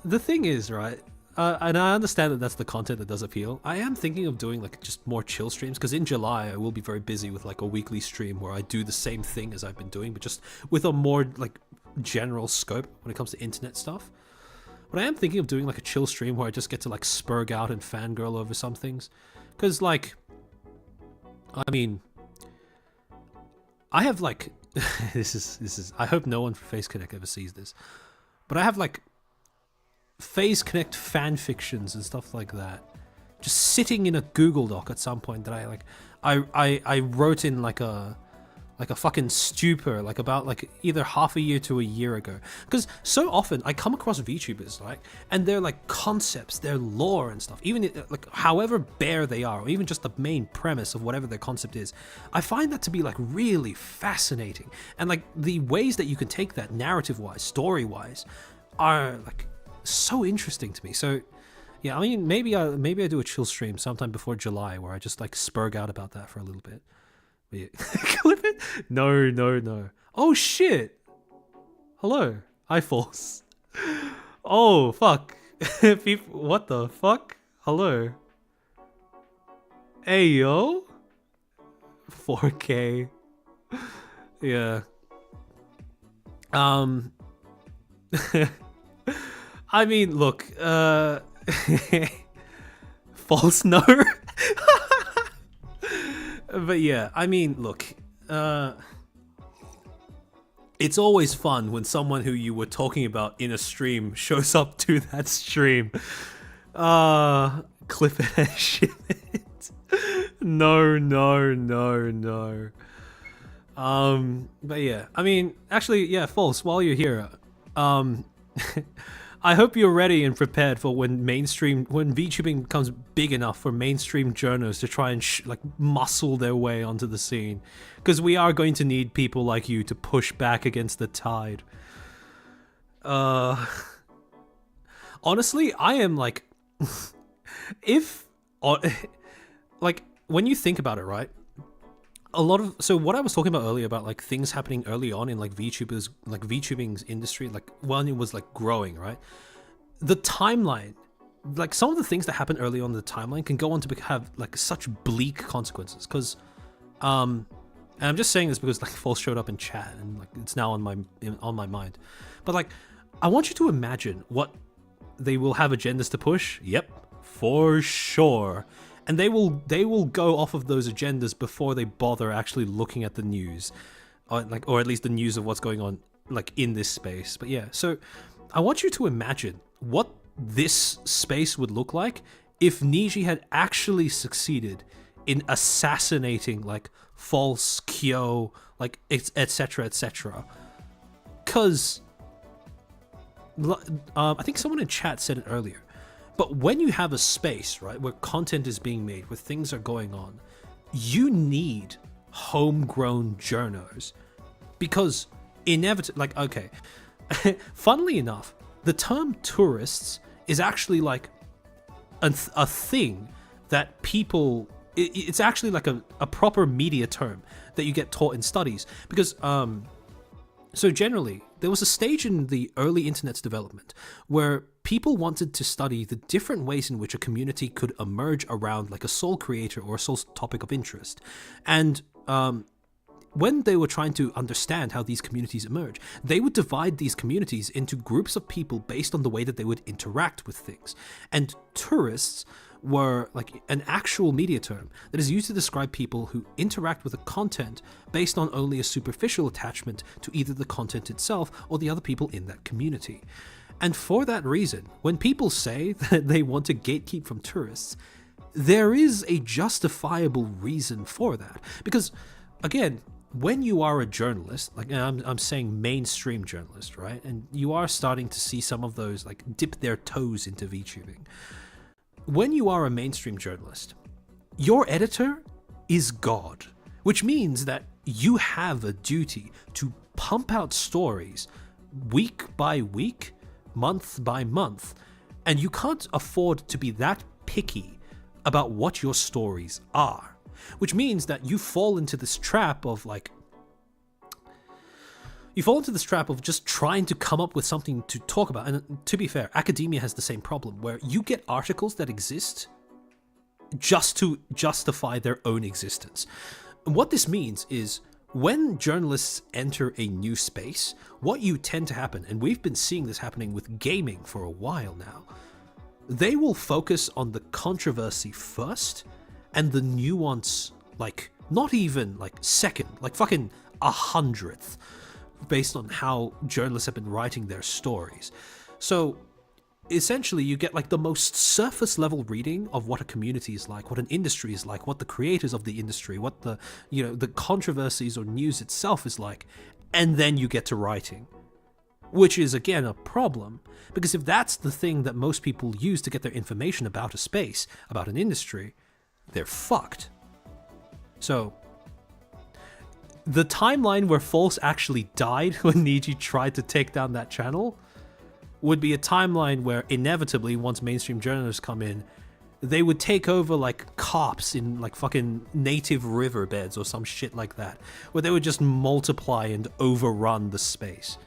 the thing is, right, and I understand that that's the content that does appeal. I am thinking of doing like just more chill streams, because in July I will be very busy with like a weekly stream where I do the same thing as I've been doing, but just with a more like general scope when it comes to internet stuff. But I am thinking of doing like a chill stream where I just get to like spurg out and fangirl over some things, because like, I mean, I have like this is I hope no one from Face Connect ever sees this, but I have like Face Connect fan fictions and stuff like that just sitting in a Google Doc at some point that I wrote in like a like a fucking stupor, like about like either half a year to a year ago. Because so often I come across VTubers, right, and they're like concepts, their lore and stuff, even like however bare they are, or even just the main premise of whatever their concept is, I find that to be like really fascinating. And like the ways that you can take that narrative-wise, story-wise, are like so interesting to me. So yeah, I mean, maybe I do a chill stream sometime before July where I just like spurg out about that for a little bit. But yeah. Clip it? No. Oh shit! Hello, hi False. Oh fuck! People, what the fuck? Hello. Hey yo. 4K. Yeah. I mean, look. False no. But yeah, I mean, look, it's always fun when someone who you were talking about in a stream shows up to that stream. Clip it and shit it. No. But yeah, I mean, actually, yeah, False, while you're here, I hope you're ready and prepared for when VTubing becomes big enough for mainstream journalists to try and like muscle their way onto the scene, because we are going to need people like you to push back against the tide. Honestly, I am like, like when you think about it, right? So what I was talking about earlier about like things happening early on in like VTubing's industry, like when it was like growing, right? The timeline, like some of the things that happen early on in the timeline can go on to have like such bleak consequences. Because, and I'm just saying this because like False showed up in chat and like it's now on my mind. But like, I want you to imagine what they will have agendas to push. Yep, for sure. And they will go off of those agendas before they bother actually looking at the news, or at least the news of what's going on like in this space. But yeah, so I want you to imagine what this space would look like if Niji had actually succeeded in assassinating like False, Kyo, like etc. Because I think someone in chat said it earlier. But when you have a space, right, where content is being made, where things are going on, you need homegrown journos. Because inevitably, like, okay, funnily enough, the term tourists is actually like a thing that people, it's actually like a proper media term that you get taught in studies. Because, so generally, there was a stage in the early internet's development where people wanted to study the different ways in which a community could emerge around like a sole creator or a sole topic of interest. And when they were trying to understand how these communities emerge, they would divide these communities into groups of people based on the way that they would interact with things. And tourists were like an actual media term that is used to describe people who interact with the content based on only a superficial attachment to either the content itself or the other people in that community. And for that reason, when people say that they want to gatekeep from tourists, there is a justifiable reason for that. Because, again, when you are a journalist, like I'm saying mainstream journalist, right? And you are starting to see some of those like dip their toes into VTubing. When you are a mainstream journalist, your editor is God, which means that you have a duty to pump out stories week by week, month by month, and you can't afford to be that picky about what your stories are, which means that you fall into this trap of just trying to come up with something to talk about. And to be fair, academia has the same problem, where you get articles that exist just to justify their own existence. And what this means is when journalists enter a new space, what you tend to happen, and we've been seeing this happening with gaming for a while now, they will focus on the controversy first and the nuance, like, not even like second, like fucking 100th, based on how journalists have been writing their stories. So essentially you get like the most surface level reading of what a community is like, what an industry is like, what the creators of the industry, what the, you know, the controversies or news itself is like, and then you get to writing, which is again a problem, because if that's the thing that most people use to get their information about a space, about an industry, they're fucked. So the timeline where False actually died when Niji tried to take down that channel would be a timeline where inevitably, once mainstream journalists come in, they would take over like cops in like fucking native riverbeds or some shit like that, where they would just multiply and overrun the space.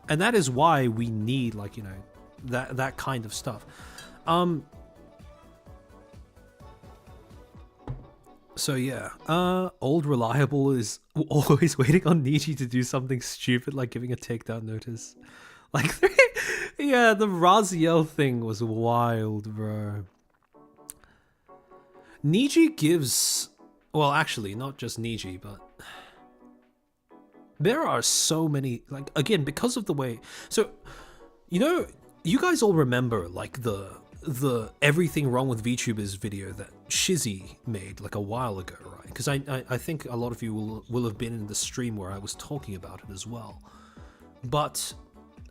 And that is why we need, like, you know, that kind of stuff. So yeah, Old Reliable is always waiting on Niji to do something stupid like giving a takedown notice. Like, yeah, the Raziel thing was wild, bro. Niji gives, well, actually, not just Niji, but there are so many, like, again, because of the way, so, you know, you guys all remember, like, the everything wrong with VTubers video that Shizzy made like a while ago, right? Because I think a lot of you will have been in the stream where I was talking about it as well. But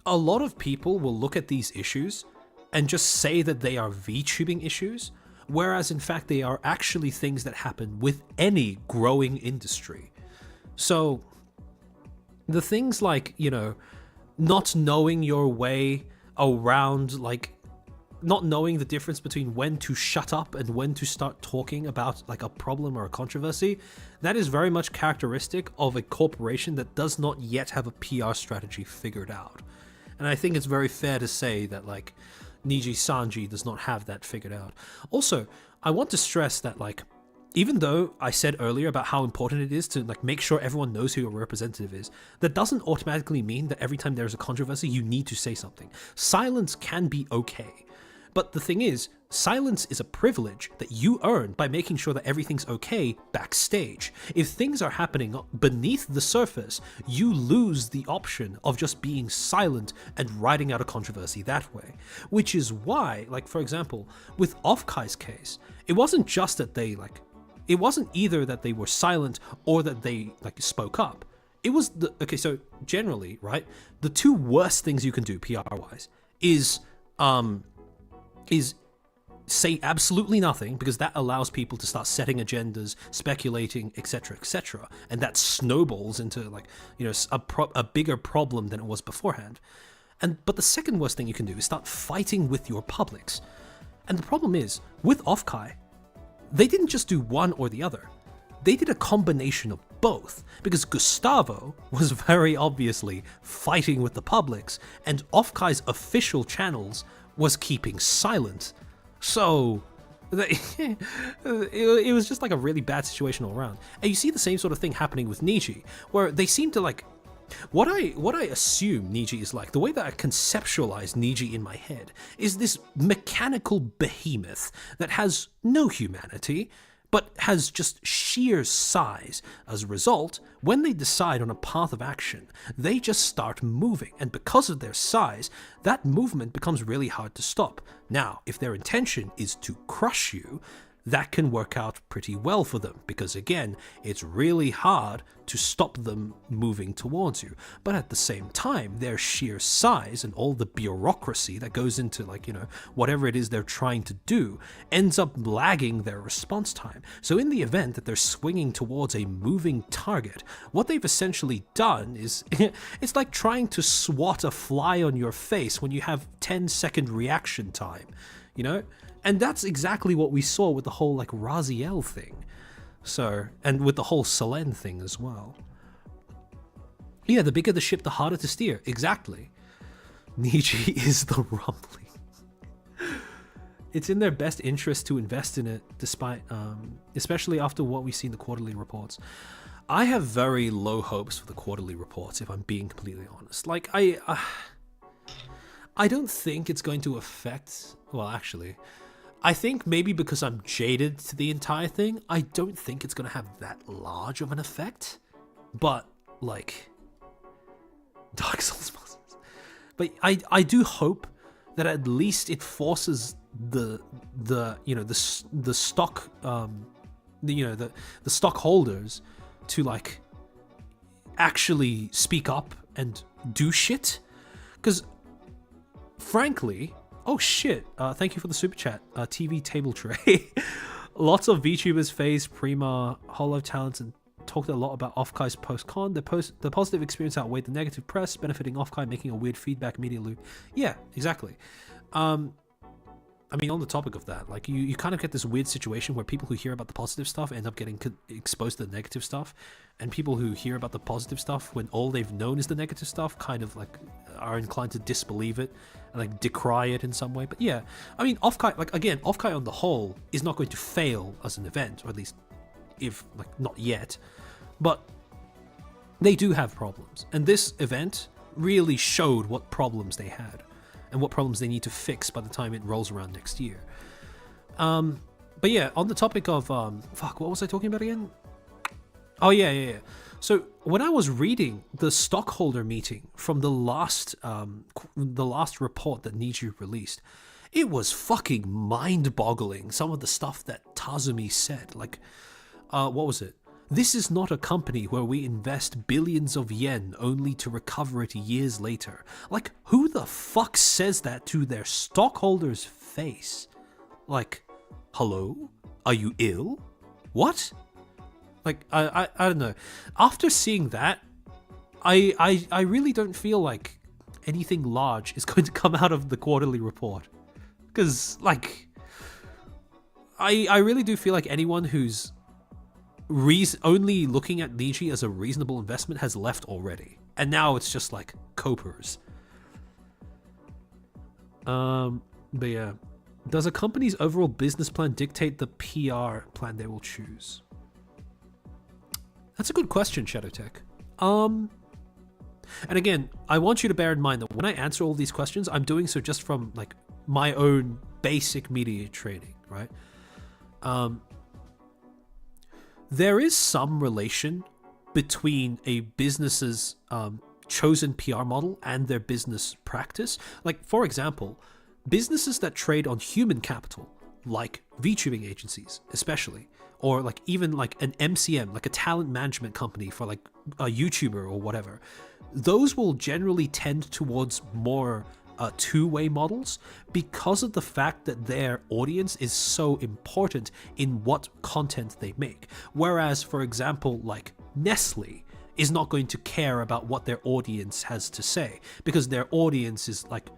a lot of people will look at these issues and just say that they are VTubing issues, whereas in fact they are actually things that happen with any growing industry. So the things like, you know, not knowing your way around, like, not knowing the difference between when to shut up and when to start talking about like a problem or a controversy, that is very much characteristic of a corporation that does not yet have a PR strategy figured out. And I think it's very fair to say that like Niji Sanji does not have that figured out. Also, I want to stress that, like, even though I said earlier about how important it is to like make sure everyone knows who your representative is, that doesn't automatically mean that every time there's a controversy you need to say something. Silence can be okay. But the thing is, silence is a privilege that you earn by making sure that everything's okay backstage. If things are happening beneath the surface, you lose the option of just being silent and riding out a controversy that way. Which is why, like, for example, with Offkai's case, it wasn't just that they, like, it wasn't either that they were silent or that they, like, spoke up. It was the, okay, so generally, right, the two worst things you can do PR-wise is say absolutely nothing, because that allows people to start setting agendas, speculating, etc., and that snowballs into, like, you know, a bigger problem than it was beforehand. But the second worst thing you can do is start fighting with your publics. And the problem is, with Offkai, they didn't just do one or the other. They did a combination of both, because Gustavo was very obviously fighting with the publics, and Offkai's official channels was keeping silent. So it was just like a really bad situation all around. And you see the same sort of thing happening with Niji, where they seem to, like, what I assume Niji is like, the way that I conceptualize Niji in my head is this mechanical behemoth that has no humanity, but has just sheer size. As a result, when they decide on a path of action, they just start moving, and because of their size, that movement becomes really hard to stop. Now, if their intention is to crush you, that can work out pretty well for them, because again, it's really hard to stop them moving towards you. But at the same time, their sheer size and all the bureaucracy that goes into, like, you know, whatever it is they're trying to do ends up lagging their response time. So in the event that they're swinging towards a moving target, what they've essentially done is it's like trying to swat a fly on your face when you have 10-second reaction time, you know? And that's exactly what we saw with the whole, like, Raziel thing. So, and with the whole Selene thing as well. Yeah, the bigger the ship, the harder to steer. Exactly. Niji is the rumbling. It's in their best interest to invest in it, despite, especially after what we see in the quarterly reports. I have very low hopes for the quarterly reports, if I'm being completely honest. Like, I don't think it's going to affect, well, actually, I think maybe because I'm jaded to the entire thing, I don't think it's going to have that large of an effect. But, like, Dark Souls bosses. But I do hope that at least it forces the stock the stockholders to like actually speak up and do shit. Because frankly, oh shit, thank you for the super chat, TV table tray. Lots of VTubers face Prima Hollow talents and talked a lot about Offkai's post-con. The positive experience outweighed the negative press, benefiting Offkai, making a weird feedback media loop. Yeah, exactly. I mean, on the topic of that, like you kind of get this weird situation where people who hear about the positive stuff end up getting exposed to the negative stuff, and people who hear about the positive stuff when all they've known is the negative stuff kind of like are inclined to disbelieve it and like decry it in some way. But yeah, I mean, Offkai, like again, Offkai on the whole is not going to fail as an event, or at least if like not yet, but they do have problems, and this event really showed what problems they had and what problems they need to fix by the time it rolls around next year. But yeah, on the topic of what was I talking about again? Oh yeah. So when I was reading the stockholder meeting from the last report that Niji released, it was fucking mind-boggling. Some of the stuff that Tazumi said, like, what was it? This is not a company where we invest billions of yen only to recover it years later. Like, who the fuck says that to their stockholders' face? Like, hello? Are you ill? What? Like, I don't know. After seeing that, I really don't feel like anything large is going to come out of the quarterly report. Because, like, I really do feel like anyone who's only looking at Niji as a reasonable investment has left already, and now it's just like copers. But yeah, does a company's overall business plan dictate the PR plan they will choose? That's a good question, Shadowtech. And again, I want you to bear in mind that when I answer all these questions, I'm doing so just from like my own basic media training, right? There is some relation between a business's chosen PR model and their business practice. Like, for example, businesses that trade on human capital, like VTubing agencies especially, or like even like an MCM, like a talent management company for like a YouTuber or whatever, those will generally tend towards more two-way models because of the fact that their audience is so important in what content they make. Whereas, for example, like Nestle is not going to care about what their audience has to say because their audience is like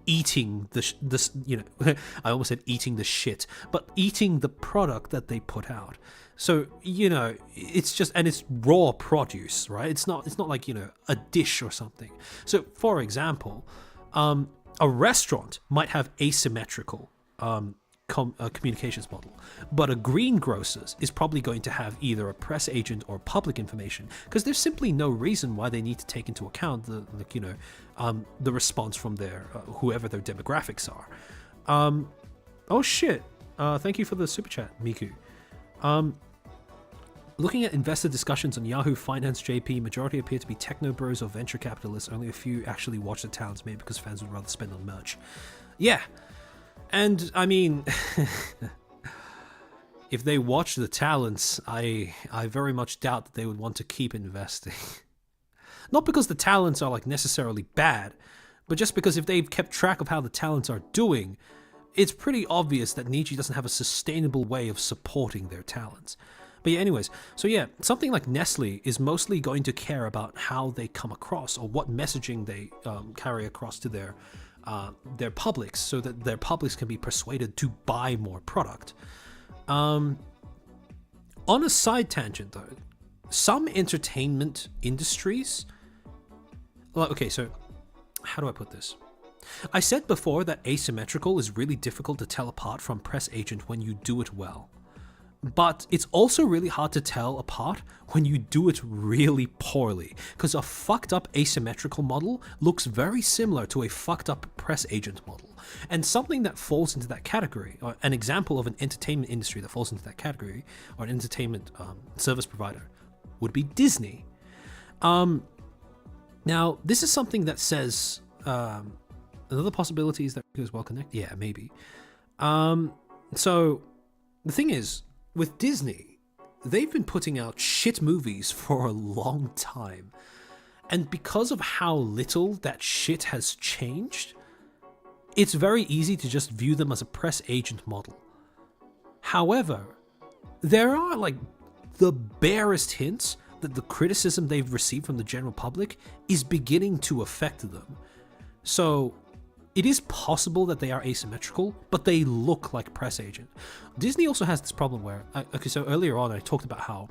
eating I almost said eating the shit, but eating the product that they put out. So, it's just, and it's raw produce, right? It's not like, a dish or something. So, for example, a restaurant might have asymmetrical communications model, but a greengrocer's is probably going to have either a press agent or public information because there's simply no reason why they need to take into account the response from their whoever their demographics are. Oh shit! Thank you for the super chat, Miku. Looking at investor discussions on Yahoo Finance JP, majority appear to be techno bros or venture capitalists. Only a few actually watch the talents made because fans would rather spend on merch. Yeah, and I mean, if they watch the talents, I very much doubt that they would want to keep investing. Not because the talents are like necessarily bad, but just because if they've kept track of how the talents are doing, it's pretty obvious that Niji doesn't have a sustainable way of supporting their talents. But yeah, anyways, so yeah, something like Nestle is mostly going to care about how they come across or what messaging they carry across to their publics so that their publics can be persuaded to buy more product. On a side tangent though, some entertainment industries, okay, so how do I put this? I said before that asymmetrical is really difficult to tell apart from press agent when you do it well. But it's also really hard to tell apart when you do it really poorly, because a fucked up asymmetrical model looks very similar to a fucked up press agent model. And something that falls into that category, or an example of an entertainment industry that falls into that category, or an entertainment service provider, would be Disney. Now, this is something that says Another possibility is that Riku is well connected. Yeah, maybe. So the thing is, with Disney, they've been putting out shit movies for a long time. And because of how little that shit has changed, it's very easy to just view them as a press agent model. However, there are like the barest hints that the criticism they've received from the general public is beginning to affect them. So it is possible that they are asymmetrical, but they look like press agent. Disney also has this problem where, okay, so earlier on I talked about how,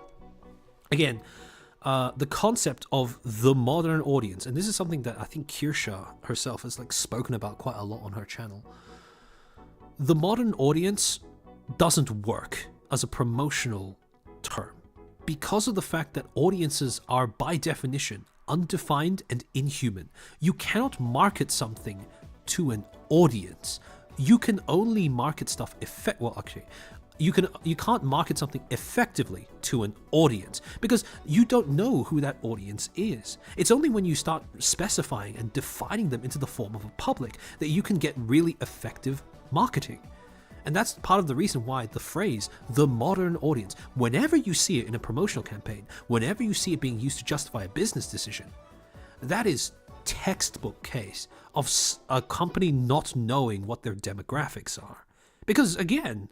again, the concept of the modern audience, and this is something that I think Kirsha herself has like spoken about quite a lot on her channel. The modern audience doesn't work as a promotional term because of the fact that audiences are by definition undefined and inhuman. You cannot market something to an audience. You can only market stuff you can't market something effectively to an audience because you don't know who that audience is. It's only when you start specifying and defining them into the form of a public that you can get really effective marketing. And that's part of the reason why the phrase, the modern audience, whenever you see it in a promotional campaign, whenever you see it being used to justify a business decision, that is textbook case of a company not knowing what their demographics are. Because again,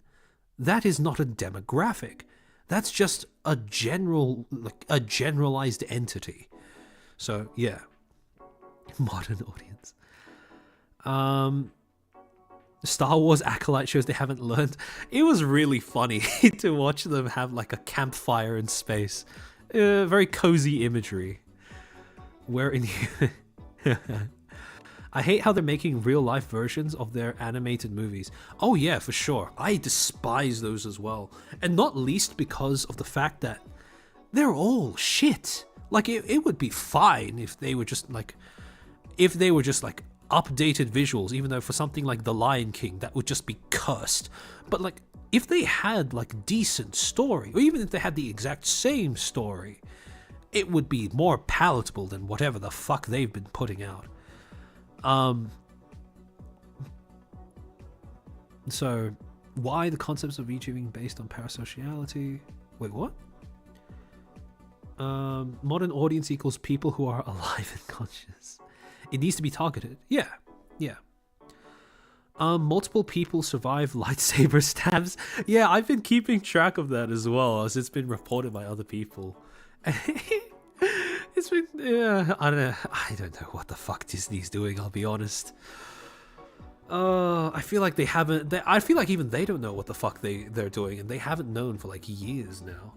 that is not a demographic. That's just a generalized entity. So yeah, modern audience. Star Wars acolyte shows they haven't learned. It was really funny to watch them have like a campfire in space. Very cozy imagery. Wherein I hate how they're making real-life versions of their animated movies. Oh yeah, for sure. I despise those as well. And not least because of the fact that they're all shit. Like, it would be fine if they were just like... updated visuals, even though for something like The Lion King, that would just be cursed. But like, if they had like decent story, or even if they had the exact same story, it would be more palatable than whatever the fuck they've been putting out. So why the concepts of VTubing based on parasociality? Wait, what? Modern audience equals people who are alive and conscious. It needs to be targeted. Yeah. Multiple people survive lightsaber stabs. Yeah, I've been keeping track of that as well, as it's been reported by other people. It's been, I don't know what the fuck Disney's doing, I'll be honest. I feel like I feel like even they don't know what the fuck they're doing, and they haven't known for like years now.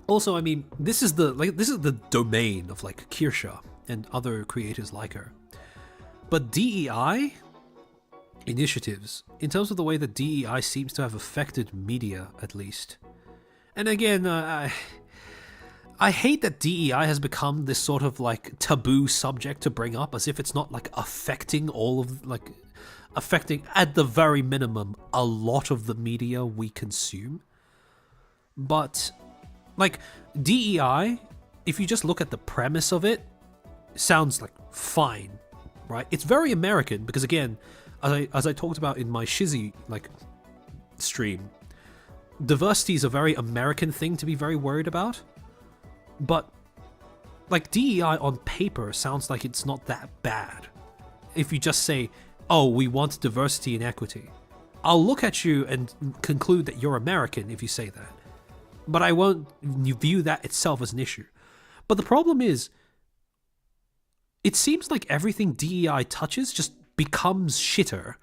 Also, I mean, this is the domain of like Kirsha and other creators like her. But DEI initiatives, in terms of the way that DEI seems to have affected media, at least. And again, I hate that DEI has become this sort of like taboo subject to bring up, as if it's not like affecting at the very minimum a lot of the media we consume. But like DEI, if you just look at the premise of it, sounds like fine, right? It's very American because again, as I talked about in my Shizzy like stream, diversity is a very American thing to be very worried about. But like DEI on paper sounds like it's not that bad. If you just say, oh, we want diversity and equity, I'll look at you and conclude that you're American if you say that. But I won't view that itself as an issue. But the problem is, it seems like everything DEI touches just becomes shitter.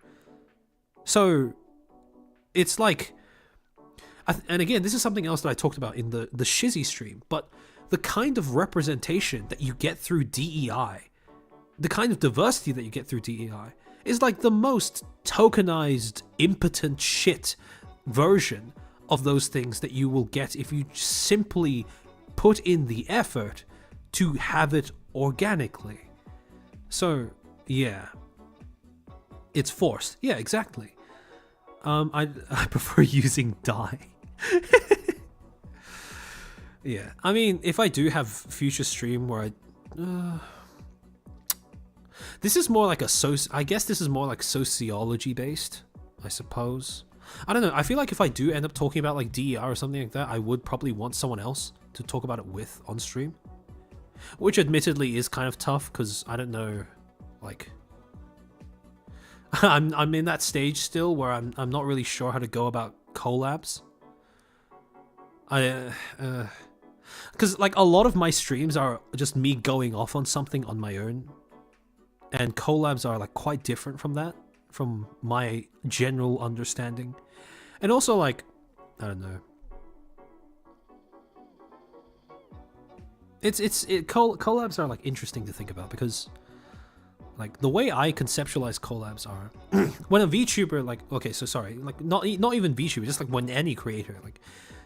So it's like, and again, this is something else that I talked about in the Shizzy stream, but the kind of representation that you get through DEI, the kind of diversity that you get through DEI, is like the most tokenized, impotent shit version of those things that you will get if you simply put in the effort to have it organically. So, yeah. It's forced. Yeah, exactly. I prefer using dye. Yeah, I mean, if I do have future stream where This is more like I guess this is more like sociology based, I suppose. I don't know. I feel like if I do end up talking about like DER or something like that, I would probably want someone else to talk about it with on stream. Which admittedly is kind of tough because I don't know, like I'm in that stage still where I'm not really sure how to go about collabs. Because like a lot of my streams are just me going off on something on my own, and collabs are like quite different from that, from my general understanding. And also like, I don't know. Collabs are like interesting to think about because like the way I conceptualize collabs are when a VTuber like not even VTuber, just like when any creator like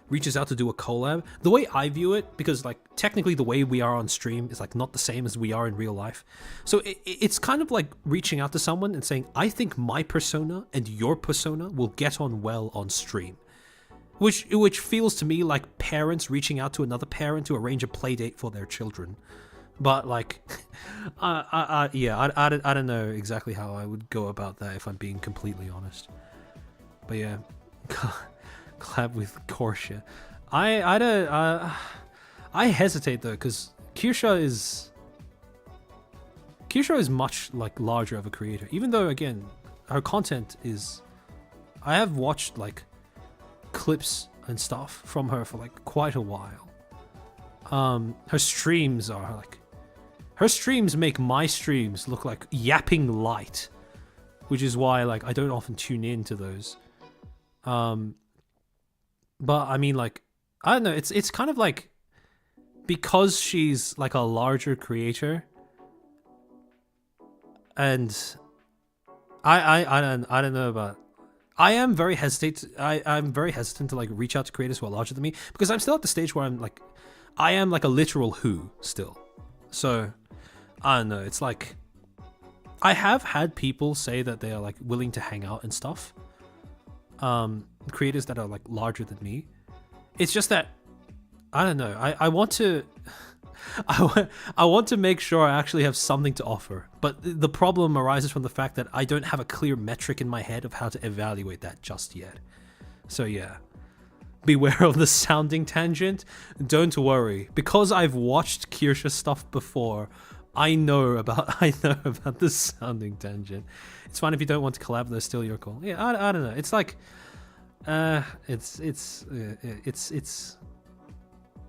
reaches out to do a collab, the way I view it, because like technically the way we are on stream is like not the same as we are in real life. So it's kind of like reaching out to someone and saying, I think my persona and your persona will get on well on stream. Which feels to me like parents reaching out to another parent to arrange a play date for their children. But like, I don't know exactly how I would go about that if I'm being completely honest. But yeah, collab with Korsha. I hesitate though because Kirsha is much like larger of a creator. Even though again, her content is, I have watched like clips and stuff from her for like quite a while. Her streams make my streams look like yapping light, which is why like I don't often tune in to those. But I mean like, I don't know, it's kind of like because she's like a larger creator, and I don't know about, I'm very hesitant to like reach out to creators who are larger than me because I'm still at the stage where I am like a literal who still. So I don't know, it's like I have had people say that they are like willing to hang out and stuff. Creators that are like larger than me. It's just that I don't know. I want to I want to make sure I actually have something to offer. But the problem arises from the fact that I don't have a clear metric in my head of how to evaluate that just yet. So yeah. Beware of the sounding tangent. Don't worry. Because I've watched Kirsha stuff before, I know about the sounding tangent. It's fine if you don't want to collab, though, still your call. Yeah, I don't know. It's like it's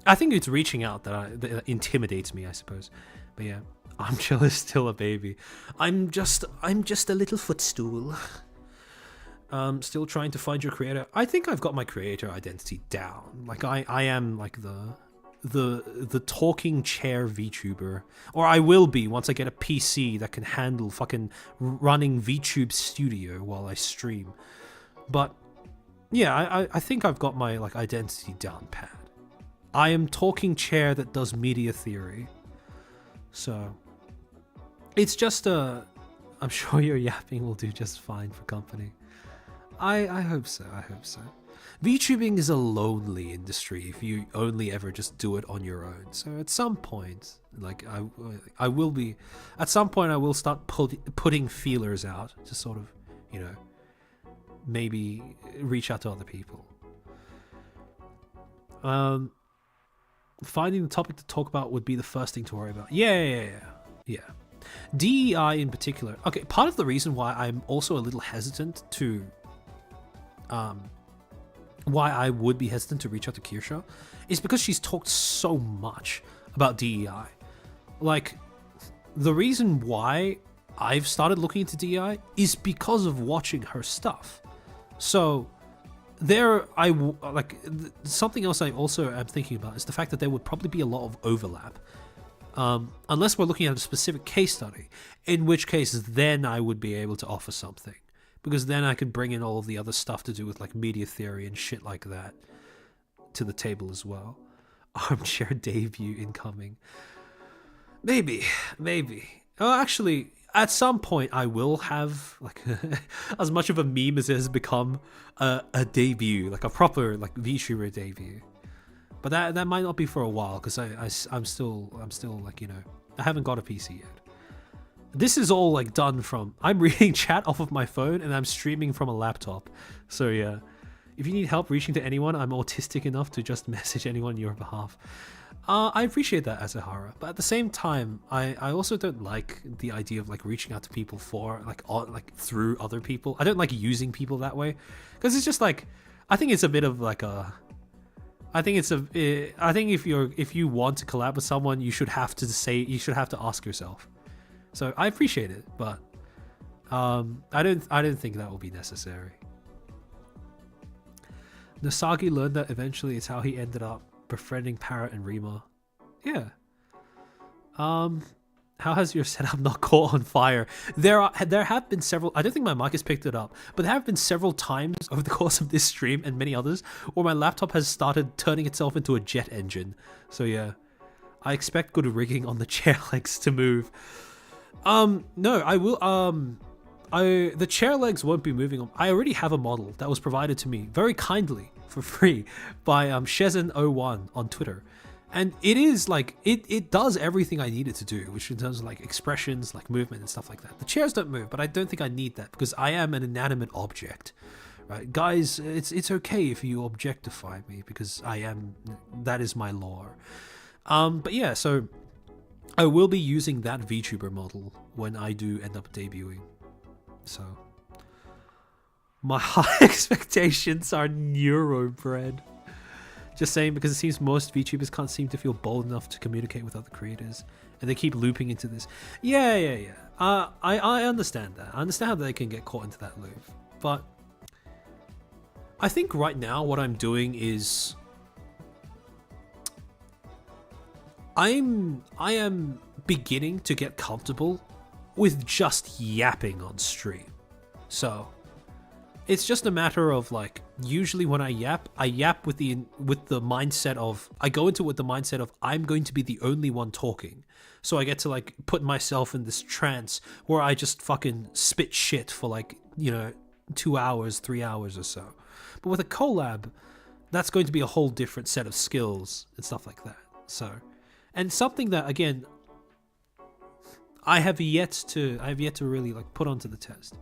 I think it's reaching out that intimidates me, I suppose. But yeah, Amchel is still a baby. I'm just a little footstool. Still trying to find your creator. I think I've got my creator identity down. Like I am like the talking chair VTuber, or I will be once I get a PC that can handle fucking running VTube Studio while I stream. But yeah, I think I've got my like identity down pat. I am talking chair that does media theory. So it's just I'm sure your yapping will do just fine for company. I hope so. VTubing is a lonely industry if you only ever just do it on your own. So at some point, like I will be, at some point I will start putting feelers out to sort of, you know, maybe reach out to other people. Finding the topic to talk about would be the first thing to worry about. Yeah. DEI in particular. Okay, part of the reason why I'm also a little hesitant to why I would be hesitant to reach out to Kirsha is because she's talked so much about DEI. Like, the reason why I've started looking into DEI is because of watching her stuff. So something else I also am thinking about is the fact that there would probably be a lot of overlap. Unless we're looking at a specific case study, in which case then I would be able to offer something. Because then I could bring in all of the other stuff to do with like media theory and shit like that to the table as well. Armchair debut incoming. Maybe. Oh, actually, at some point I will have like as much of a meme as it has become a debut, like a proper like VTuber debut. But that might not be for a while because I'm still like, you know, I haven't got a PC yet. This is all like done from, I'm reading chat off of my phone and I'm streaming from a laptop. So yeah, if you need help reaching to anyone, I'm autistic enough to just message anyone on your behalf. I appreciate that, Asahara, but at the same time, I also don't like the idea of like reaching out to people for like through other people. I don't like using people that way, because it's just like, I think it's a bit of like a, I think if you want to collab with someone, you should have to ask yourself. So I appreciate it, but I don't think that will be necessary. Nasagi learned that eventually. It's how he ended up befriending Parrot and Rima. Yeah. How has your setup not caught on fire? There have been several. I don't think my mic has picked it up, but there have been several times over the course of this stream and many others where my laptop has started turning itself into a jet engine. So yeah, I expect good rigging on the chair legs to move. No, I will. The chair legs won't be moving. I already have a model that was provided to me very kindly for free by Shezen01 on Twitter, and it is like it does everything I need it to do, which in terms of like expressions, like movement and stuff like that. The chairs don't move, but I don't think I need that because I am an inanimate object, right? Guys, it's okay if you objectify me because I am. That is my lore. But yeah, so I will be using that VTuber model when I do end up debuting. So my high expectations are neurobred. Just saying, because it seems most VTubers can't seem to feel bold enough to communicate with other creators, and they keep looping into this. Yeah. I understand that. I understand how they can get caught into that loop, but I think right now what I'm doing is I am beginning to get comfortable with just yapping on stream. So it's just a matter of like, usually when I yap with the mindset of, I go into it with the mindset of I'm going to be the only one talking. So I get to like put myself in this trance where I just fucking spit shit for like, 2 hours, 3 hours or so. But with a collab, that's going to be a whole different set of skills and stuff like that. So, and something that again, I have yet to really like put onto the test.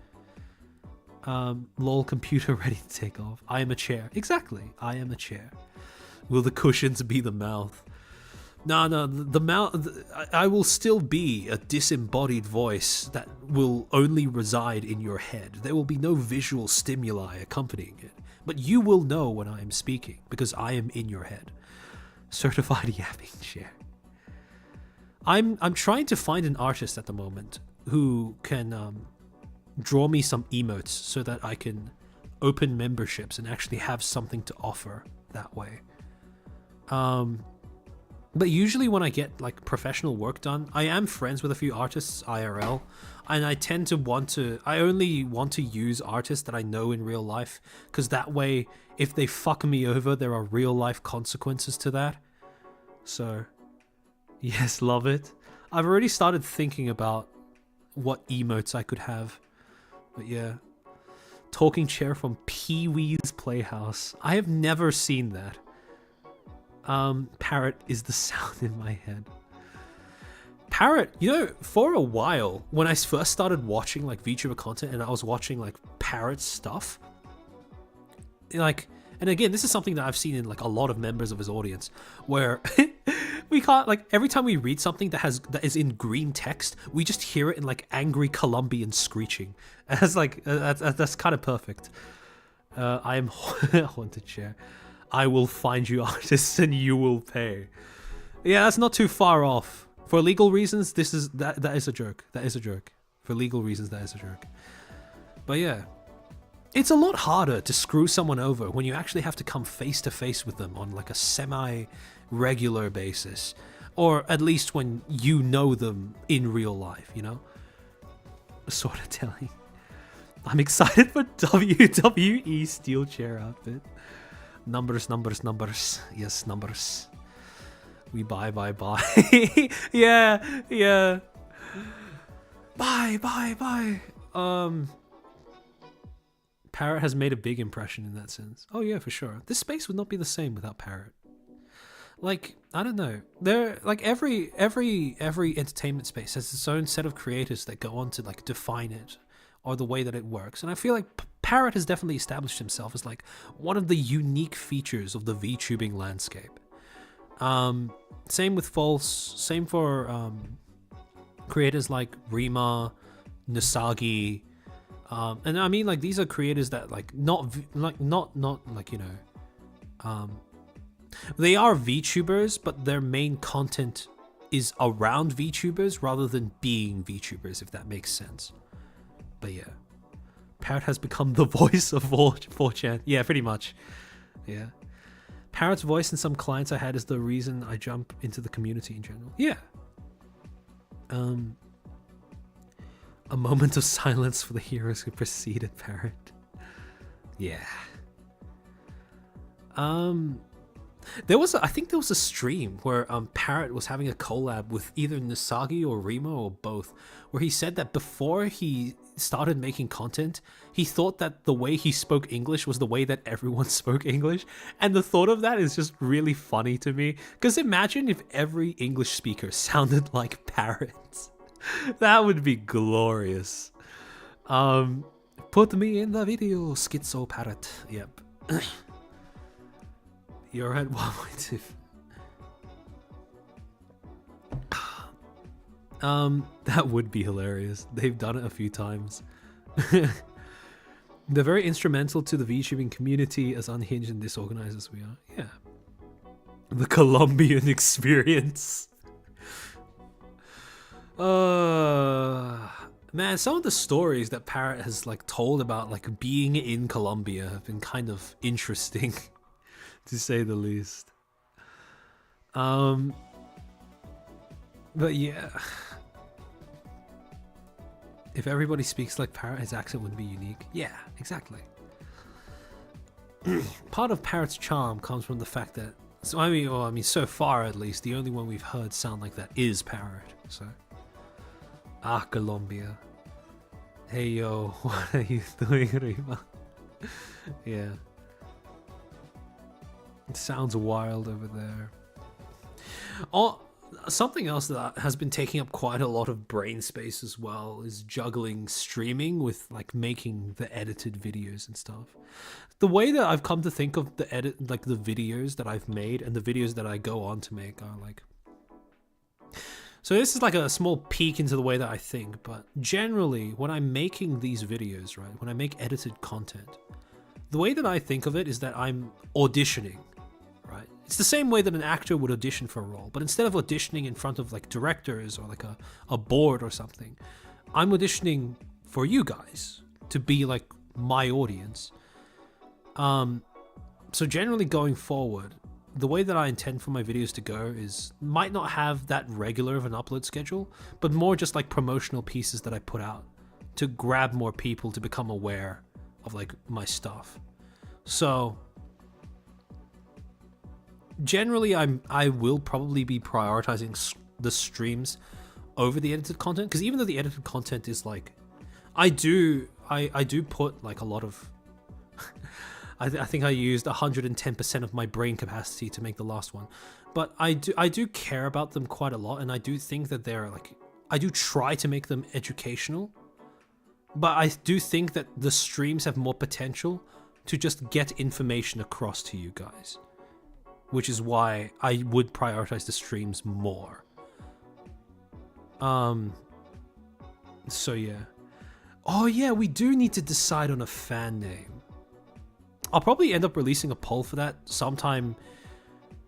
Lol, computer ready to take off. I am a chair. Exactly. I am a chair. Will the cushions be the mouth? No, the mouth. I will still be a disembodied voice that will only reside in your head. There will be no visual stimuli accompanying it. But you will know when I am speaking because I am in your head. Certified yapping chair. I'm trying to find an artist at the moment who can draw me some emotes so that I can open memberships and actually have something to offer that way. But usually when I get like professional work done, I am friends with a few artists IRL, and I only want to use artists that I know in real life, because that way if they fuck me over, there are real life consequences to that. So yes, love it. I've already started thinking about what emotes I could have. But yeah. Talking chair from Pee-wee's Playhouse. I have never seen that. Parrot is the sound in my head. Parrot, for a while, when I first started watching like VTuber content and I was watching like Parrot stuff, like, and again, this is something that I've seen in like a lot of members of his audience, where we can't, like, every time we read something that is in green text, we just hear it in like angry Colombian screeching. And it's like that's kind of perfect. I am haunted chair. I will find you artists and you will pay. Yeah, that's not too far off. For legal reasons, that is a joke. That is a joke. For legal reasons, that is a joke. But yeah. It's a lot harder to screw someone over when you actually have to come face to face with them on like a semi-regular basis. Or at least when you know them in real life, Sort of telling. I'm excited for WWE steel chair outfit. Numbers. Yes, numbers. We buy. Yeah. Buy. Parrot has made a big impression in that sense. Oh yeah, for sure. This space would not be the same without Parrot. like, I don't know. They're like every entertainment space has its own set of creators that go on to like define it or the way that it works. And I feel like Parrot has definitely established himself as like one of the unique features of the VTubing landscape. Same with False, same for creators like Rima, Nasagi, and I mean like these are creators that like not like you know, they are VTubers, but their main content is around VTubers rather than being VTubers, if that makes sense. But yeah, Parrot has become the voice of 4chan. Yeah, pretty much. Yeah. Parrot's voice in some clients I had is the reason I jump into the community in general. Yeah. A moment of silence for the heroes who preceded Parrot. Yeah. I think there was a stream where Parrot was having a collab with either Nasagi or Remo or both, where he said that before he started making content, he thought that the way he spoke English was the way that everyone spoke English, and the thought of that is just really funny to me, because imagine if every English speaker sounded like Parrots. That would be glorious. Put me in the video, Schizo Parrot. Yep. You're at 1.2. That would be hilarious. They've done it a few times. They're very instrumental to the VTubing community, as unhinged and disorganized as we are. Yeah. The Colombian experience. Man, some of the stories that Parrot has like told about like being in Colombia have been kind of interesting, to say the least. But yeah, if everybody speaks like Parrot, his accent would be unique. Yeah, exactly. Part of Parrot's charm comes from the fact that, so far at least, the only one we've heard sound like that is Parrot. So, Colombia. Hey yo, what are you doing, Rima? Yeah. It sounds wild over there. Oh, something else that has been taking up quite a lot of brain space as well is juggling streaming with like making the edited videos and stuff. The way that I've come to think of the the videos that I've made and the videos that I go on to make are like, so this is like a small peek into the way that I think, but generally when I'm making these videos, right, when I make edited content, the way that I think of it is that I'm auditioning, right? It's the same way that an actor would audition for a role, but instead of auditioning in front of like directors or like a board or something, I'm auditioning for you guys to be like my audience. So generally going forward, the way that I intend for my videos to go is might not have that regular of an upload schedule, but more just like promotional pieces that I put out to grab more people to become aware of like my stuff. So generally I will probably be prioritizing the streams over the edited content, because even though the edited content is like, I do put like a lot of I think I used 110% of my brain capacity to make the last one, but I do care about them quite a lot, and I do think that they're like, I do try to make them educational, but I do think that the streams have more potential to just get information across to you guys, which is why I would prioritize the streams more. So yeah. Oh yeah, we do need to decide on a fan name. I'll probably end up releasing a poll for that sometime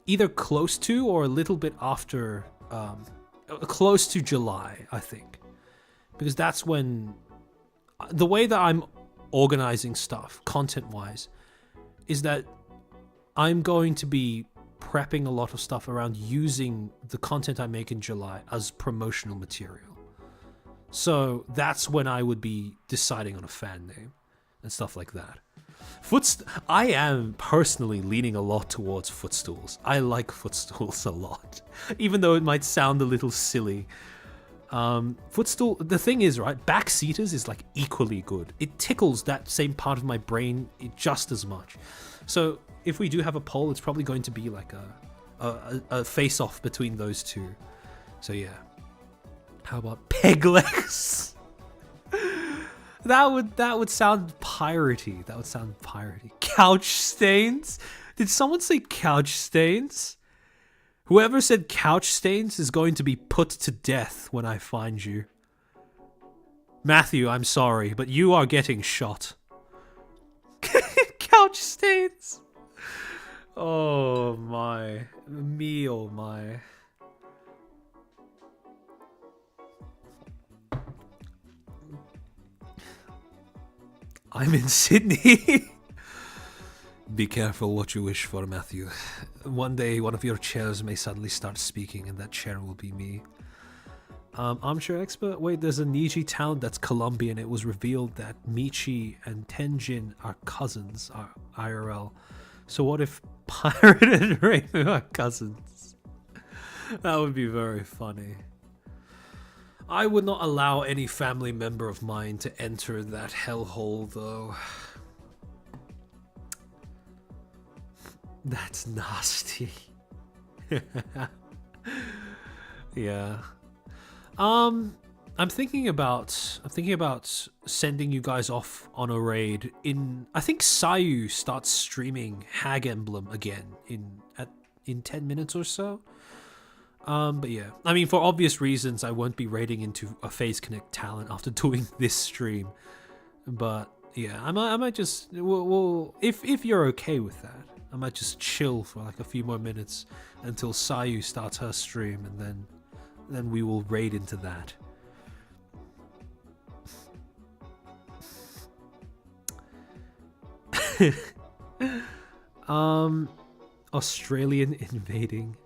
either close to or a little bit after, close to July, I think. Because that's when, the way that I'm organizing stuff, content-wise, is that I'm going to be prepping a lot of stuff around using the content I make in July as promotional material. So that's when I would be deciding on a fan name and stuff like that. I am personally leaning a lot towards Footstools. I like Footstools a lot, even though it might sound a little silly. Footstool, the thing is, right, Backseaters is like equally good. It tickles that same part of my brain just as much. So if we do have a poll, it's probably going to be like a face off between those two. So yeah. How about peg legs? That would sound piratey. That would sound piratey. Couch stains? Did someone say couch stains? Whoever said couch stains is going to be put to death when I find you. Matthew, I'm sorry, but you are getting shot. Couch stains. Oh my. Me oh my. I'm in Sydney. Be careful what you wish for, Matthew. One day, one of your chairs may suddenly start speaking, and that chair will be me. Armchair expert? Wait, there's a Niji town that's Colombian. It was revealed that Michi and Tenjin are cousins, are IRL. So what if Pirate and Rainbow are cousins? That would be very funny. I would not allow any family member of mine to enter that hellhole, though. That's nasty. Yeah. I'm thinking about sending you guys off on a raid in. I think Sayu starts streaming Hag Emblem again in 10 minutes or so. But yeah, I mean, for obvious reasons, I won't be raiding into a Phase Connect talent after doing this stream. But yeah, I might just, well, if you're okay with that, I might just chill for like a few more minutes until Sayu starts her stream, and then we will raid into that. Australian invading.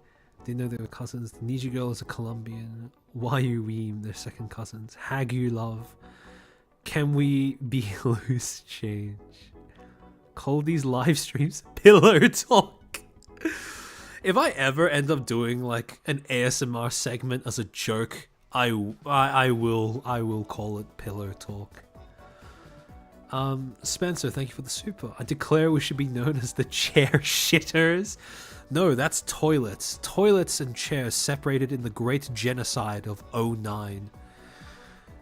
Didn't know they were cousins. The Niji girl is a Colombian. Wayu Weem, they're second cousins. Hagu love. Can we be loose change? Call these live streams pillow talk. If I ever end up doing like an ASMR segment as a joke, I will call it pillow talk. Spencer, thank you for the super. I declare we should be known as the chair shitters. No, that's toilets. Toilets and chairs separated in the great genocide of 09.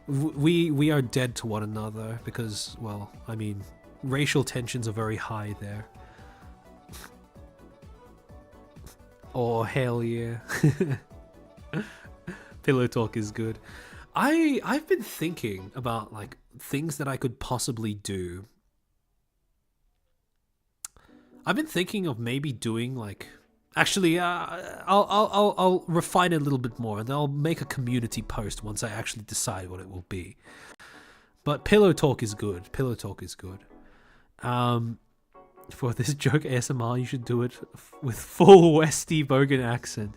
We are dead to one another because, well, I mean, racial tensions are very high there. Oh, hell yeah. Pillow talk is good. I've been thinking about like things that I could possibly do. I've been thinking of maybe doing like, actually, I'll refine it a little bit more, and I'll make a community post once I actually decide what it will be. But pillow talk is good. Pillow talk is good. For this joke ASMR, you should do it with full Westy Bogan accent.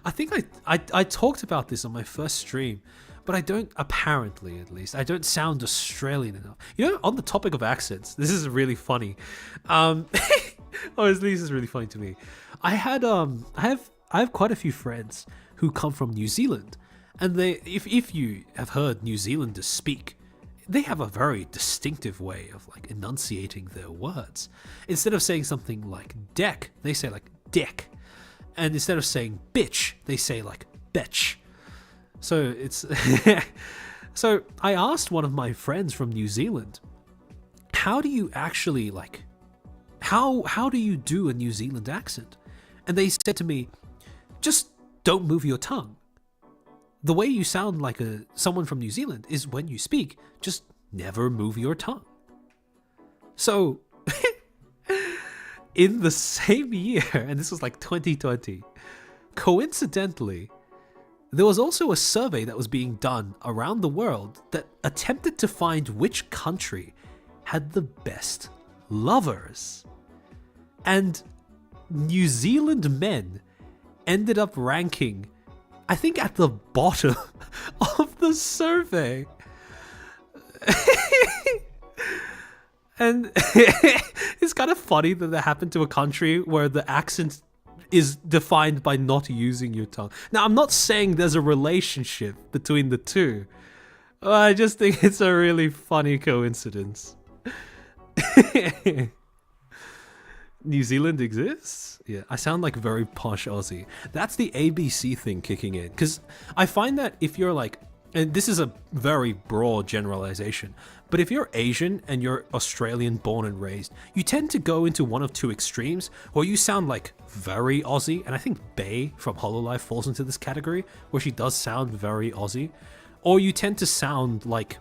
I think I talked about this on my first stream, but I don't, apparently at least, I don't sound Australian enough. You know, on the topic of accents, this is really funny. Honestly, this is really funny to me. I have quite a few friends who come from New Zealand, and they, if you have heard New Zealanders speak, they have a very distinctive way of like enunciating their words. Instead of saying something like deck, they say like deck, and instead of saying bitch, they say like betch. So it's so I asked one of my friends from New Zealand, how do you actually like, how do you do a New Zealand accent? And they said to me, just don't move your tongue. The way you sound like someone from New Zealand is when you speak, just never move your tongue. So, in the same year, and this was like 2020, coincidentally, there was also a survey that was being done around the world that attempted to find which country had the best lovers. And New Zealand men ended up ranking, I think, at the bottom of the survey. And it's kind of funny that that happened to a country where the accent is defined by not using your tongue. Now, I'm not saying there's a relationship between the two. I just think it's a really funny coincidence. New Zealand exists? Yeah, I sound like very posh Aussie. That's the ABC thing kicking in. Because I find that if you're like, and this is a very broad generalization, but if you're Asian and you're Australian born and raised, you tend to go into one of two extremes, where you sound like very Aussie, and I think Bae from Hololive falls into this category, where she does sound very Aussie, or you tend to sound like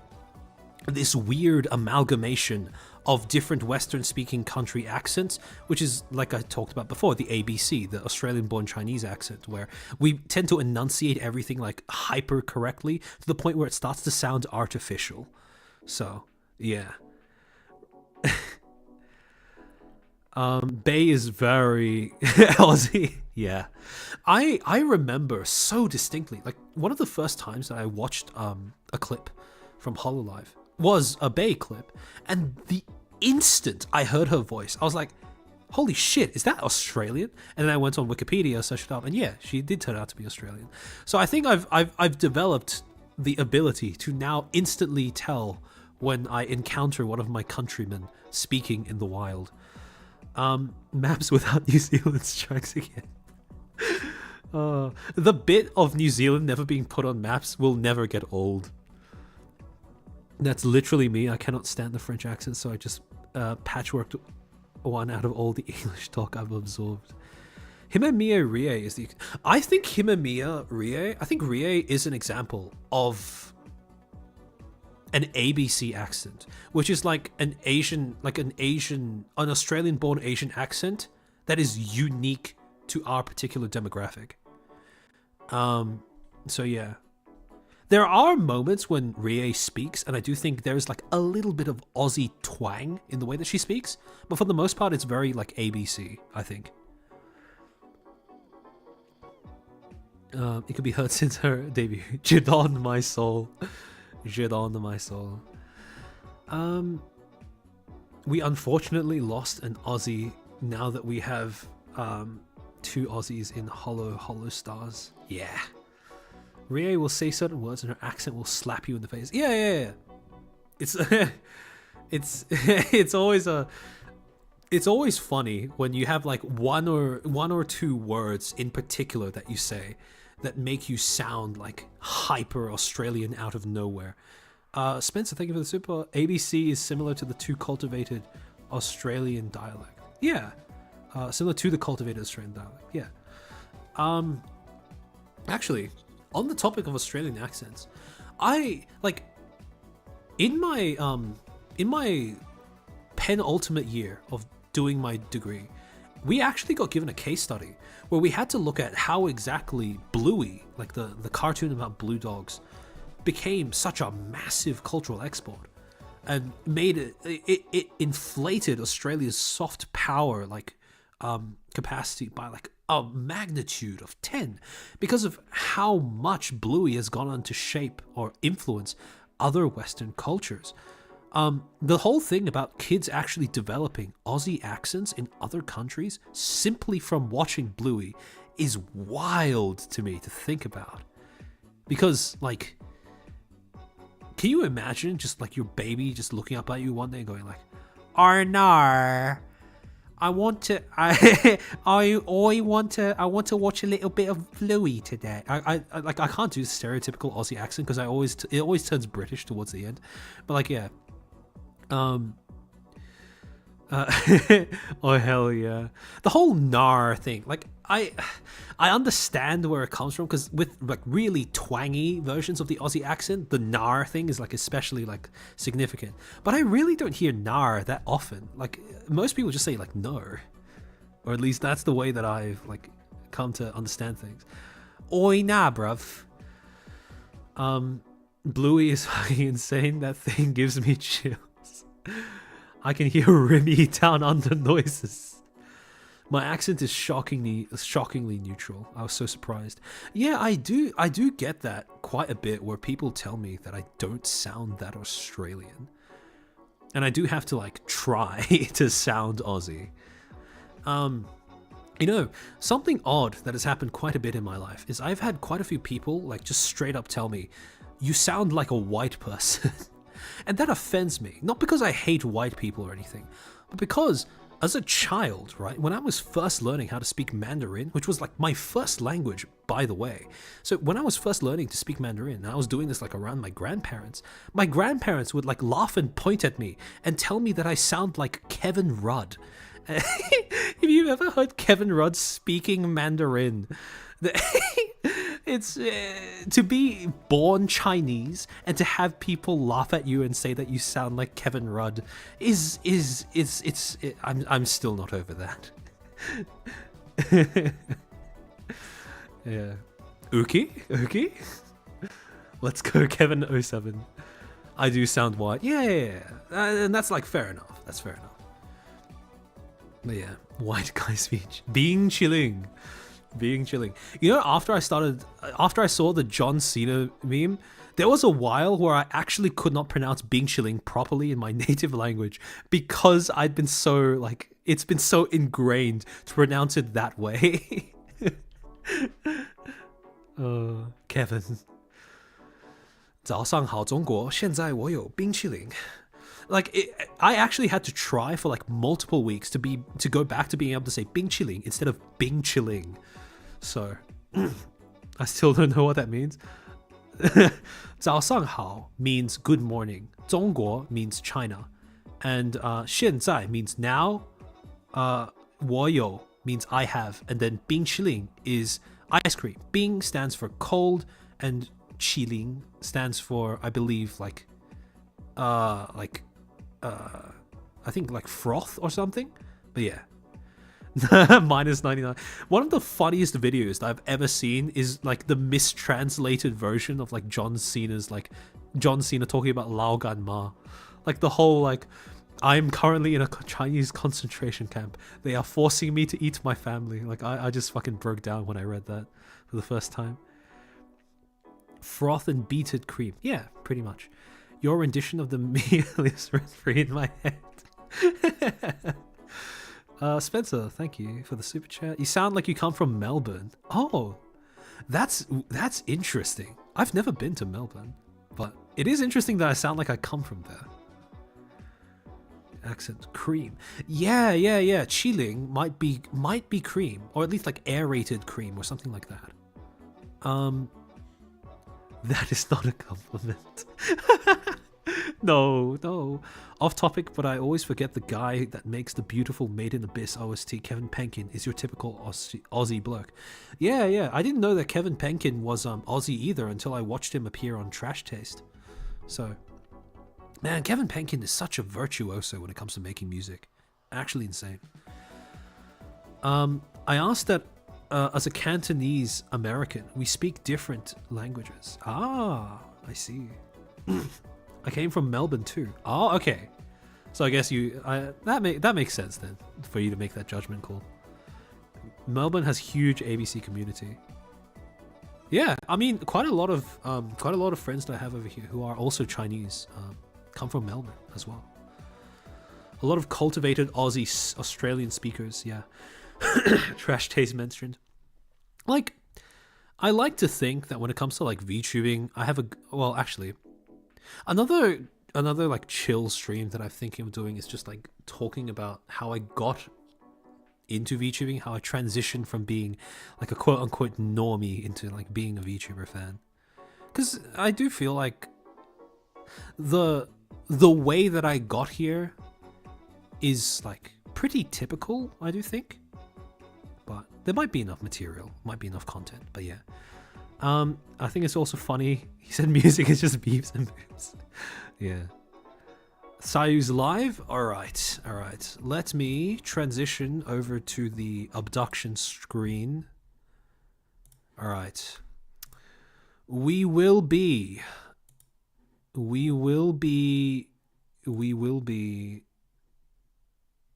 this weird amalgamation of different Western-speaking country accents, which is, like I talked about before, the ABC, the Australian-born Chinese accent, where we tend to enunciate everything like hyper correctly to the point where it starts to sound artificial. So, yeah. Bae is very Aussie. Yeah. I remember so distinctly, like one of the first times that I watched a clip from Hololive was a Bae clip, and the instant I heard her voice, I was like, holy shit, is that Australian? And then I went on Wikipedia, searched it up, and yeah, she did turn out to be Australian. So I think I've developed the ability to now instantly tell when I encounter one of my countrymen speaking in the wild. Maps without New Zealand strikes again. The bit of New Zealand never being put on maps will never get old. That's literally me. I cannot stand the French accent, so I just patchworked one out of all the English talk I've absorbed. Himemiya Rie is the... I think Himemiya Rie... I think Rie is an example of an ABC accent, which is like an Australian-born Asian accent that is unique to our particular demographic. So yeah. There are moments when Rie speaks, and I do think there's like a little bit of Aussie twang in the way that she speaks, but for the most part, it's very like ABC, I think. It could be heard since her debut. Jidon, my soul. Jidon, my soul. We unfortunately lost an Aussie now that we have two Aussies in Hollow Stars. Yeah. Rie will say certain words and her accent will slap you in the face. Yeah. It's it's always funny when you have like one or two words in particular that you say that make you sound like hyper Australian out of nowhere. Spencer, thank you for the super. ABC is similar to the too cultivated Australian dialect. Yeah. Similar to the cultivated Australian dialect. Yeah. Actually, on the topic of Australian accents, I like in my penultimate year of doing my degree, we actually got given a case study where we had to look at how exactly Bluey, like the cartoon about blue dogs, became such a massive cultural export and made it inflated Australia's soft power capacity by like a magnitude of 10 because of how much Bluey has gone on to shape or influence other Western cultures. The whole thing about kids actually developing Aussie accents in other countries simply from watching Bluey is wild to me to think about. Because, like, can you imagine just like your baby just looking up at you one day and going like, "Arnar, I want to watch a little bit of Bluey today." I can't do the stereotypical Aussie accent because it always turns British towards the end. But like, yeah. Oh hell yeah, the whole nar thing, like I understand where it comes from, because with like really twangy versions of the Aussie accent, the nar thing is like especially like significant, but I really don't hear nar that often. Like most people just say like no, or at least that's the way that I've like come to understand things. Oi nah bruv. Bluey is fucking insane. That thing gives me chills. I can hear Remy down under noises. My accent is shockingly neutral. I was so surprised. Yeah, I do get that quite a bit, where people tell me that I don't sound that Australian. And I do have to like try to sound Aussie. You know, something odd that has happened quite a bit in my life is I've had quite a few people like just straight up tell me, "You sound like a white person." And that offends me, not because I hate white people or anything, but because as a child, right, when I was first learning how to speak Mandarin, which was like my first language, by the way. So when I was first learning to speak Mandarin, and I was doing this like around my grandparents would like laugh and point at me and tell me that I sound like Kevin Rudd. Have you ever heard Kevin Rudd speaking Mandarin? It's to be born Chinese and to have people laugh at you and say that you sound like Kevin Rudd I'm still not over that. Yeah. Uki? Let's go, Kevin07. I do sound white. Yeah. And that's like fair enough. That's fair enough. But yeah, white guy speech. Being chilling. You know, after I saw the John Cena meme, there was a while where I actually could not pronounce being chilling properly in my native language because I'd been so like, it's been so ingrained to pronounce it that way. Kevin. 早上好中国现在我有冰淇淋 Like I actually had to try for like multiple weeks to go back to being able to say Bing Chilling instead of Bing Chilling. So I still don't know what that means. 早上好 means good morning. 中国 means China. And 现在 means now. 我有 means I have. And then Bing Chilling is ice cream. Bing stands for cold and Chilling stands for, I believe, I think like froth or something. But yeah. Minus 99. One of the funniest videos that I've ever seen is like the mistranslated version of like John Cena talking about Lao Gan Ma. Like the whole like, I'm currently in a Chinese concentration camp. They are forcing me to eat my family. Like I just fucking broke down when I read that for the first time. Froth and beaten cream. Yeah, pretty much. Your rendition of the meal is free in my head. Spencer, thank you for the super chat. You sound like you come from Melbourne. Oh, that's interesting. I've never been to Melbourne, but it is interesting that I sound like I come from there. Accent cream. Yeah. Chilling might be cream, or at least like aerated cream or something like that. That is not a compliment. No. Off topic, but I always forget the guy that makes the beautiful Made in Abyss OST, Kevin Penkin, is your typical Aussie bloke. Yeah. I didn't know that Kevin Penkin was Aussie either until I watched him appear on Trash Taste. So, man, Kevin Penkin is such a virtuoso when it comes to making music. Actually insane. I asked that as a Cantonese American, we speak different languages. Ah, I see. I came from Melbourne too. Oh, okay. So I guess that makes sense then for you to make that judgment call. Melbourne has huge ABC community. Yeah, I mean, quite a lot of friends that I have over here who are also Chinese come from Melbourne as well. A lot of cultivated Aussie Australian speakers. Yeah, Trash Taste mentioned. Like, I like to think that when it comes to like VTubing, I have another like chill stream that I'm thinking of doing is just like talking about how I got into VTubing, how I transitioned from being like a quote unquote normie into like being a VTuber fan. Because I do feel like the way that I got here is like pretty typical, I do think. But there might be enough material, might be enough content, but yeah. I think it's also funny. He said music is just beeps and boops. Yeah. Sayu's live? Alright. Let me transition over to the abduction screen. Alright. We will be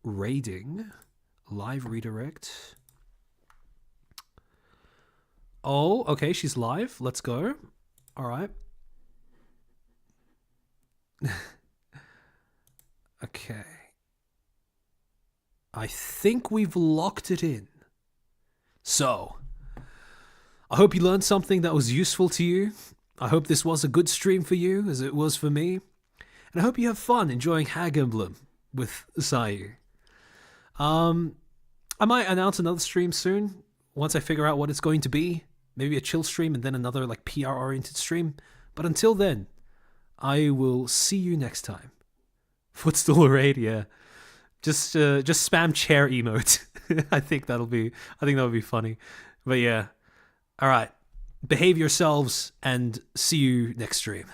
raiding live redirect. Oh, okay, she's live. Let's go. All right. Okay. I think we've locked it in. So, I hope you learned something that was useful to you. I hope this was a good stream for you, as it was for me. And I hope you have fun enjoying Hag Emblem with Sayu. I might announce another stream soon once I figure out what it's going to be. Maybe a chill stream and then another like PR oriented stream. But until then, I will see you next time. Footstool raid, yeah. Just spam chair emote. I think that'll be funny. But yeah. All right. Behave yourselves and see you next stream.